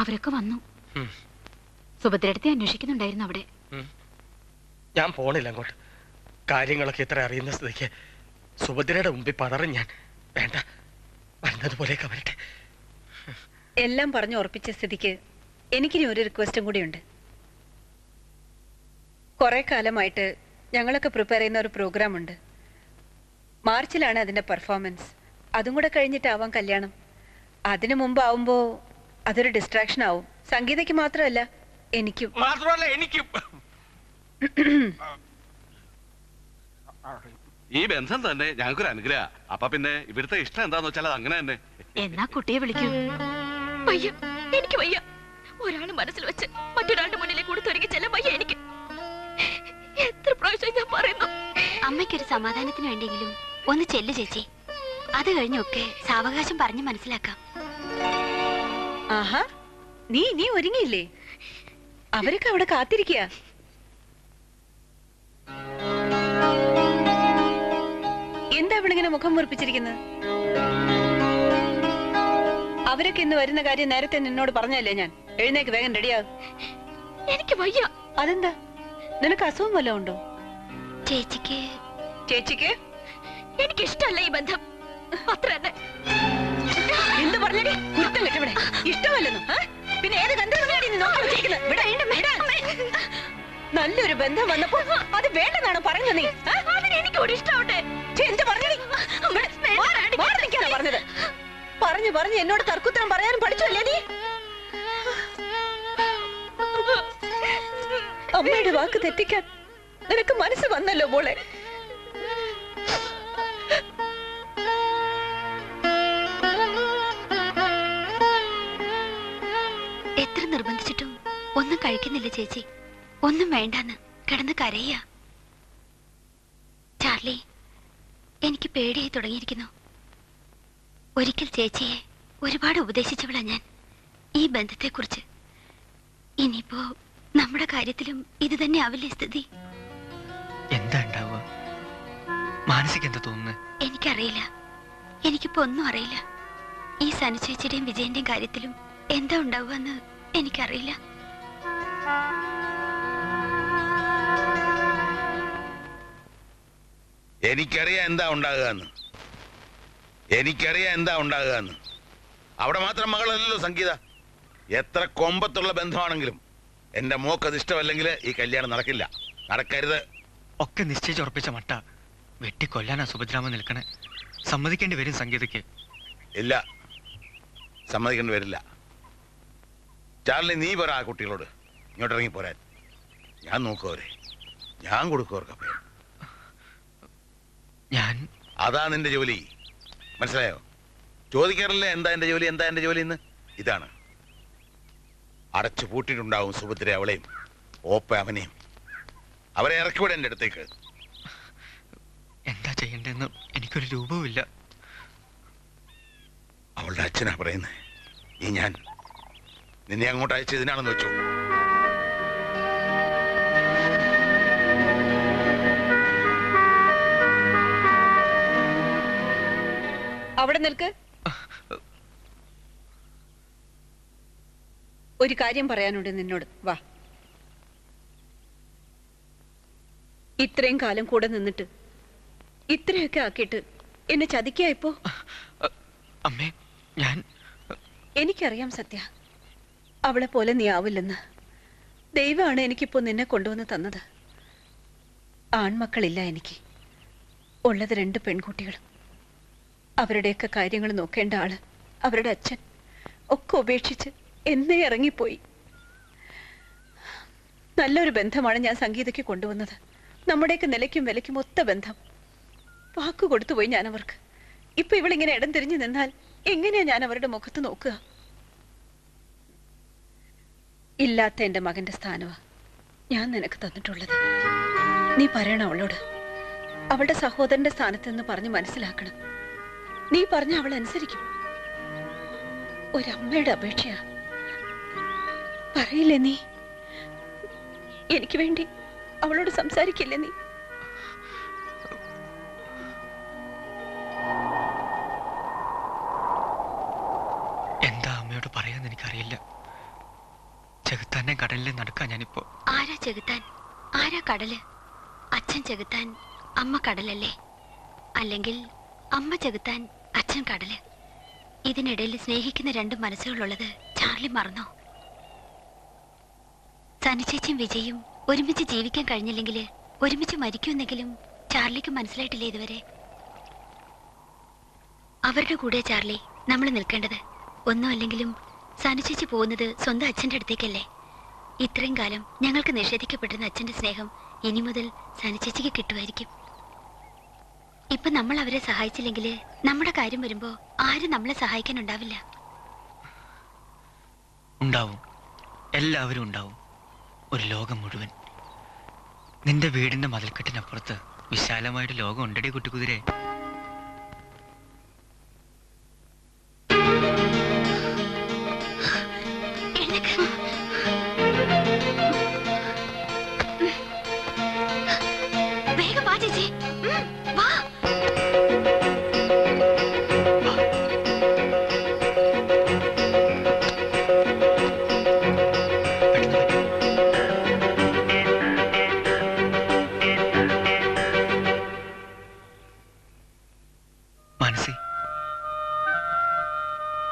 B: അവരൊക്കെ വന്നു. സുഭദ്രടുത്തെ അന്വേഷിക്കുന്നുണ്ടായിരുന്നു അവിടെ.
D: ഞാൻ പോണില്ല അങ്ങോട്ട്. കാര്യങ്ങളൊക്കെ ഇത്ര അറിയുന്ന സ്ഥിതിക്ക് സുഭദ്രയുടെ മുമ്പിൽ പതറും ഞാൻ. വേണ്ട, വന്നതുപോലെയൊക്കെ വരട്ടെ.
C: എല്ലാം പറഞ്ഞു ഉറപ്പിച്ച സ്ഥിതിക്ക് എനിക്കിനി ഒരു റിക്വസ്റ്റും കൂടിയുണ്ട്. കുറെ കാലമായിട്ട് ഞങ്ങളൊക്കെ പ്രിപ്പയർ ചെയ്യുന്ന ഒരു പ്രോഗ്രാം ഉണ്ട്. മാർച്ചിലാണ് അതിന്റെ പെർഫോമൻസ്. അതും കൂടെ കഴിഞ്ഞിട്ടാവാം കല്യാണം. അതിനു മുമ്പാവുമ്പോ അതൊരു ഡിസ്ട്രാക്ഷൻ ആവും. സംഗീതയ്ക്ക് മാത്രമല്ല, എനിക്കും.
N: ഈ ബന്ധം തന്നെ ഞങ്ങൾക്കൊരു അനുഗ്രഹ. അപ്പൊ പിന്നെ ഇവിടുത്തെ ഇഷ്ടം എന്താന്ന് വെച്ചാൽ അത് അങ്ങനെ തന്നെ.
B: എന്നാ കുട്ടിയെ വിളിക്കൂ.
F: വയ്യ, എനിക്ക് വയ്യ. ഒരാള് മനസ്സിൽ വെച്ച് മറ്റൊരാളുടെ മുന്നിലേക്ക് കൊടുത്തൊരുക്കി ചെല്ലാൻ വയ്യ എനിക്ക്. എത്ര പ്രാവശ്യം ഞാൻ പറയുന്നു.
B: അമ്മയ്ക്കൊരു സമാധാനത്തിന് വേണ്ടിയെങ്കിലും ഒന്ന് ചെല്ലു ചേച്ചി. അത് കഴിഞ്ഞൊക്കെ സാവകാശം പറഞ്ഞ് മനസ്സിലാക്കാം.
C: ആഹാ, നീ ഒരുങ്ങിയില്ലേ? അവരൊക്കെ അവിടെ കാത്തിരിക്കുക. എന്താ ഇവിടെ ഇങ്ങനെ മുഖം മുറിപ്പിച്ചിരിക്കുന്നത്? അവരൊക്കെ ഇന്ന് വരുന്ന കാര്യം നേരത്തെ നിന്നോട് പറഞ്ഞല്ലേ ഞാൻ? എഴുന്നേക്ക്, വേഗം റെഡിയാകും.
F: എനിക്ക് വയ്യ.
C: അതെന്താ? നിനക്ക് അസുഖം വല്ലതും ഉണ്ടോ?
B: ചേച്ചിക്ക്
F: എനിക്ക് ഇഷ്ടമല്ല ഈ ബന്ധം, അത്ര തന്നെ.
C: എന്ത് പറഞ്ഞടി? കുരുത്തം കെട്ടവിടെ ഇഷ്ടമല്ലെന്നു. പിന്നെ ഏത് ഗന്ധർവ്വനാടി നീ നോക്കി വെച്ചിരിക്കുന്നത്? നല്ലൊരു ബന്ധം വന്നപ്പോ അത് വേണ്ടെന്നാണോ പറയുന്നത് നീ?
F: എനിക്ക് കൂടി ഇഷ്ടമാവട്ടെ.
C: എന്ത് പറഞ്ഞടി? പറഞ്ഞത് പറഞ്ഞു എന്നോട് തർക്കുത്തരം പറയാനും പഠിച്ചല്ലേ നീ? അമ്മയുടെ വാക്ക് തെറ്റിക്കാൻ നിനക്ക് മനസ്സ് വന്നല്ലോ മോളെ.
B: എത്ര നിർബന്ധിച്ചിട്ടും ഒന്നും കഴിക്കുന്നില്ല ചേച്ചി. ഒന്നും വേണ്ടാന്ന് കിടന്ന് കരയ്യ. ചാർലി, എനിക്ക് പേടിയായി തുടങ്ങിയിരിക്കുന്നു. ഒരിക്കൽ ചേച്ചിയെ ഒരുപാട് ഉപദേശിച്ചവളാ ഞാൻ ഈ ബന്ധത്തെക്കുറിച്ച്. ഇനിയിപ്പോ നമ്മുടെ കാര്യത്തിലും ഇത് തന്നെ ആവില്ലേ സ്ഥിതി?
J: എന്താ ഉണ്ടാവുക? മാനസിക എന്താ തോന്നുന്നത്?
B: എനിക്കറിയില്ല. എനിക്കിപ്പോ ഒന്നും അറിയില്ല. ഈ സനുചേച്ചിയുടെയും വിജയന്റെയും കാര്യത്തിലും എന്താ ഉണ്ടാവുകയെന്ന് എനിക്കറിയില്ല.
M: എനിക്കറിയാം എന്താ ഉണ്ടാകുകയെന്ന്. അവിടെ മാത്രം മകളല്ലല്ലോ സംഗീത. എത്ര കൊമ്പത്തുള്ള ബന്ധമാണെങ്കിലും എന്റെ മോക്ക് അത് ഇഷ്ടമല്ലെങ്കിൽ ഈ കല്യാണം നടക്കില്ല, നടക്കരുത്.
J: ഒക്കെ നിശ്ചയിച്ചുറപ്പിച്ച മട്ട വെട്ടിക്കൊല്ലാനാ സുഭദ്രാമ നിൽക്കണേ. സമ്മതിക്കേണ്ടി വരും സംഗീതയ്ക്ക്.
M: ഇല്ല, സമ്മതിക്കേണ്ടി വരില്ല. ചാർലി, നീ പറ ആ കുട്ടികളോട് ഇങ്ങോട്ട് ഇറങ്ങി പോരാൻ. ഞാൻ നോക്കുവരെ, ഞാൻ കൊടുക്കുവർക്ക് അഭയം. അതാ നിന്റെ ജോലി, മനസ്സിലായോ? ചോദിക്കാറില്ലേ എന്താ എന്റെ ജോലി എന്ന്? ഇതാണ്. അടച്ചു പൂട്ടിയിട്ടുണ്ടാവും സുഭദ്ര അവളെയും ഓപ്പ അവനെയും. അവരെ ഇറക്കിവിടെ എന്റെ അടുത്തേക്ക്.
J: എന്താ ചെയ്യണ്ടെന്ന് എനിക്കൊരു രൂപവുമില്ല.
M: അവളുടെ അച്ഛനാ പറയുന്നത്. ഈ ഞാൻ നിന്നെ അങ്ങോട്ട് അയച്ചതിനാണെന്ന് വെച്ചു.
C: അവിടെ നിൽക്ക്. ഒരു കാര്യം പറയാനുണ്ട് നിന്നോട്. വാ. ഇത്രയും കാലം കൂടെ നിന്നിട്ട് ഇത്രയൊക്കെ ആക്കിയിട്ട് എന്നെ ചതിക്കാ ഇപ്പോ?
J: അമ്മേ, ഞാൻ
C: എനിക്കറിയാം സത്യ, അവളെ പോലെ നീ ആവില്ലെന്ന്. ദൈവമാണ് എനിക്കിപ്പോ നിന്നെ കൊണ്ടുവന്ന് തന്നത്. ആൺമക്കളില്ല എനിക്ക്. ഉള്ളത് 2 പെൺകുട്ടികളും. അവരുടെയൊക്കെ കാര്യങ്ങൾ നോക്കേണ്ട ആള് അവരുടെ അച്ഛൻ ഒക്കെ ഉപേക്ഷിച്ച് എന്നേ ഇറങ്ങിപ്പോയി. നല്ലൊരു ബന്ധമാണ് ഞാൻ സംഗീതയ്ക്ക് കൊണ്ടുവന്നത്. നമ്മുടെയൊക്കെ നിലയ്ക്കും വിലയ്ക്കും ഒത്ത ബന്ധം. വാക്കു കൊടുത്തുപോയി ഞാൻ അവർക്ക്. ഇപ്പൊ ഇവളിങ്ങനെ ഇടം തിരിഞ്ഞു നിന്നാൽ എങ്ങനെയാ ഞാൻ അവരുടെ മുഖത്ത് നോക്കുക? ഇല്ലാത്ത എന്റെ മകന്റെ സ്ഥാനമാ ഞാൻ നിനക്ക് തന്നിട്ടുള്ളത്. നീ പറയണം അവളോട്. അവളുടെ സഹോദരന്റെ സ്ഥാനത്ത് നിന്ന് പറഞ്ഞ് മനസ്സിലാക്കണം. നീ പറഞ്ഞ അവൾ അനുസരിക്കും. ഒരമ്മയുടെ അപേക്ഷയാ. പറയില്ലേ നീ? എനിക്ക് വേണ്ടി അവളോട് സംസാരിക്കില്ലേ നീ?
J: എന്താ അമ്മയോട് പറയാന്ന് എനിക്കറിയില്ല. ചെകുത്താനെ കടലിൽ നടക്കാൻ ഞാനിപ്പോ.
B: ആരാ ചെകുത്താൻ? ആരാ കടല്? അച്ഛൻ ചെകുത്താൻ, അമ്മ കടലല്ലേ? അല്ലെങ്കിൽ അമ്മ ചെകുത്താൻ, അച്ഛൻ കടല്? ഇതിനിടയിൽ സ്നേഹിക്കുന്ന രണ്ട് മനസ്സുകളുള്ളത് ചാർലി മറന്നോ? സനിച്ചേച്ചിയും വിജയും ഒരുമിച്ച് ജീവിക്കാൻ കഴിഞ്ഞില്ലെങ്കിൽ ഒരുമിച്ച് മരിക്കുമെന്നെങ്കിലും ചാർലിക്ക് മനസ്സിലായിട്ടില്ലേ ഇതുവരെ? അവരുടെ കൂടെ ചാർലി നമ്മൾ നിൽക്കേണ്ടത്. ഒന്നും അല്ലെങ്കിലും സനിച്ചേച്ചി പോകുന്നത് സ്വന്തം അച്ഛൻ്റെ അടുത്തേക്കല്ലേ? ഇത്രയും കാലം ഞങ്ങൾക്ക് നിഷേധിക്കപ്പെട്ടിരുന്ന അച്ഛന്റെ സ്നേഹം ഇനി മുതൽ സനിച്ചേച്ചിക്ക് കിട്ടുമായിരിക്കും. ഇപ്പൊ നമ്മൾ അവരെ സഹായിച്ചില്ലെങ്കിൽ നമ്മുടെ കാര്യം വരുമ്പോ ആരും നമ്മളെ സഹായിക്കാൻ ഉണ്ടാവില്ല.
J: ഉണ്ടാവും, എല്ലാവരും ഉണ്ടാവും. ഒരു ലോകം മുഴുവൻ. നിന്റെ വീടിന്റെ മതിൽക്കെട്ടിനപ്പുറത്ത് വിശാലമായിട്ട് ലോകം ഉണ്ടടി കുട്ടിക്കുതിരെ.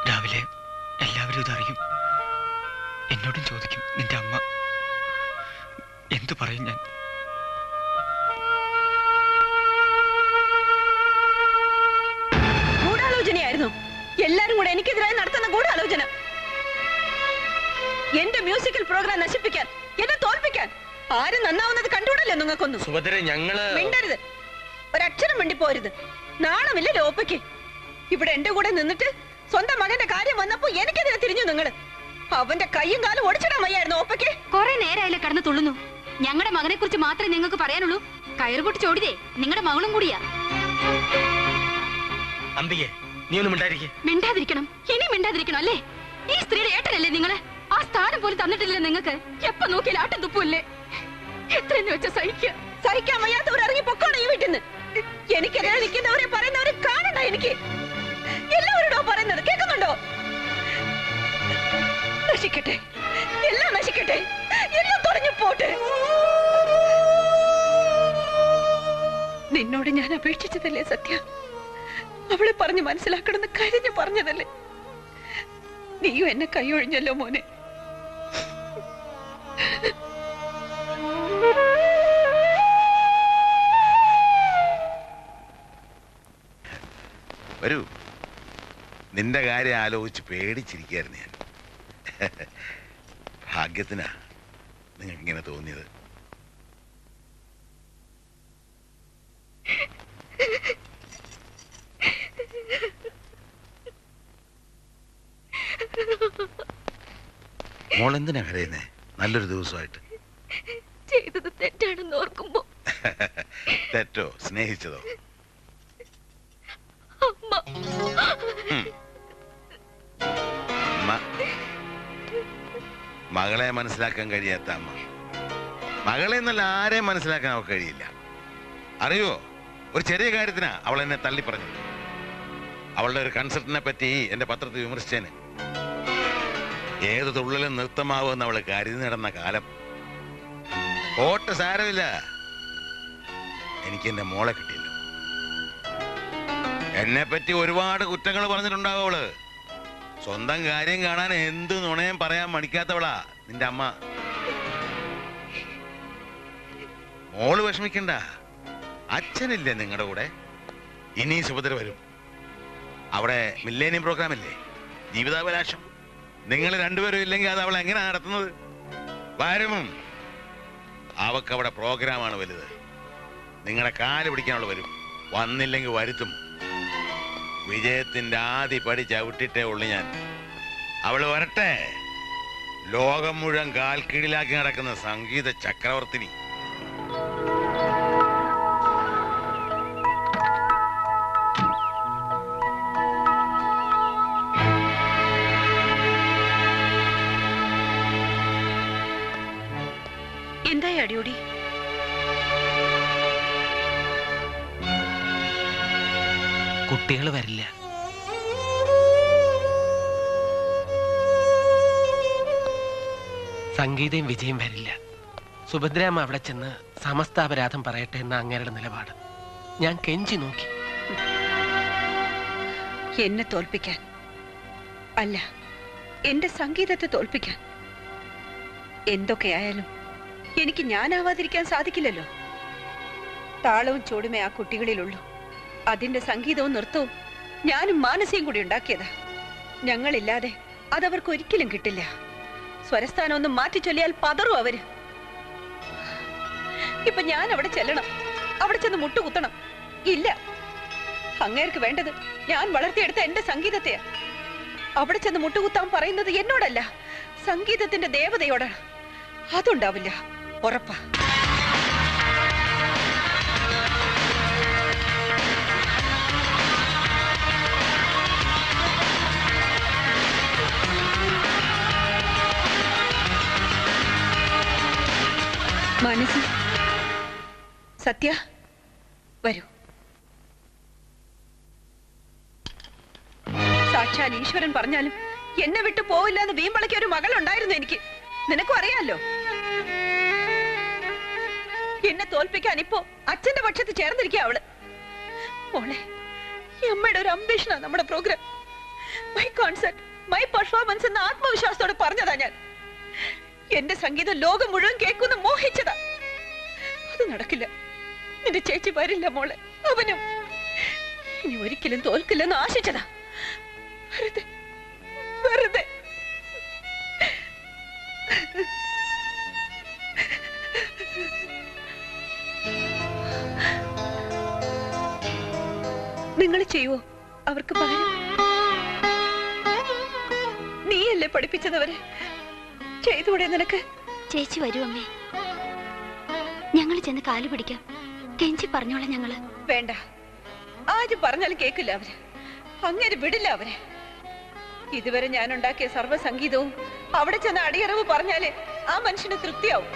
J: രാവിലെ എല്ലാവരും ഇതറിയും. എന്നോടും ചോദിക്കും നിന്റെ അമ്മ. എന്തു പറയും ഞാൻ?
C: ഗൂഢാലോചനയായിരുന്നു. എല്ലാരും കൂടെ എനിക്കെതിരായി നടത്തുന്ന ഗൂഢാലോചന. എന്റെ മ്യൂസിക്കൽ പ്രോഗ്രാം നശിപ്പിക്കാൻ, എന്നെ തോൽപ്പിക്കാൻ. ആരും നന്നാവുന്നത് കണ്ടുകൂടല്ലോ നിങ്ങൾക്കൊന്നും. മിണ്ടരുത്, ഒരക്ഷരം മിണ്ടിപ്പോരുത്. നാണമില്ല ലോപ്പയ്ക്ക്. ഇവിടെ എന്റെ കൂടെ നിന്നിട്ട് സ്വന്തം മകന്റെ കാര്യം വന്നപ്പോ എനിക്കെതിരെ തിരിഞ്ഞു നിങ്ങൾ. അവന്റെ കൈയും കാലും ഒടിച്ചിടാൻ വയ്യായിരുന്നു ഓപ്പയ്ക്ക്.
B: കുറെ നേരമായില്ലേ കടന്നു തുള്ളുന്നു. ഞങ്ങളുടെ മകനെ കുറിച്ച് മാത്രമേ നിങ്ങൾക്ക് പറയാനുള്ളൂ. കയറുപൊട്ടി ചോടിതേ നിങ്ങളുടെ മകളും കൂടിയാ.
D: നീ ഒന്നും
B: മിണ്ടാതിരിക്കണം. ഇനി മിണ്ടാതിരിക്കണം അല്ലേ? ഈ സ്ത്രീയുടെ ഏട്ടനല്ലേ നിങ്ങള്? ആ സ്ഥാനം പോലും തന്നിട്ടില്ലേ നിങ്ങൾക്ക്? എപ്പോ നോക്കിയാൽ ആട്ടും തുപ്പല്ലേ? എത്രയെന്ന് വെച്ച സഹിക്കാൻ വയ്യാത്തവർ ഇറങ്ങി പൊക്കോണം ഈ വീട്ടിൽ നിന്ന്. എനിക്കെതിരെ നിൽക്കുന്നവരെ പറയുന്നവരെ കാണണ്ട. എനിക്ക് എല്ലാവരോടോ പറയുന്നത് കേൾക്കുന്നുണ്ടോ? നശിക്കട്ടെ, എല്ലാം നശിക്കട്ടെ, എല്ലാം തുടങ്ങി പോട്ടെ. നിന്നോട് ഞാൻ അപേക്ഷിച്ചതല്ലേ സത്യ? അവളെ പറഞ്ഞ് മനസ്സിലാക്കണമെന്ന് കരഞ്ഞു പറഞ്ഞതല്ലേ? നീയും എന്നെ കൈയൊഴിഞ്ഞല്ലോ മോനെ.
M: വരൂ. നിന്റെ കാര്യം ആലോചിച്ച് പേടിച്ചിരിക്കായിരുന്നു ഞാൻ. ഭാഗ്യത്തിനാ നിങ്ങൾക്ക് ഇങ്ങനെ തോന്നിയത്. മോളെന്തിനാ കരയുന്നേ? നല്ലൊരു ദിവസമായിട്ട്.
B: ചെയ്തത് തെറ്റാണെന്ന് ഓർക്കുമ്പോ.
M: തെറ്റോ? സ്നേഹിച്ചതോ? മകളെ മനസ്സിലാക്കാൻ കഴിയാത്ത അമ്മ. മകളെ എന്നല്ല ആരെയും മനസ്സിലാക്കാൻ അവൾക്ക് കഴിയില്ല. അറിയോ, ഒരു ചെറിയ കാര്യത്തിനാ അവൾ എന്നെ തള്ളി പറഞ്ഞു. അവളുടെ ഒരു കൺസെർട്ടിനെ പറ്റി എന്റെ പത്രത്തിൽ വിമർശിച്ചേന്. ഏത് തുള്ളലും നൃത്തമാവുമെന്ന് അവള് കരുതി നടന്ന കാലം. കോട്ട സാരമില്ല, എനിക്ക് എന്റെ മോളെ കിട്ടിയല്ലോ. എന്നെ പറ്റി ഒരുപാട് കുറ്റങ്ങൾ പറഞ്ഞിട്ടുണ്ടാവും അവള്. സ്വന്തം കാര്യം കാണാൻ എന്ത് നുണയും പറയാൻ മടിക്കാത്തവളാ നിന്റെ അമ്മ. മോള് വിഷമിക്കണ്ട, അച്ഛനില്ലേ നിങ്ങളുടെ കൂടെ? ഇനി സുഭദ്ര വരും. അവിടെ മില്ലേനിയം പ്രോഗ്രാം അല്ലേ, ജീവിതാഭിലാഷം. നിങ്ങൾ രണ്ടുപേരും ഇല്ലെങ്കിൽ അത് അവൾ എങ്ങനെയാ നടത്തുന്നത്? വരും, അവക്കവിടെ പ്രോഗ്രാമാണ് വലുത്. നിങ്ങളുടെ കാല് പിടിക്കാനുള്ള വരും, വന്നില്ലെങ്കിൽ വരുത്തും. വിജയത്തിന്റെ ആദ്യ പടി ചവിട്ടിട്ടേ ഉള്ളു ഞാൻ. അവള് വരട്ടെ. ലോകം മുഴുവൻ കാൽക്കീഴിലാക്കി നടക്കുന്ന സംഗീത ചക്രവർത്തിനി.
C: എന്തായി അടിയോടി?
E: കുട്ടികൾ വരില്ല. സംഗീതയും വിജയം വരില്ല. സുഭദ്രാമ്മ അവിടെ ചെന്ന് സമസ്ത അപരാധം പറയട്ടെ എന്ന അങ്ങേരുടെ നിലപാട്. ഞാൻ കെഞ്ചി നോക്കി.
C: എന്നെ തോൽപ്പിക്കാൻ അല്ല, എന്റെ സംഗീതത്തെ തോൽപ്പിക്കാൻ. എന്തൊക്കെയായാലും എനിക്ക് ഞാനാവാതിരിക്കാൻ സാധിക്കില്ലല്ലോ. താളവും ചൂടുമേ ആ കുട്ടികളിലുള്ളൂ. അതിന്റെ സംഗീതവും നൃത്തവും ഞാനും മാനസയും കൂടി ഉണ്ടാക്കിയതാ. ഞങ്ങളില്ലാതെ അതവർക്ക് ഒരിക്കലും കിട്ടില്ല. സ്വരസ്ഥാനം ഒന്നും മാറ്റി ചൊല്ലിയാൽ പതറും അവര്. ഇപ്പൊ ഞാൻ അവിടെ ചെല്ലണം, അവിടെ ചെന്ന് മുട്ടുകുത്തണം? ഇല്ല. അങ്ങേർക്ക് വേണ്ടത് ഞാൻ വളർത്തിയെടുത്ത എന്റെ സംഗീതത്തെയാ. അവിടെ ചെന്ന് മുട്ടുകുത്താൻ പറയുന്നത് എന്നോടല്ല, സംഗീതത്തിന്റെ ദേവതയോടാണ്. അതുണ്ടാവില്ല, ഉറപ്പാ. മാനസി, സത്യ, വരൂ. സാക്ഷാൽ ഈശ്വരൻ പറഞ്ഞാലും എന്നെ വിട്ടു പോവില്ല എന്ന് വീമ്പളയ്ക്ക് ഒരു മകളുണ്ടായിരുന്നു എനിക്ക്. നിനക്കും അറിയാലോ. എന്നെ തോൽപ്പിക്കാൻ ഇപ്പോ അച്ഛന്റെ പക്ഷത്ത് ചേർന്നിരിക്കുക അവള്. മോളെ, ഈ അമ്മയുടെ ഒരു അംബിഷനാ നമ്മുടെ program. My concert, my performance എന്ന ആത്മവിശ്വാസത്തോടെ പറഞ്ഞതാ ഞാൻ. എന്റെ സംഗീതം ലോകം മുഴുവൻ കേൾക്കുന്ന മോഹിച്ചതാ. അത് നടക്കില്ല. നിന്റെ ചേച്ചി വരില്ല മോളെ. അവനും ഇനി ഒരിക്കലും തോൽക്കില്ലെന്ന് ആശിച്ചതാ. വെറുതെ വെറുതെ. നിങ്ങൾ ചെയ്യുവോ അവർക്ക് പകരം? നീയല്ലേ പഠിപ്പിച്ചതവരെ? ചെയ്തൂടെ നിനക്ക്?
B: ചേച്ചി വരൂ അമ്മേ, ഞങ്ങൾ ചെന്ന് കാല് പിടിക്കാം. കെഞ്ചി പറഞ്ഞോളാം ഞങ്ങള്.
C: വേണ്ട, ആര് പറഞ്ഞാലും കേക്കില്ല അവര്. അങ്ങനെ വിടില്ല അവരെ. ഇതുവരെ ഞാൻ ഉണ്ടാക്കിയ സർവ്വസംഗീതവും അവിടെ ചെന്ന് അടിയറവ് പറഞ്ഞാലേ ആ മനുഷ്യന് തൃപ്തിയാവും.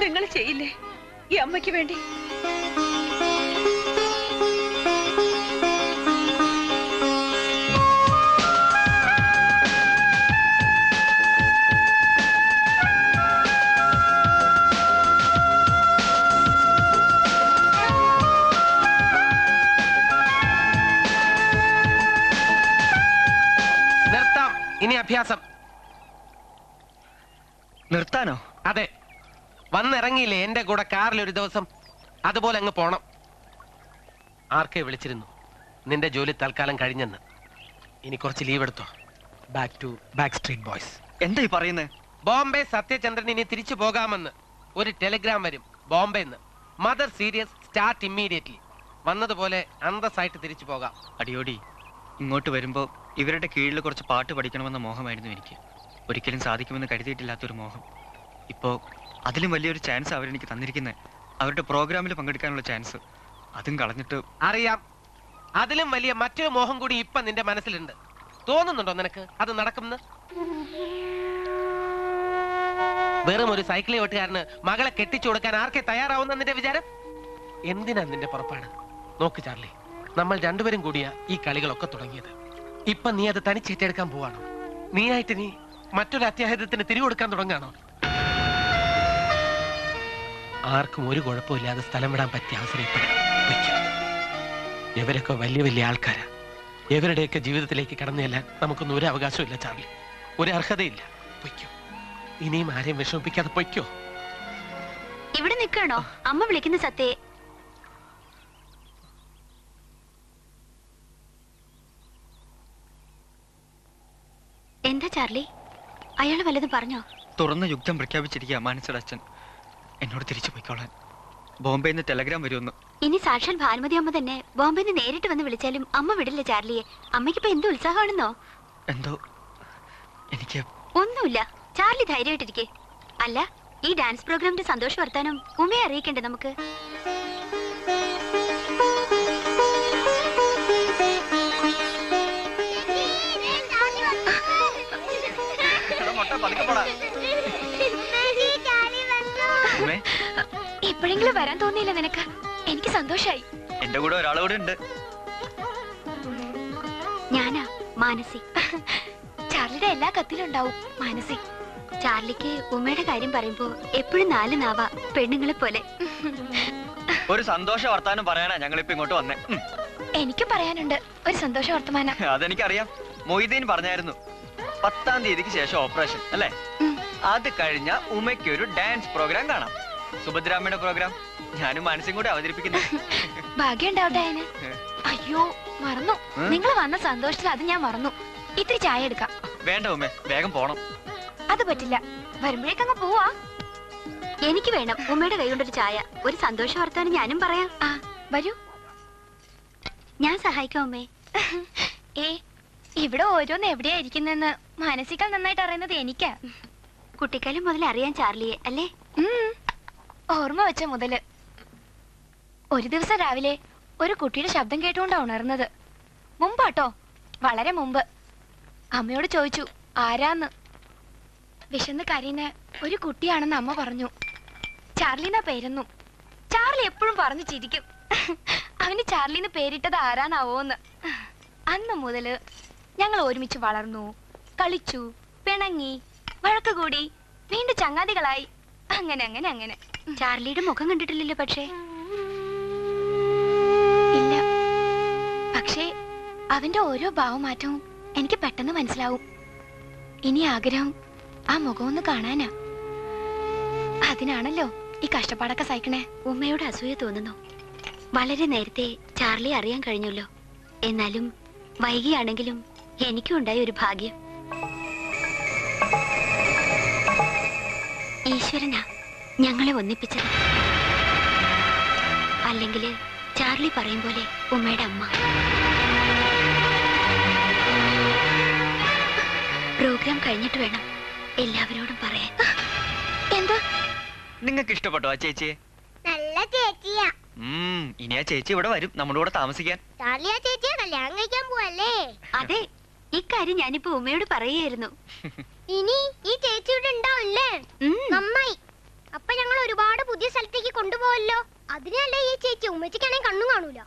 C: നിങ്ങൾ ചെയ്യില്ലേ ഈ അമ്മയ്ക്ക് വേണ്ടി?
E: ഇനി അഭ്യാസം.
J: നിർത്താനോ?
E: അതെ. വന്നിറങ്ങിയില്ലേ എന്റെ കൂടെ കാറിൽ ഒരു ദിവസം? അതുപോലെ അങ്ങ് പോണം. ആർക്കെ വിളിച്ചിരുന്നു നിന്റെ ജോലി തൽക്കാലം കഴിഞ്ഞെന്ന്. ഇനി കുറച്ച് ലീവ് എടുത്തോ. Back to Backstreet Boys.
J: എന്താ ഈ പറയുന്നത്?
E: ബോംബെ സത്യചന്ദ്രൻ ഇനി തിരിച്ചു പോകാമെന്ന് ഒരു ടെലിഗ്രാം വരും ബോംബെന്ന്. Mother serious, start immediately. വന്നതുപോലെ അന്തസ്സായിട്ട് തിരിച്ചു പോകാം.
J: അടിയോടി, ഇങ്ങോട്ട് വരുമ്പോൾ ഇവരുടെ കീഴിൽ കുറച്ച് പാട്ട് പഠിക്കണമെന്ന മോഹമായിരുന്നു എനിക്ക്. ഒരിക്കലും സാധിക്കുമെന്ന് കരുതിയിട്ടില്ലാത്തൊരു മോഹം. ഇപ്പോൾ അതിലും വലിയൊരു ചാൻസ് അവരെനിക്ക് തന്നിരിക്കുന്നത്. അവരുടെ പ്രോഗ്രാമിൽ പങ്കെടുക്കാനുള്ള ചാൻസ്. അതും കളഞ്ഞിട്ട്.
E: അറിയാം, അതിലും വലിയ മറ്റൊരു മോഹം കൂടി ഇപ്പൊ നിന്റെ മനസ്സിലുണ്ട്. തോന്നുന്നുണ്ടോ നിനക്ക് അത് നടക്കുമെന്ന്? വെറും ഒരു സൈക്കിൾ ഓട്ടുകാരന് മകളെ കെട്ടിച്ചു കൊടുക്കാൻ ആർക്കെ തയ്യാറാവുന്ന നിന്റെ വിചാരം? എന്തിനാ നിന്റെ പുറപ്പാട്? നോക്ക് ചാർലി, നമ്മൾ രണ്ടുപേരും കൂടിയാ ഈ കളികളൊക്കെ തുടങ്ങിയത്. ഇപ്പൊ നീ അത് തനിച്ചേറ്റെടുക്കാൻ പോവാണോ? നീയായിട്ട് നീ മറ്റൊരു അത്യാഹിതത്തിന് തിരികൊടുക്കാൻ തുടങ്ങാണോ? ആർക്കും ഒരു കുഴപ്പമില്ലാതെ സ്ഥലം വിടാൻ പറ്റിയ അവസരം ഇപ്പോഴാണ്. ഇവരൊക്കെ വലിയ വലിയ ആൾക്കാരാ. ഇവരുടെയൊക്കെ ജീവിതത്തിലേക്ക് കടന്നു ചെല്ലാൻ നമുക്കൊന്നും ഒരു അവകാശമില്ല ചാർലി, ഒരു അർഹതയില്ല. പൊയ്ക്കോ, ഇനിയും ആരെയും വിഷമിപ്പിക്കാതെ പൊയ്ക്കോ.
B: ഇവിടെ നിൽക്കണോ? അമ്മ വിളിക്കുന്ന സത്യേ. എന്താ ചാർലി, അയാൾ വല്ലതും പറഞ്ഞോ?
J: തുറന്ന യുദ്ധം പ്രഖ്യാപിച്ചിരിക്കുക മാനസയുടെ അച്ഛൻ. എന്നോട് തിരിച്ചു പോയിക്കോളാൻ. ബോംബെയിൽ നിന്ന് ടെലഗ്രാം വരുമെന്ന്.
B: ഇനി സാക്ഷാൽ ഭാനുമതി അമ്മ തന്നെ ബോംബെയിൽ നിന്ന് നേരിട്ട് വന്ന് വിളിച്ചാലും അമ്മ വിടില്ല ചാർലിയെ. അമ്മയ്ക്കിപ്പോ എന്ത് ഉത്സാഹമാണെന്നോ.
J: എന്തോ എനിക്ക്
B: ഒന്നുമില്ല, ചാർലി ധൈര്യമായിട്ടിരിക്കെ. അല്ല, ഈ ഡാൻസ് പ്രോഗ്രാമിന്റെ സന്തോഷ വർത്താനം ഉമ്മയെ അറിയിക്കണ്ടേ നമുക്ക്?
F: എപ്പോഴെങ്കിലും വരാൻ തോന്നിയില്ല നിനക്ക്? എനിക്ക് സന്തോഷായി.
J: എന്റെ കൂടെ ഒരാളോടെ ഉണ്ട്.
B: ഞാനാ മാനസി.
F: ചാർലിയുടെ എല്ലാ കത്തിലും ഉണ്ടാവും മാനസി.
B: ചാർലിക്ക് ഉമ്മയുടെ കാര്യം പറയുമ്പോ എപ്പോഴും 4 നാവാ, പെണ്ണുങ്ങളെ പോലെ.
J: ഒരു സന്തോഷ വർത്താനം പറയാനാ ഞങ്ങളിപ്പോ ഇങ്ങോട്ട് വന്നേ.
F: എനിക്ക് പറയാനുണ്ട് ഒരു സന്തോഷ വർത്തമാനം.
J: അതെനിക്കറിയാം. മൊയ്തീൻ പറഞ്ഞായിരുന്നു 10-ാം തീയതിക്ക് ശേഷം ഓപ്പറേഷൻ അല്ലേ? അത് കഴിഞ്ഞ ഉമ്മയ്ക്ക് ഒരു ഡാൻസ് പ്രോഗ്രാം കാണാം. സുഭദ്രാമ്മയുടെ പ്രോഗ്രാം ഞാനും മാനസികം കൂടെ അവതരിപ്പിക്കുന്നു.
F: ഭാഗ്യം ഉണ്ടാവട്ടെ അതിന്. അയ്യോ മറന്നു, നിങ്ങൾ വന്ന സന്തോഷത്തിൽ അത് ഞാൻ മറന്നു. ഇത്തിരി ചായ എടുക്കാം.
J: വേണ്ട ഉമ്മേ, വേഗം പോണം.
F: അത് പറ്റില്ല, വരുമ്പോഴേക്കങ്ങ് പോവാ.
B: എനിക്ക് വേണം ഉമ്മയുടെ കൈ കൊണ്ടൊരു ചായ. ഒരു സന്തോഷ വർത്താനം ഞാനും പറയാം.
F: ആ വരൂ,
B: ഞാൻ സഹായിക്കാം ഉമ്മേ.
F: ഇവിടെ ഓരോന്ന് എവിടെയാ ഇരിക്കുന്നെന്ന് മാനസികൾ നന്നായിട്ട് അറിയുന്നത് എനിക്കാ.
B: കുട്ടിക്കാലം മുതൽ അറിയാൻ ചാർലിയെ അല്ലേ?
F: ഓർമ്മ വെച്ച മുതല്. ഒരു ദിവസം രാവിലെ ഒരു കുട്ടിയുടെ ശബ്ദം കേട്ടുകൊണ്ടാ ഉണർന്നത്. മുമ്പാട്ടോ, വളരെ മുമ്പ്. അമ്മയോട് ചോദിച്ചു ആരാന്ന്. വിശന്ന് കരയുന്ന ഒരു കുട്ടിയാണെന്ന് അമ്മ പറഞ്ഞു. ചാർലിന്നാ പേരെന്നു. ചാർലി എപ്പോഴും പറഞ്ഞു ചിരിക്കും. അവന് ചാർലിന്ന് പേരിട്ടത് ആരാന്നാവോന്ന്. അന്ന് മുതല് ഞങ്ങൾ ഒരുമിച്ച് വളർന്നു, കളിച്ചു, പിണങ്ങി, വഴക്ക് കൂടി, വീണ്ടും ചങ്ങാതികളായി. അങ്ങനെ അങ്ങനെ അങ്ങനെ.
B: ചാർലിയുടെ മുഖം കണ്ടിട്ടില്ലല്ലോ? പക്ഷേ
F: ഇല്ല, പക്ഷേ അവന്റെ ഓരോ ഭാവമാറ്റവും എനിക്ക് പെട്ടെന്ന് മനസ്സിലാവും. ഇനി ആഗ്രഹം ആ മുഖം ഒന്ന് കാണാനാ. അതിനാണല്ലോ ഈ കഷ്ടപ്പാടൊക്കെ സഹിക്കണേ.
B: ഉമ്മയോട് അസൂയ തോന്നുന്നു. വളരെ നേരത്തെ ചാർലി അറിയാൻ കഴിഞ്ഞല്ലോ. എന്നാലും വൈകിയാണെങ്കിലും എനിക്കും ഉണ്ടായ ഒരു ഭാഗ്യം. ഈശ്വരനാ ഞങ്ങളെ ഒന്നിപ്പിച്ചത്. അല്ലെങ്കിൽ ചാർലി പറയും പോലെ ഉമ്മയുടെ അമ്മ. പ്രോഗ്രാം കഴിഞ്ഞിട്ട് വേണം എല്ലാവരോടും പറയാൻ.
F: എന്താ?
J: നിങ്ങൾക്ക് ഇഷ്ടപ്പെട്ടോ ആ ചേച്ചിയെ?
L: നല്ല ചേച്ചിയാ.
J: ഇനി ആ ചേച്ചി ഇവിടെ വരും നമ്മുടെ കൂടെ താമസിക്കാൻ.
L: ചാർലി ആ ചേച്ചിയെ കല്യാണം കഴിക്കാൻ പോവല്ലേ?
B: അതെ, ഇക്കാര്യം ഞാനിപ്പോ ഉമ്മയോട് പറയായിരുന്നു.
L: ഇനി ഈ ചേച്ചി ഇവിടെ ഉണ്ടാവില്ലേ? നന്നായി. അപ്പൊ ഞങ്ങൾ ഒരുപാട് പുതിയ സ്ഥലത്തേക്ക് കൊണ്ടുപോവല്ലോ. അതിനല്ലേ ഈ ചേച്ചി. ഉമ്മച്ചിക്കാണെങ്കിൽ കണ്ണും കാണൂല.